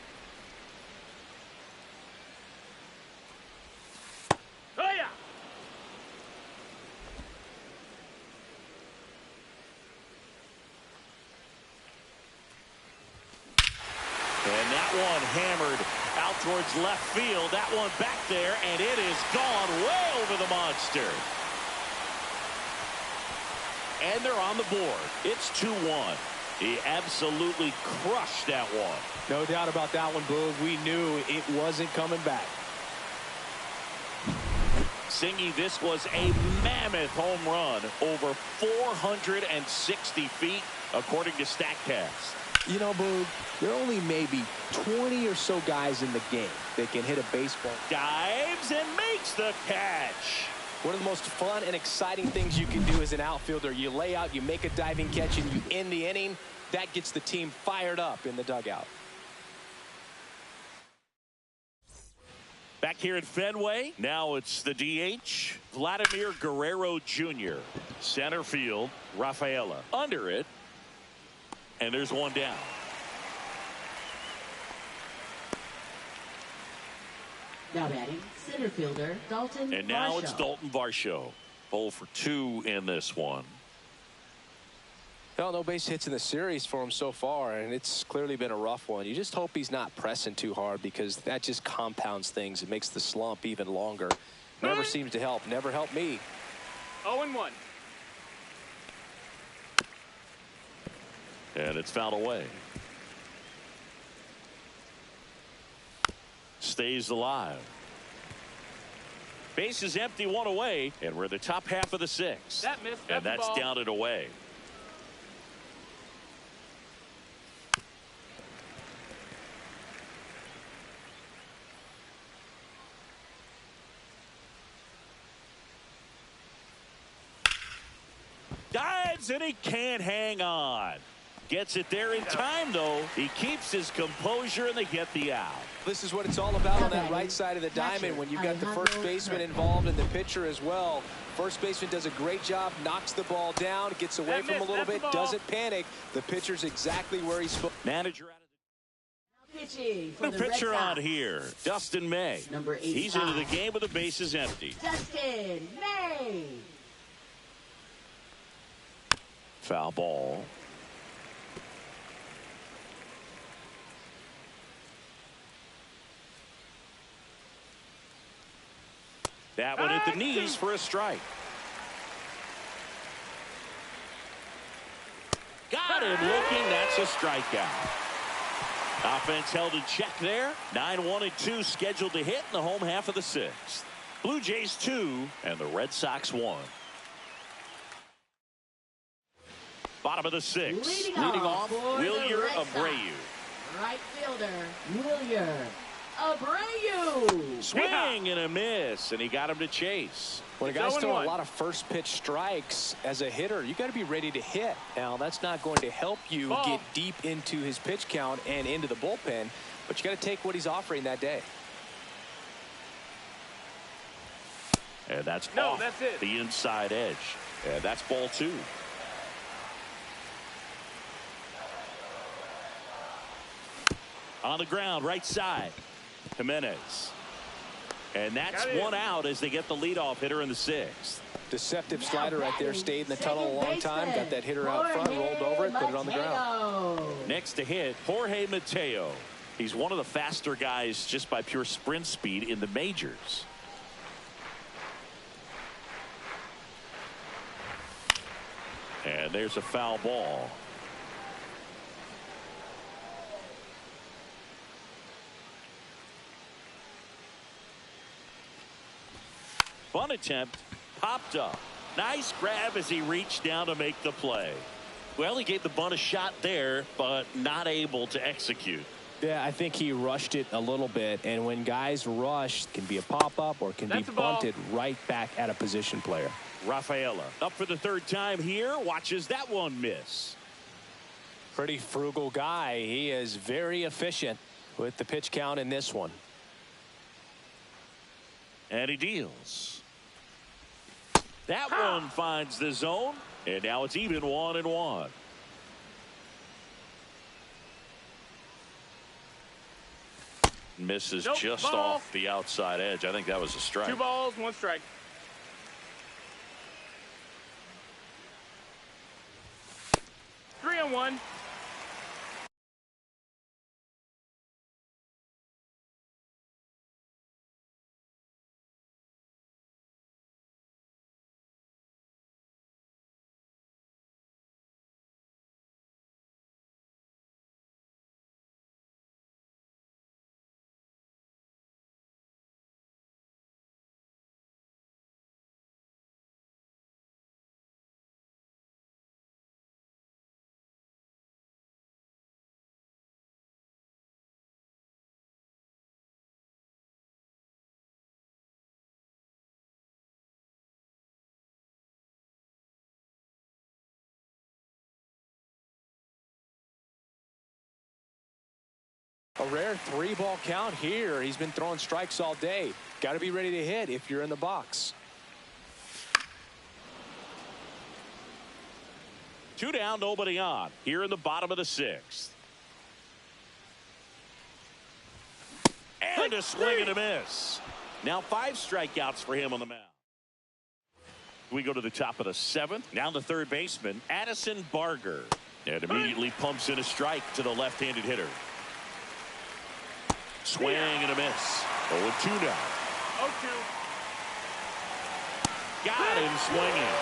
Speaker 1: And that one hammered out towards left field. That one back there, and it is gone way over the monster. And they're on the board. It's 2-1. He absolutely crushed that one.
Speaker 2: No doubt about that one, Boog. We knew it wasn't coming back.
Speaker 1: Singy, this was a mammoth home run over 460 feet, according to StatCast.
Speaker 2: You know, Boog, there are only maybe 20 or so guys in the game that can hit a baseball.
Speaker 1: Dives and makes the catch.
Speaker 2: One of the most fun and exciting things you can do as an outfielder, you lay out, you make a diving catch, and you end the inning. That gets the team fired up in the dugout.
Speaker 1: Back here at Fenway, now it's the DH, Vladimir Guerrero Jr. Center field, Rafaela under it, and there's one down.
Speaker 4: Now batting, center fielder, Dalton
Speaker 1: And now
Speaker 4: Varsho.
Speaker 1: it's Dalton Varsho. 0 for 2 in this one.
Speaker 2: Well, no base hits in the series for him so far, and it's clearly been a rough one. You just hope he's not pressing too hard, because that just compounds things. It makes the slump even longer. Never seems to help. Never helped me.
Speaker 3: 0-1.
Speaker 1: And it's fouled away. Stays alive. Base is empty, one away, and we're in the top half of the 6th.
Speaker 3: That missed.
Speaker 1: And that's
Speaker 3: ball.
Speaker 1: down and away. Dives, and he can't hang on. Gets it there in time, though. He keeps his composure, and they get the out.
Speaker 2: This is what it's all about on that right side of the diamond when you've got the first baseman involved and the pitcher as well. First baseman does a great job, knocks the ball down, gets away from him a little bit, doesn't panic. The pitcher's exactly where he's supposed.
Speaker 1: Manager out of
Speaker 4: Pitching for
Speaker 1: the
Speaker 4: the
Speaker 1: pitcher
Speaker 4: Red
Speaker 1: on
Speaker 4: Sox.
Speaker 1: here, Dustin May.
Speaker 4: Number
Speaker 1: He's
Speaker 4: 85.
Speaker 1: into the game with the bases empty.
Speaker 4: Dustin May.
Speaker 1: Foul ball. That one at the knees for a strike. Got him looking. That's a strikeout. Offense held in check there. 9-1 and 2 scheduled to hit in the home half of the 6th. Blue Jays 2 and the Red Sox 1. Bottom of the 6th.
Speaker 4: Leading off for the
Speaker 1: Wilyer
Speaker 4: Red Sox.
Speaker 1: Abreu.
Speaker 4: Right fielder, Wilyer Abreu.
Speaker 1: Swing and a miss, and he got him to chase.
Speaker 2: When a guy's throwing
Speaker 3: 0-1.
Speaker 2: a lot of first pitch strikes as a hitter, you got to be ready to hit. Now, that's not going to help you get deep into his pitch count and into the bullpen, but you got to take what he's offering that day.
Speaker 1: And that's
Speaker 3: No,
Speaker 1: off
Speaker 3: that's it.
Speaker 1: the inside edge. And that's ball 2. On the ground, right side, Jimenez. And that's one out as they get the leadoff hitter in the 6th.
Speaker 2: Deceptive slider right there. Stayed in the tunnel a long time. Got that hitter out front, rolled over it, put it on the ground.
Speaker 1: Next to hit, Jorge Mateo. He's one of the faster guys just by pure sprint speed in the majors. And there's a foul ball. Fun attempt, popped up. Nice grab as he reached down to make the play. Well, he gave the bunt a shot there, but not able to execute.
Speaker 2: Yeah, I think he rushed it a little bit, and when guys rush, it can be a pop-up or it can be bunted right back at a position player.
Speaker 1: Rafaela up for the 3rd time here, watches that one miss.
Speaker 2: Pretty frugal guy. He is very efficient with the pitch count in this one.
Speaker 1: And he deals. That one finds the zone, and now it's even 1-1. Misses just off the outside edge. I think that was a strike.
Speaker 3: 2 balls, 1 strike. Three and 1.
Speaker 2: A rare 3-ball count here. He's been throwing strikes all day. Got to be ready to hit if you're in the box.
Speaker 1: 2 down, nobody on. Here in the bottom of the 6th. And a swing and a miss. Now 5 strikeouts for him on the mound. We go to the top of the 7th. Now the third baseman, Addison Barger. And immediately pumps in a strike to the left-handed hitter. Swing and a miss. 0-2 now.
Speaker 3: 0-2.
Speaker 1: Got him swinging.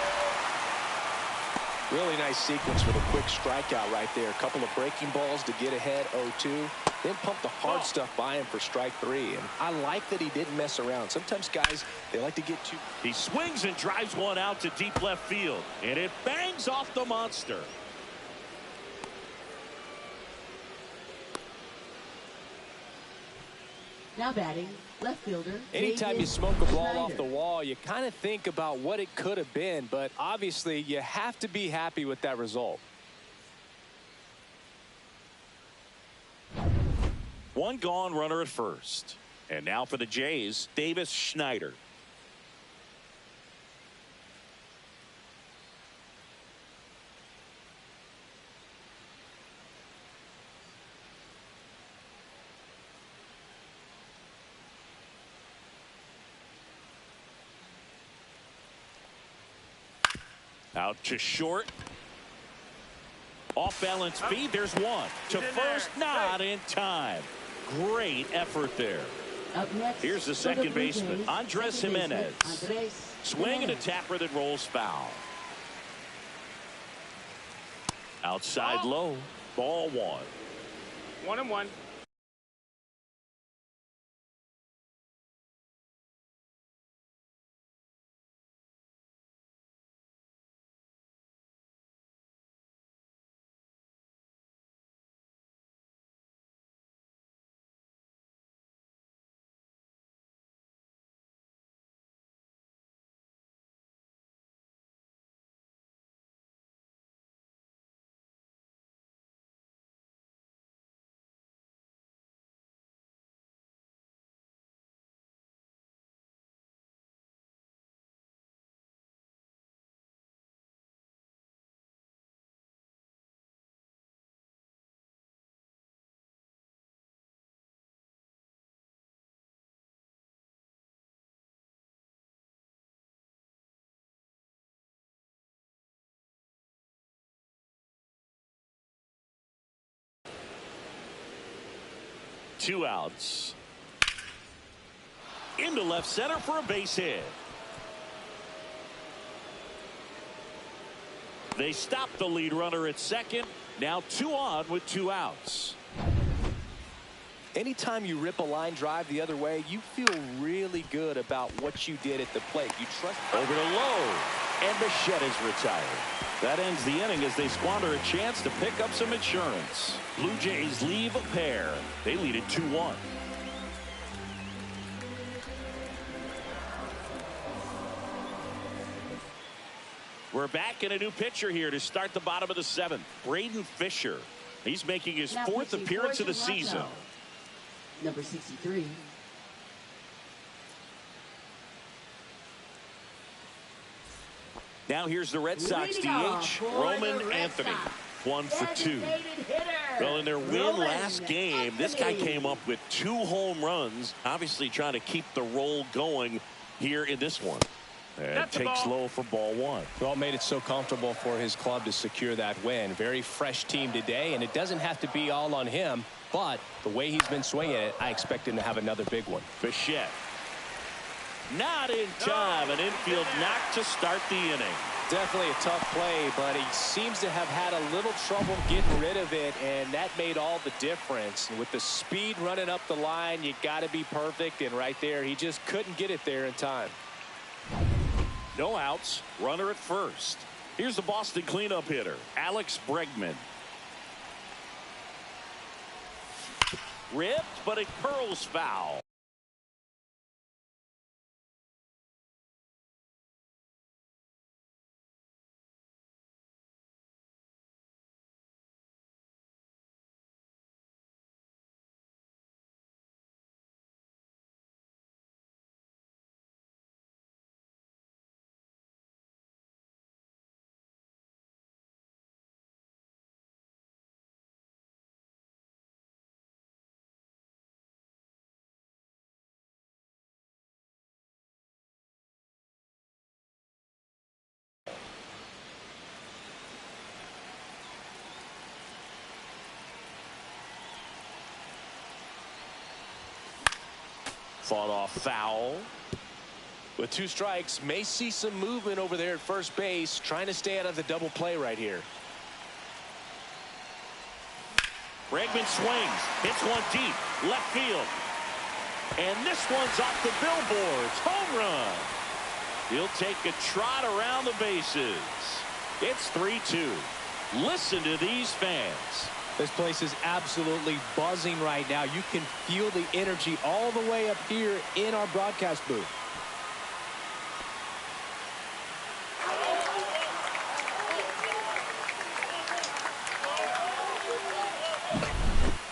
Speaker 2: Really nice sequence with a quick strikeout right there. A couple of breaking balls to get ahead, 0-2. Then pump the hard stuff by him for strike 3. And I like that he didn't mess around. Sometimes guys, they like to get too.
Speaker 1: He swings and drives one out to deep left field. And it bangs off the monster.
Speaker 4: Now batting, left fielder.
Speaker 2: Anytime you smoke a ball off the wall, you kind of think about what it could have been, but obviously you have to be happy with that result.
Speaker 1: 1 gone, runner at first. And now for the Jays, Davis Schneider. Out to short. Off balance feed. There's one. To first, not in time. Great effort there.
Speaker 4: Up next,
Speaker 1: here's the second baseman, Andres Jimenez. Swing and a tapper that rolls foul. Outside low. Ball 1.
Speaker 3: 1-1.
Speaker 1: Two outs. Into left center for a base hit. They stop the lead runner at second. Now 2 on with 2 outs.
Speaker 2: Anytime you rip a line drive the other way, you feel really good about what you did at the plate. You trust.
Speaker 1: Over to Lowe. And Bichette is retired. That ends the inning as they squander a chance to pick up some insurance. Blue Jays leave a pair. They lead it 2-1. We're back in a new pitcher here to start the bottom of the 7th. Braden Fisher. He's making his 4th appearance of the season.
Speaker 4: Number 63.
Speaker 1: Now here's the Red Sox DH, Roman Anthony. 1 for 2. Well, in their win last game, this guy came up with 2 home runs, obviously trying to keep the roll going here in this one. And takes low for ball 1.
Speaker 2: Well, made it so comfortable for his club to secure that win. Very fresh team today, and it doesn't have to be all on him, but the way he's been swinging it, I expect him to have another big one.
Speaker 1: Bichette. Not in time. An infield knock to start the inning.
Speaker 2: Definitely a tough play, but he seems to have had a little trouble getting rid of it, and that made all the difference. And with the speed running up the line, you got to be perfect, and right there, he just couldn't get it there in time.
Speaker 1: No outs. Runner at first. Here's the Boston cleanup hitter, Alex Bregman. Ripped, but it curls foul. Fought off foul.
Speaker 2: With 2 strikes, may see some movement over there at first base, trying to stay out of the double play right here.
Speaker 1: Bregman swings, hits one deep, left field. And this one's off the billboards. Home run. He'll take a trot around the bases. It's 3-2. Listen to these fans.
Speaker 2: This place is absolutely buzzing right now. You can feel the energy all the way up here in our broadcast booth.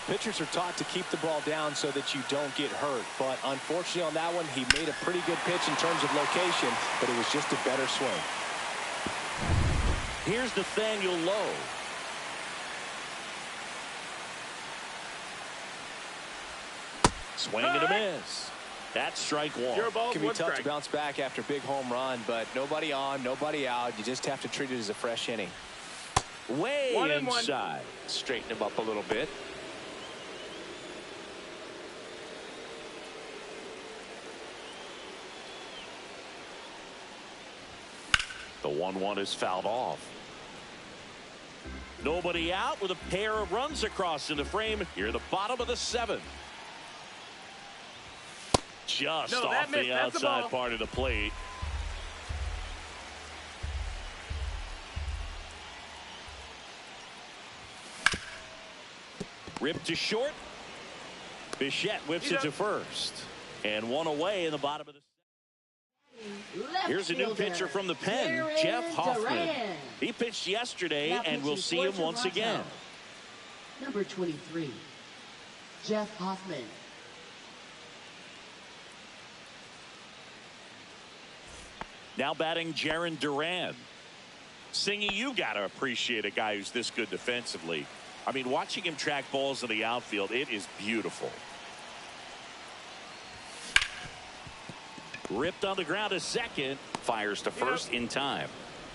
Speaker 2: Pitchers are taught to keep the ball down so that you don't get hurt. But unfortunately on that one, he made a pretty good pitch in terms of location, but it was just a better swing.
Speaker 1: Here's Nathaniel Lowe. Swing and a miss. That's strike one.
Speaker 2: It can be tough to bounce back after a big home run, but nobody on, nobody out. You just have to treat it as a fresh inning.
Speaker 1: Way inside.
Speaker 2: Straighten him up a little bit.
Speaker 1: The 1-1 is fouled off. Nobody out with a pair of runs across in the frame here at the bottom of the 7th. Just off the outside part of the plate. Ripped to short. Bichette whips it to first. And one away in the bottom of the 7th. Here's a new pitcher from the pen, Jeff Hoffman. He pitched yesterday, and we'll see him once again.
Speaker 4: Number 23, Jeff Hoffman.
Speaker 1: Now batting Jarren Duran. Singy, you got to appreciate a guy who's this good defensively. I mean, watching him track balls in the outfield, it is beautiful. Ripped on the ground to second. Fires to first in time.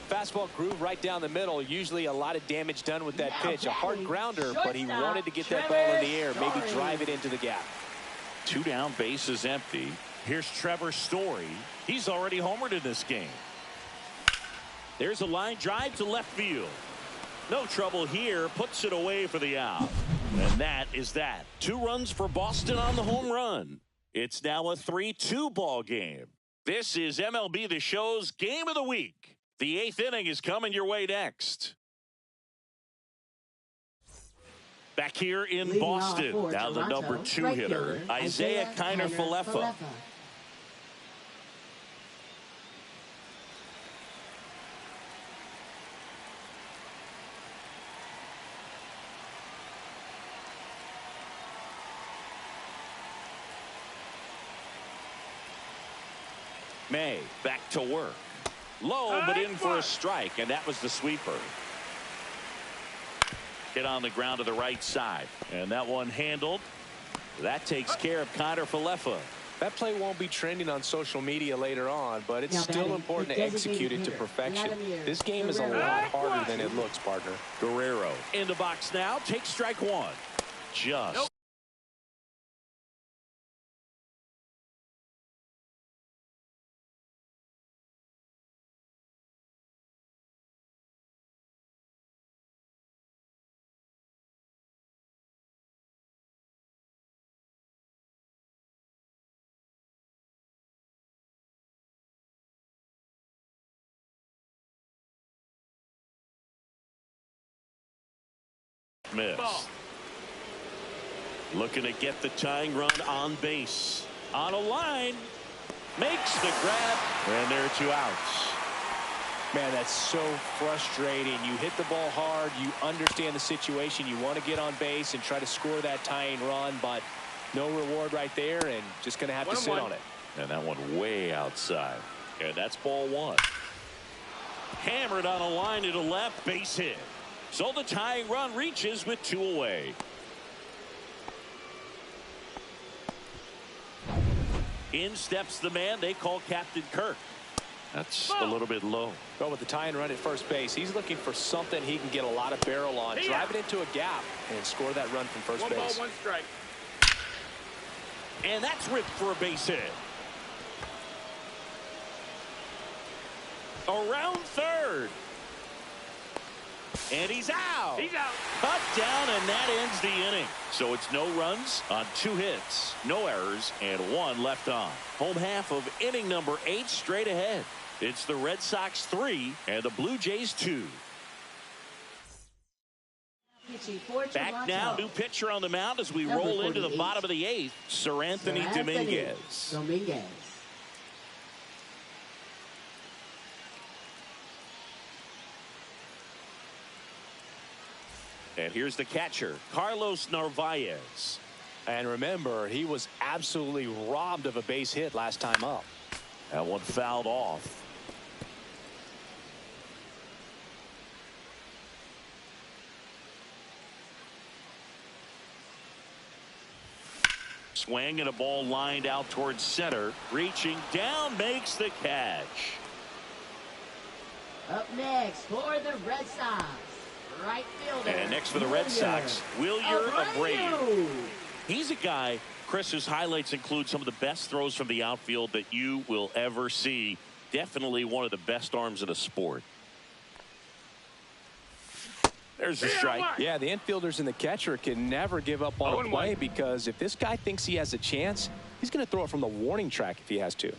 Speaker 2: Fastball groove right down the middle. Usually a lot of damage done with that pitch. A hard grounder, but he wanted to get that ball in the air. Maybe drive it into the gap.
Speaker 1: 2 down, bases empty. Here's Trevor Story. He's already homered in this game. There's a line drive to left field. No trouble here. Puts it away for the out. And that is that. 2 runs for Boston on the home run. It's now a 3-2 ball game. This is MLB The Show's Game of the Week. The 8th inning is coming your way next. Back here in Boston, now the number 2 hitter, Isaiah Kiner-Falefa. May back to work. Low, but in for a strike, and that was the sweeper. Hit on the ground to the right side, and that one handled. That takes care of Kiner-Falefa.
Speaker 2: That play won't be trending on social media later on, but it's still important to execute it to perfection. This game is a lot harder than it looks, partner.
Speaker 1: Guerrero in the box now. Takes strike 1. Just. Miss. Looking to get the tying run on base. On a line. Makes the grab. And there are 2 outs.
Speaker 2: Man, that's so frustrating. You hit the ball hard. You understand the situation. You want to get on base and try to score that tying run, but no reward right there, and just going to have to sit on it.
Speaker 1: And that one way outside. And that's ball 1. Hammered on a line to the left. Base hit. So the tying run reaches with 2 away. In steps the man they call Captain Kirk. That's a little bit low.
Speaker 2: Go with the tying run at first base. He's looking for something he can get a lot of barrel on. Drive it into a gap and score that run from first base.
Speaker 3: 1 ball, 1 strike.
Speaker 1: And that's ripped for a base hit. Around third. And he's out.
Speaker 3: He's out.
Speaker 1: Cut down, and that ends the inning. So it's no runs on 2 hits, no errors, and 1 left on. Home half of inning number 8 straight ahead. It's the Red Sox 3 and the Blue Jays 2. Back now, new pitcher on the mound as we roll into the bottom of the 8th, Sir Anthony Dominguez. And here's the catcher, Carlos Narvaez.
Speaker 2: And remember, he was absolutely robbed of a base hit last time up.
Speaker 1: That one fouled off. Swing and a ball lined out towards center. Reaching down, makes the catch.
Speaker 4: Up next for the Red Sox, right fielder.
Speaker 1: And next for the Red Sox, Wilyer Abreu. He's a guy, Chris, whose highlights include some of the best throws from the outfield that you will ever see. Definitely one of the best arms in the sport. There's the strike.
Speaker 2: Yeah, the infielders and the catcher can never give up on a play, because if this guy thinks he has a chance, he's going to throw it from the warning track if he has to.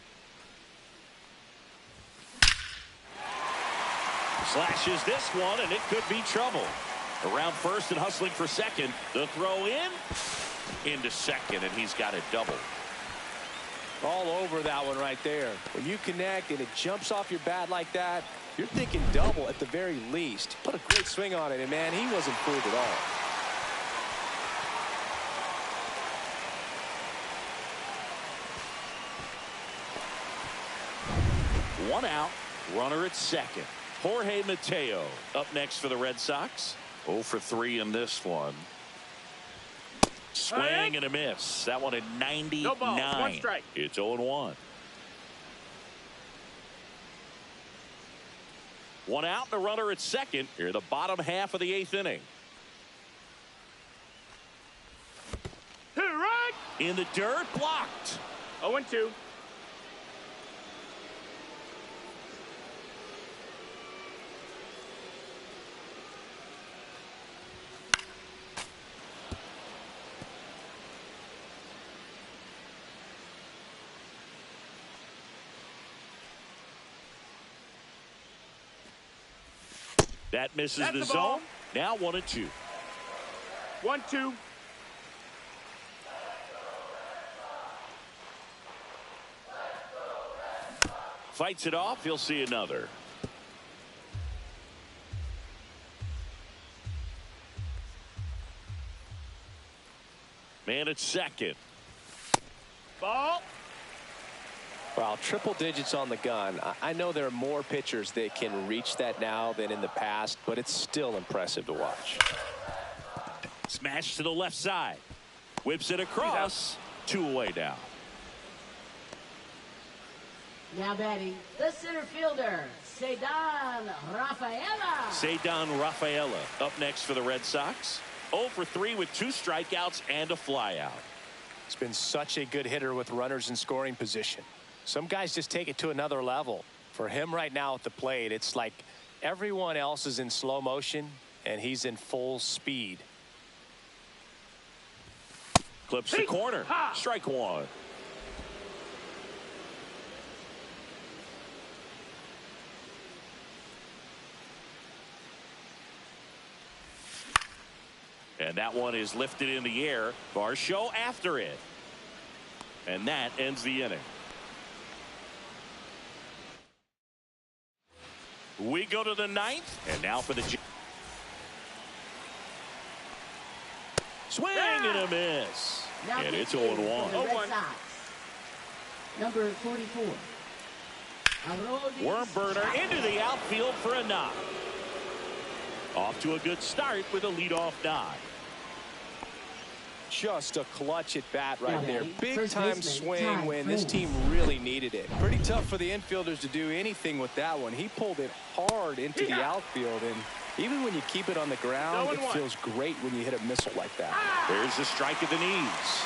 Speaker 1: Slashes this one, and it could be trouble. Around first and hustling for second. The throw into second, and he's got a double.
Speaker 2: All over that one right there. When you connect and it jumps off your bat like that, you're thinking double at the very least. What a great swing on it, and man, he wasn't fooled at all.
Speaker 1: One out, runner at second. Jorge Mateo up next for the Red Sox. 0 for 3 in this one. Swing and a miss. That one at 99.
Speaker 3: No ball, 1 strike.
Speaker 1: It's 0-1. 1 out and a runner at second. Here, the bottom half of the 8th inning.
Speaker 3: Right.
Speaker 1: In the dirt, blocked.
Speaker 3: 0-2.
Speaker 1: That misses
Speaker 3: That's
Speaker 1: the
Speaker 3: the ball.
Speaker 1: zone. Now 1-2.
Speaker 3: 1-2.
Speaker 1: Fights it off. He'll see another. Man at second.
Speaker 3: Ball.
Speaker 2: Well, triple digits on the gun. I know there are more pitchers that can reach that now than in the past, but it's still impressive to watch.
Speaker 1: Smash to the left side. Whips it across. 2 away now.
Speaker 4: Now batting, the center fielder, Ceddanne Rafaela.
Speaker 1: Ceddanne Rafaela up next for the Red Sox. 0 for 3 with 2 strikeouts and a flyout.
Speaker 2: He's been such a good hitter with runners in scoring position. Some guys just take it to another level. For him right now at the plate, it's like everyone else is in slow motion and he's in full speed.
Speaker 1: Clips the corner. Strike 1. And that one is lifted in the air. Varsho after it. And that ends the inning. We go to the 9th, and now for the swing and a miss.
Speaker 4: Now
Speaker 1: And it's
Speaker 4: pitching
Speaker 1: 0-1.
Speaker 4: for the Red Sox, number 44.
Speaker 1: Worm burner into the outfield for a knock. Off to a good start with a leadoff knock.
Speaker 2: Just a clutch at bat right there. Big
Speaker 4: First
Speaker 2: time
Speaker 4: baseman,
Speaker 2: swing when this team really needed it. Pretty tough for the infielders to do anything with that one. He pulled it hard into the outfield, and even when you keep it on the ground, it feels great when you hit a missile like that.
Speaker 1: There's the strike at the knees.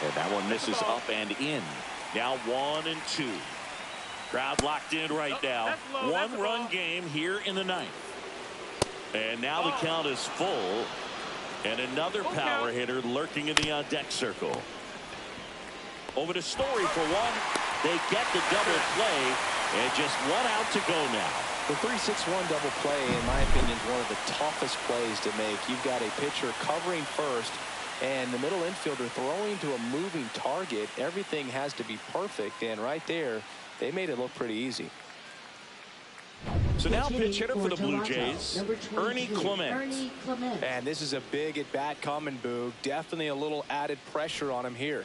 Speaker 1: And that one misses up and in. Now 1-2. Crowd locked in right now. One-run game here in the ninth. And now the count is full. And another power hitter lurking in the on-deck circle. Over to Story for one. They get the double play. And just 1 out to go now.
Speaker 2: The 3-6-1 double play, in my opinion, is one of the toughest plays to make. You've got a pitcher covering first, and the middle infielder throwing to a moving target. Everything has to be perfect, and right there, they made it look pretty easy.
Speaker 1: So now pitch hitter for the Blue Jays, Ernie Clement.
Speaker 2: And this is a big at-bat coming, Boog. Definitely a little added pressure on him here.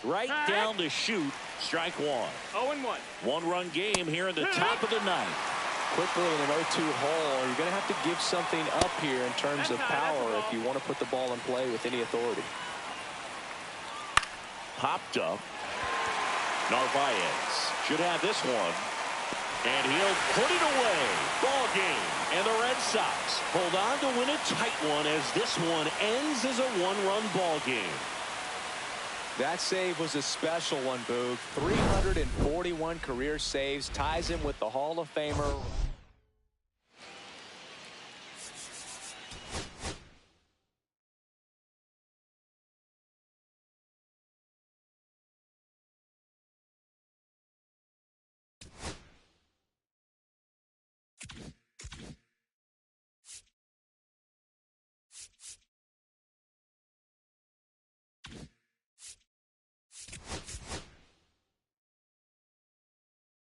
Speaker 1: Right down to shoot. Strike one.
Speaker 3: 0-1.
Speaker 1: One-run game here in the top of the ninth.
Speaker 2: Quickly in an 0-2 hole, you're going to have to give something up here in terms of power if you want to put the ball in play with any authority.
Speaker 1: Popped up. Narvaez should have this one. And he'll put it away. Ball game. And the Red Sox hold on to win a tight one as this one ends as a one-run ball game.
Speaker 2: That save was a special one, Boog. 341 career saves, ties him with the Hall of Famer.